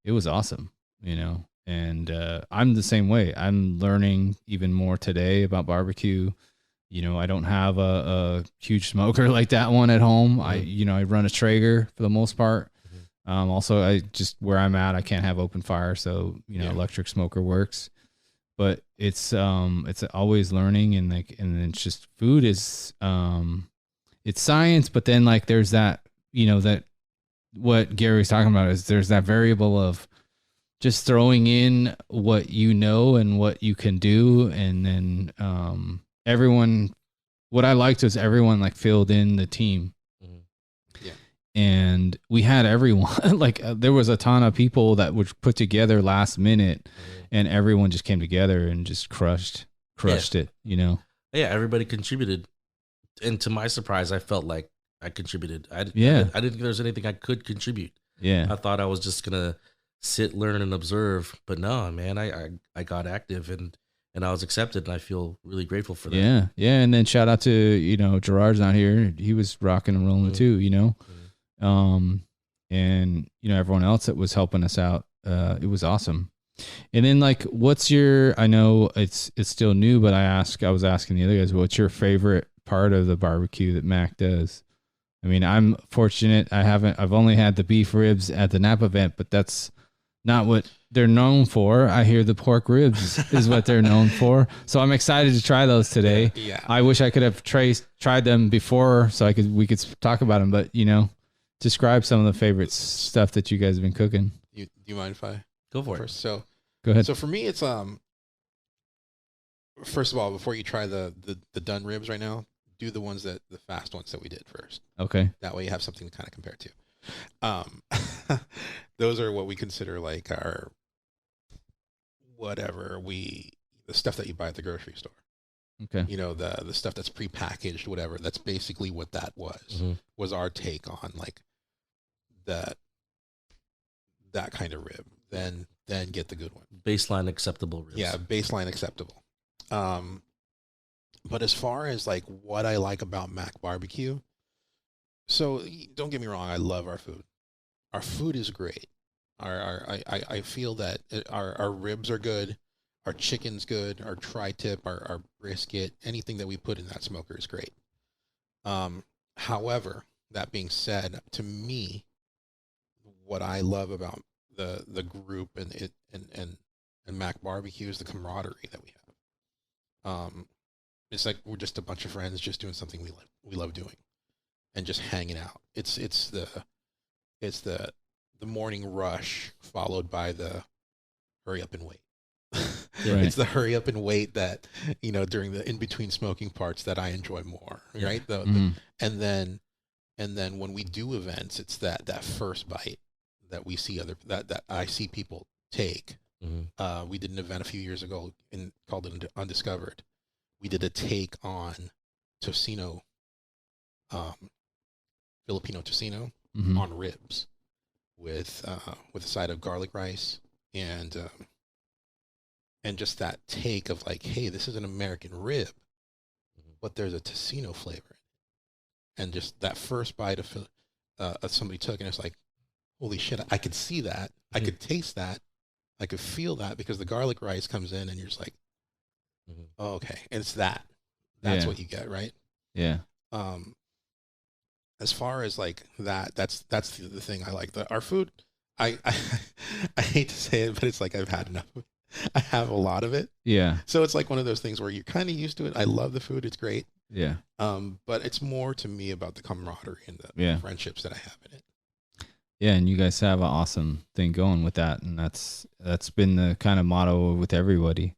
it was awesome, And I'm the same way. I'm learning even more today about barbecue. I don't have a huge smoker like that one at home. I run a Traeger for the most part. Also, I just, where I'm at, I can't have open fire, so electric smoker works. But it's always learning, and it's just, food is it's science, but then like there's that that what Gary's talking about is there's that variable of just throwing in what and what you can do, and then everyone. What I liked was everyone like filled in the team. And we had everyone like there was a ton of people that were put together last minute, and everyone just came together and just crushed it, Yeah, everybody contributed, and to my surprise, I felt like I contributed. I didn't think there was anything I could contribute. Yeah, I thought I was just gonna sit, learn, and observe, but no, man, I got active and I was accepted, and I feel really grateful for that. Yeah, and then shout out to Gerard's not here. He was rocking and rolling too, and everyone else that was helping us out. It was awesome. And then like, what's your? I know it's still new, but I was asking the other guys, what's your favorite part of the barbecue that Mac does? I mean, I'm fortunate. I've only had the beef ribs at the Napa event, but that's not what they're known for. I hear the pork ribs is what they're known for. So I'm excited to try those today. Yeah. I wish I could have tried them before so we could talk about them, but describe some of the favorite stuff that you guys have been cooking. Do you mind if I go for first? it? So go ahead. So for me, it's first of all, before you try the done ribs right now, do the fast ones that we did first. Okay. That way you have something to kind of compare to. Those are what we consider like our the stuff that you buy at the grocery store. Okay. The stuff that's prepackaged, whatever. That's basically what that was our take on like that kind of rib. Then get the good one. Baseline acceptable ribs. Yeah, baseline acceptable. But as far as like what I like about MACBBQ, so don't get me wrong, I love our food. Our food is great. I feel that our ribs are good, our chicken's good, our tri-tip, our brisket, anything that we put in that smoker is great. However, that being said, to me, what I love about the group and MACBBQ barbecue is the camaraderie that we have. It's like we're just a bunch of friends just doing something we love doing, and just hanging out. It's the morning rush followed by the hurry up and wait. Right. It's the hurry up and wait that, during the in between smoking parts that I enjoy more, right? And then when we do events, it's that first bite that we see that I see people take. We did an event a few years ago called it Undiscovered. We did a take on tocino, Filipino tocino on ribs with a side of garlic rice and just that take of like, hey, this is an American rib, but there's a tocino flavor, and just that first bite of somebody took, and it's like, holy shit, I could see that, I could taste that, I could feel that, because the garlic rice comes in, and you're just like, oh, okay, and it's that's what you get, right? Yeah. As far as like that's the thing I like. Our food, I hate to say it, but it's like I've had enough. I have a lot of it. Yeah. So it's like one of those things where you're kind of used to it. I love the food; it's great. Yeah. But it's more to me about the camaraderie and the friendships that I have in it. Yeah, and you guys have an awesome thing going with that, and that's been the kind of motto with everybody.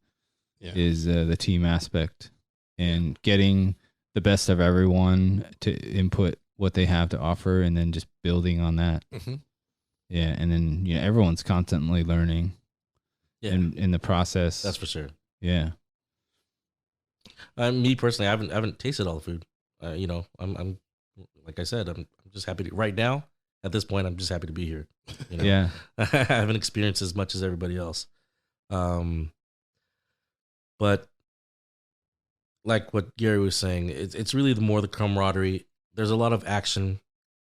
Yeah. Is the team aspect and getting the best of everyone to input what they have to offer, and then just building on that. Yeah, and then everyone's constantly learning. Yeah. In the process. That's for sure. Yeah. Me personally, I haven't tasted all the food. I'm like I said, I'm just happy to, right now at this point. I'm just happy to be here. Yeah. I haven't experienced as much as everybody else. But like what Gary was saying, it's really the camaraderie. There's a lot of action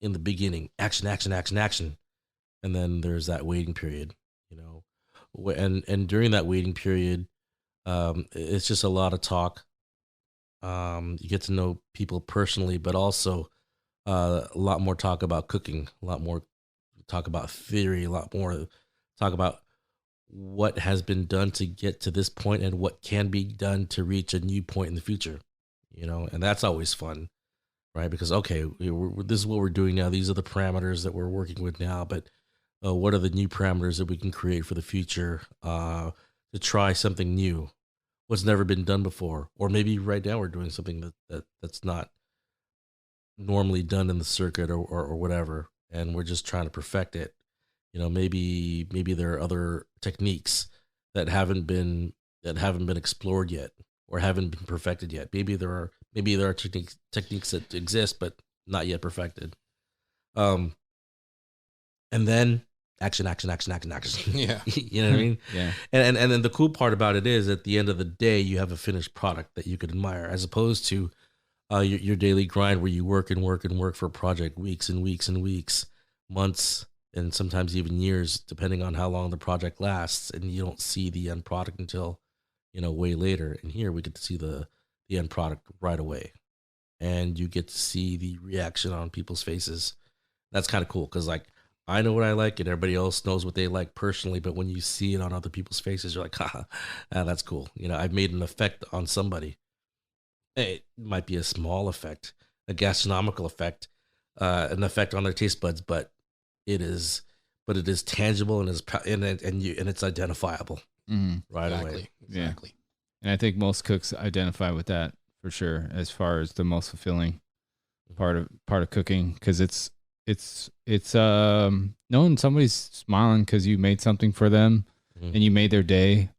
in the beginning, action, and then there's that waiting period. And during that waiting period, it's just a lot of talk. You get to know people personally, but also a lot more talk about cooking, a lot more talk about theory, a lot more talk about what has been done to get to this point and what can be done to reach a new point in the future. And that's always fun, right? Because, okay, this is what we're doing now. These are the parameters that we're working with now, but what are the new parameters that we can create for the future to try something new, what's never been done before? Or maybe right now we're doing something that's not normally done in the circuit or whatever, and we're just trying to perfect it. Maybe there are other techniques that haven't been explored yet or haven't been perfected yet. Maybe there are techniques that exist but not yet perfected. And then action. Yeah. You know what I mean? Yeah. And then the cool part about it is at the end of the day, you have a finished product that you could admire, as opposed to your daily grind where you work for a project weeks and weeks and weeks, months, and sometimes even years, depending on how long the project lasts. And you don't see the end product until, way later. And here we get to see the end product right away. And you get to see the reaction on people's faces. That's kind of cool, because like, I know what I like and everybody else knows what they like personally, but when you see it on other people's faces, you're like, that's cool. I've made an effect on somebody. It might be a small effect, a gastronomical effect, an effect on their taste buds, but it is tangible and it's identifiable right away. Exactly. And I think most cooks identify with that for sure, as far as the most fulfilling part of cooking, because it's knowing somebody's smiling because you made something for them and you made their day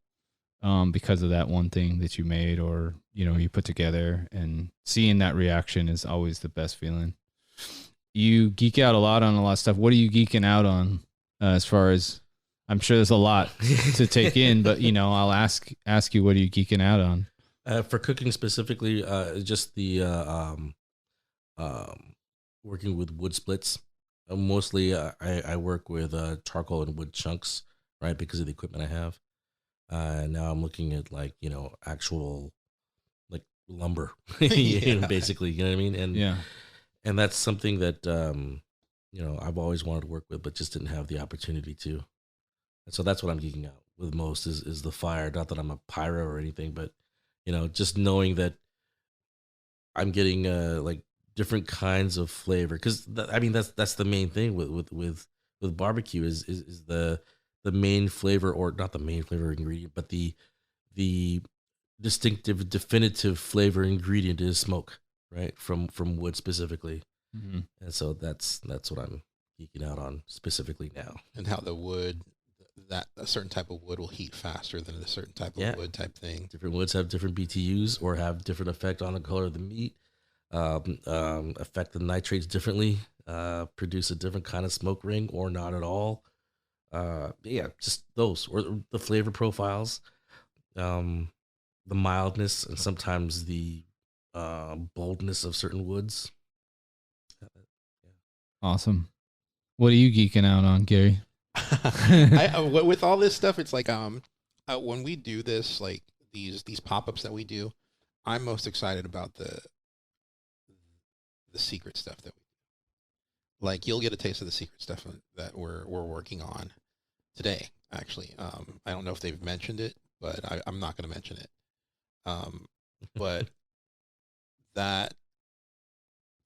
because of that one thing that you made or you put together, and seeing that reaction is always the best feeling. You geek out a lot on a lot of stuff. What are you geeking out on as far as, I'm sure there's a lot to take in, but I'll ask you, what are you geeking out on? For cooking specifically, just the working with wood splits. Mostly I work with charcoal and wood chunks, right? Because of the equipment I have. Now I'm looking at actual like lumber, basically, you know what I mean? And that's something that, I've always wanted to work with, but just didn't have the opportunity to. And so that's what I'm geeking out with most is the fire. Not that I'm a pyro or anything, but just knowing that I'm getting like different kinds of flavor, because that's the main thing with barbecue is the main flavor, or not the main flavor ingredient, but the distinctive, definitive flavor ingredient is smoke, right? From wood specifically. Mm-hmm. And so that's what I'm geeking out on specifically now. And how the wood, that a certain type of wood will heat faster than a certain type of wood type thing. Different woods have different BTUs or have different effect on the color of the meat, affect the nitrates differently, produce a different kind of smoke ring or not at all. Just those, or the flavor profiles, the mildness, and sometimes the boldness of certain woods. Awesome. What are you geeking out on, Gary? With all this stuff, it's like when we do this, like these pop-ups that we do, I'm most excited about the secret stuff that we do. Like, you'll get a taste of the secret stuff that we're working on today. Actually, I don't know if they've mentioned it, but I'm not going to mention it. But that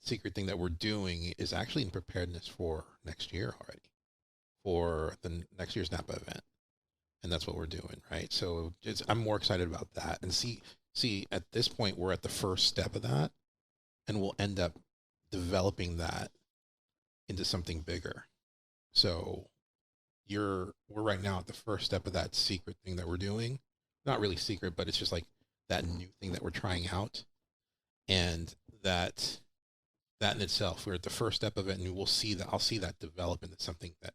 secret thing that we're doing is actually in preparedness for next year already, for the next year's Napa event. And that's what we're doing, right? So I'm more excited about that. And see, at this point, we're at the first step of that, and we'll end up developing that into something bigger. So we're right now at the first step of that secret thing that we're doing. Not really secret, but it's just like that new thing that we're trying out. And that in itself, we're at the first step of it, and I'll see that develop into something that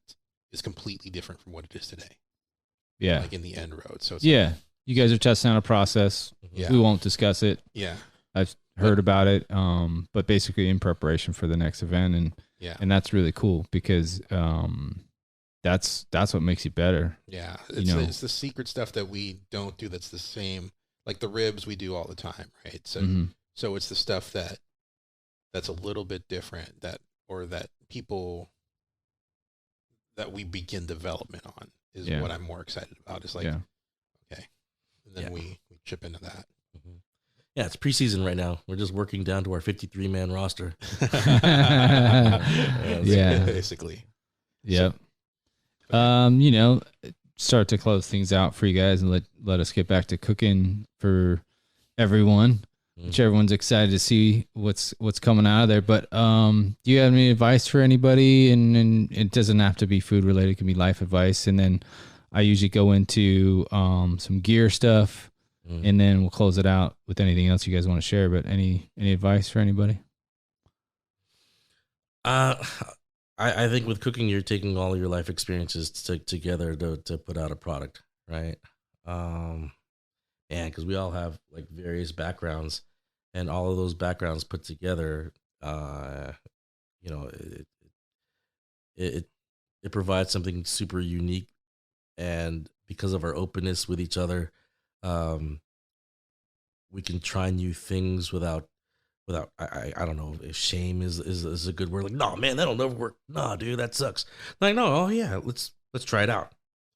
is completely different from what it is today. Yeah. Like in the end road. So it's you guys are testing out a process. Yeah. We won't discuss it. Yeah. I've heard about it. But basically in preparation for the next event, and that's really cool because that's what makes it better. Yeah. It's the secret stuff that we don't do that's the same. Like the ribs we do all the time, right? So so it's the stuff that's a little bit different, that people that we begin development on is what I'm more excited about. It's like, okay. And then we chip into that. Mm-hmm. Yeah, it's preseason right now. We're just working down to our 53-man roster. Basically. Yep. Start to close things out for you guys and let us get back to cooking for everyone, which everyone's excited to see what's coming out of there. But do you have any advice for anybody? And it doesn't have to be food related; it can be life advice. And then I usually go into some gear stuff, and then we'll close it out with anything else you guys want to share. But any advice for anybody? I think with cooking, you're taking all your life experiences together to put out a product, right? And because we all have like various backgrounds, and all of those backgrounds put together, it provides something super unique. And because of our openness with each other, we can try new things without I don't know if shame is a good word. Like, no, man, that'll never work. No, dude, that sucks. Like, no, oh yeah, let's try it out.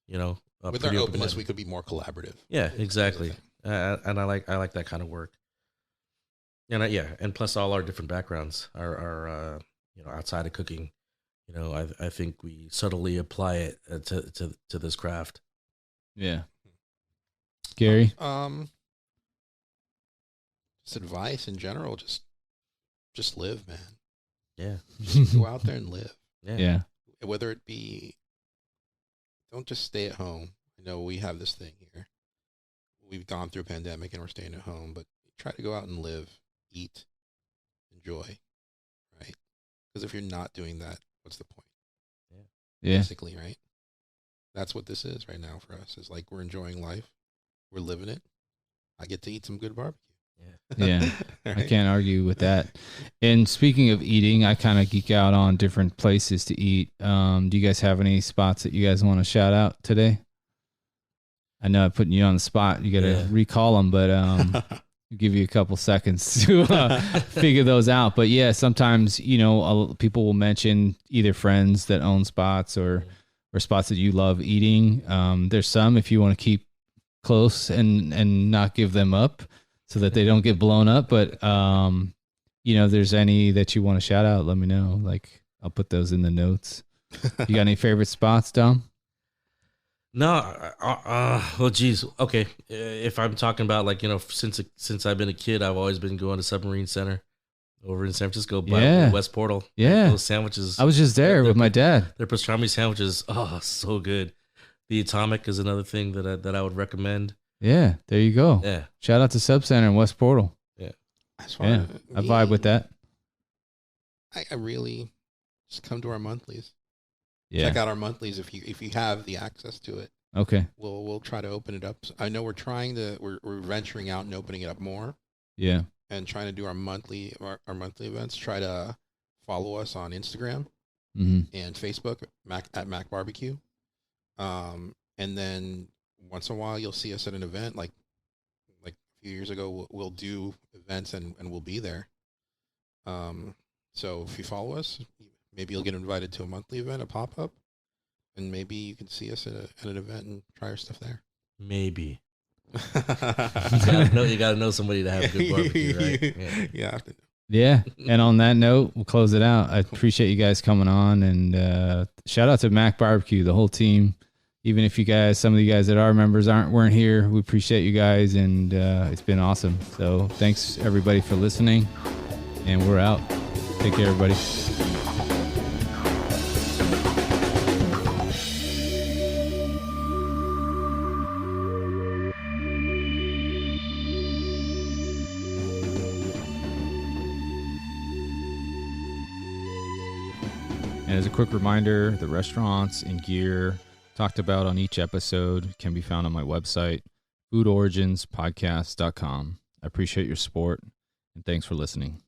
With our openness, we could be more collaborative. Yeah, exactly. And I like that kind of work. And and plus all our different backgrounds are outside of cooking. I think we subtly apply it to this craft. Yeah. Gary? Just advice in general, just live, man. Yeah. Just go out there and live. Yeah. Whether it be, don't just stay at home. I know we have this thing here. We've gone through a pandemic and we're staying at home, but try to go out and live, eat, enjoy, right? Because if you're not doing that, what's the point? Yeah. Basically, right? That's what this is right now for us. It's like we're enjoying life. We're living it. I get to eat some good barbecue. Yeah. Right? I can't argue with that. And speaking of eating, I kind of geek out on different places to eat. Do you guys have any spots that you guys want to shout out today? I know I'm putting you on the spot. You got to recall them, but I'll give you a couple seconds to figure those out. But yeah, sometimes, people will mention either friends that own spots or or spots that you love eating. There's some if you want to keep close and not give them up so that they don't get blown up. But, if there's any that you want to shout out, let me know. Like, I'll put those in the notes. You got any favorite spots, Dom? No, well, geez. Okay, if I'm talking about since I've been a kid, I've always been going to Submarine Center over in San Francisco by West Portal. Yeah, those sandwiches. I was just there with my dad. Their pastrami sandwiches, so good. The Atomic is another thing that I would recommend. Yeah, there you go. Yeah, shout out to Sub Center in West Portal. Yeah, I vibe with that. I really just come to our monthlies. Yeah. Check out our monthlies if you have the access to it. Okay. We'll try to open it up. I know we're venturing out and opening it up more. Yeah. And trying to do our monthly events. Try to follow us on Instagram and Facebook at MACBBQ. And then once in a while you'll see us at an event like a few years ago. We'll do events and we'll be there. So if you follow us, maybe you'll get invited to a monthly event, a pop-up, and maybe you can see us at an event and try our stuff there. Maybe. You gotta know somebody to have good barbecue, right? Yeah. Yeah. And on that note, we'll close it out. I appreciate you guys coming on, and shout out to MACBBQ, the whole team. Even if some of you guys that are members weren't here, we appreciate you guys, and it's been awesome. So thanks everybody for listening, and we're out. Take care, everybody. And as a quick reminder, the restaurants and gear talked about on each episode can be found on my website, foodoriginspodcast.com. I appreciate your support, and thanks for listening.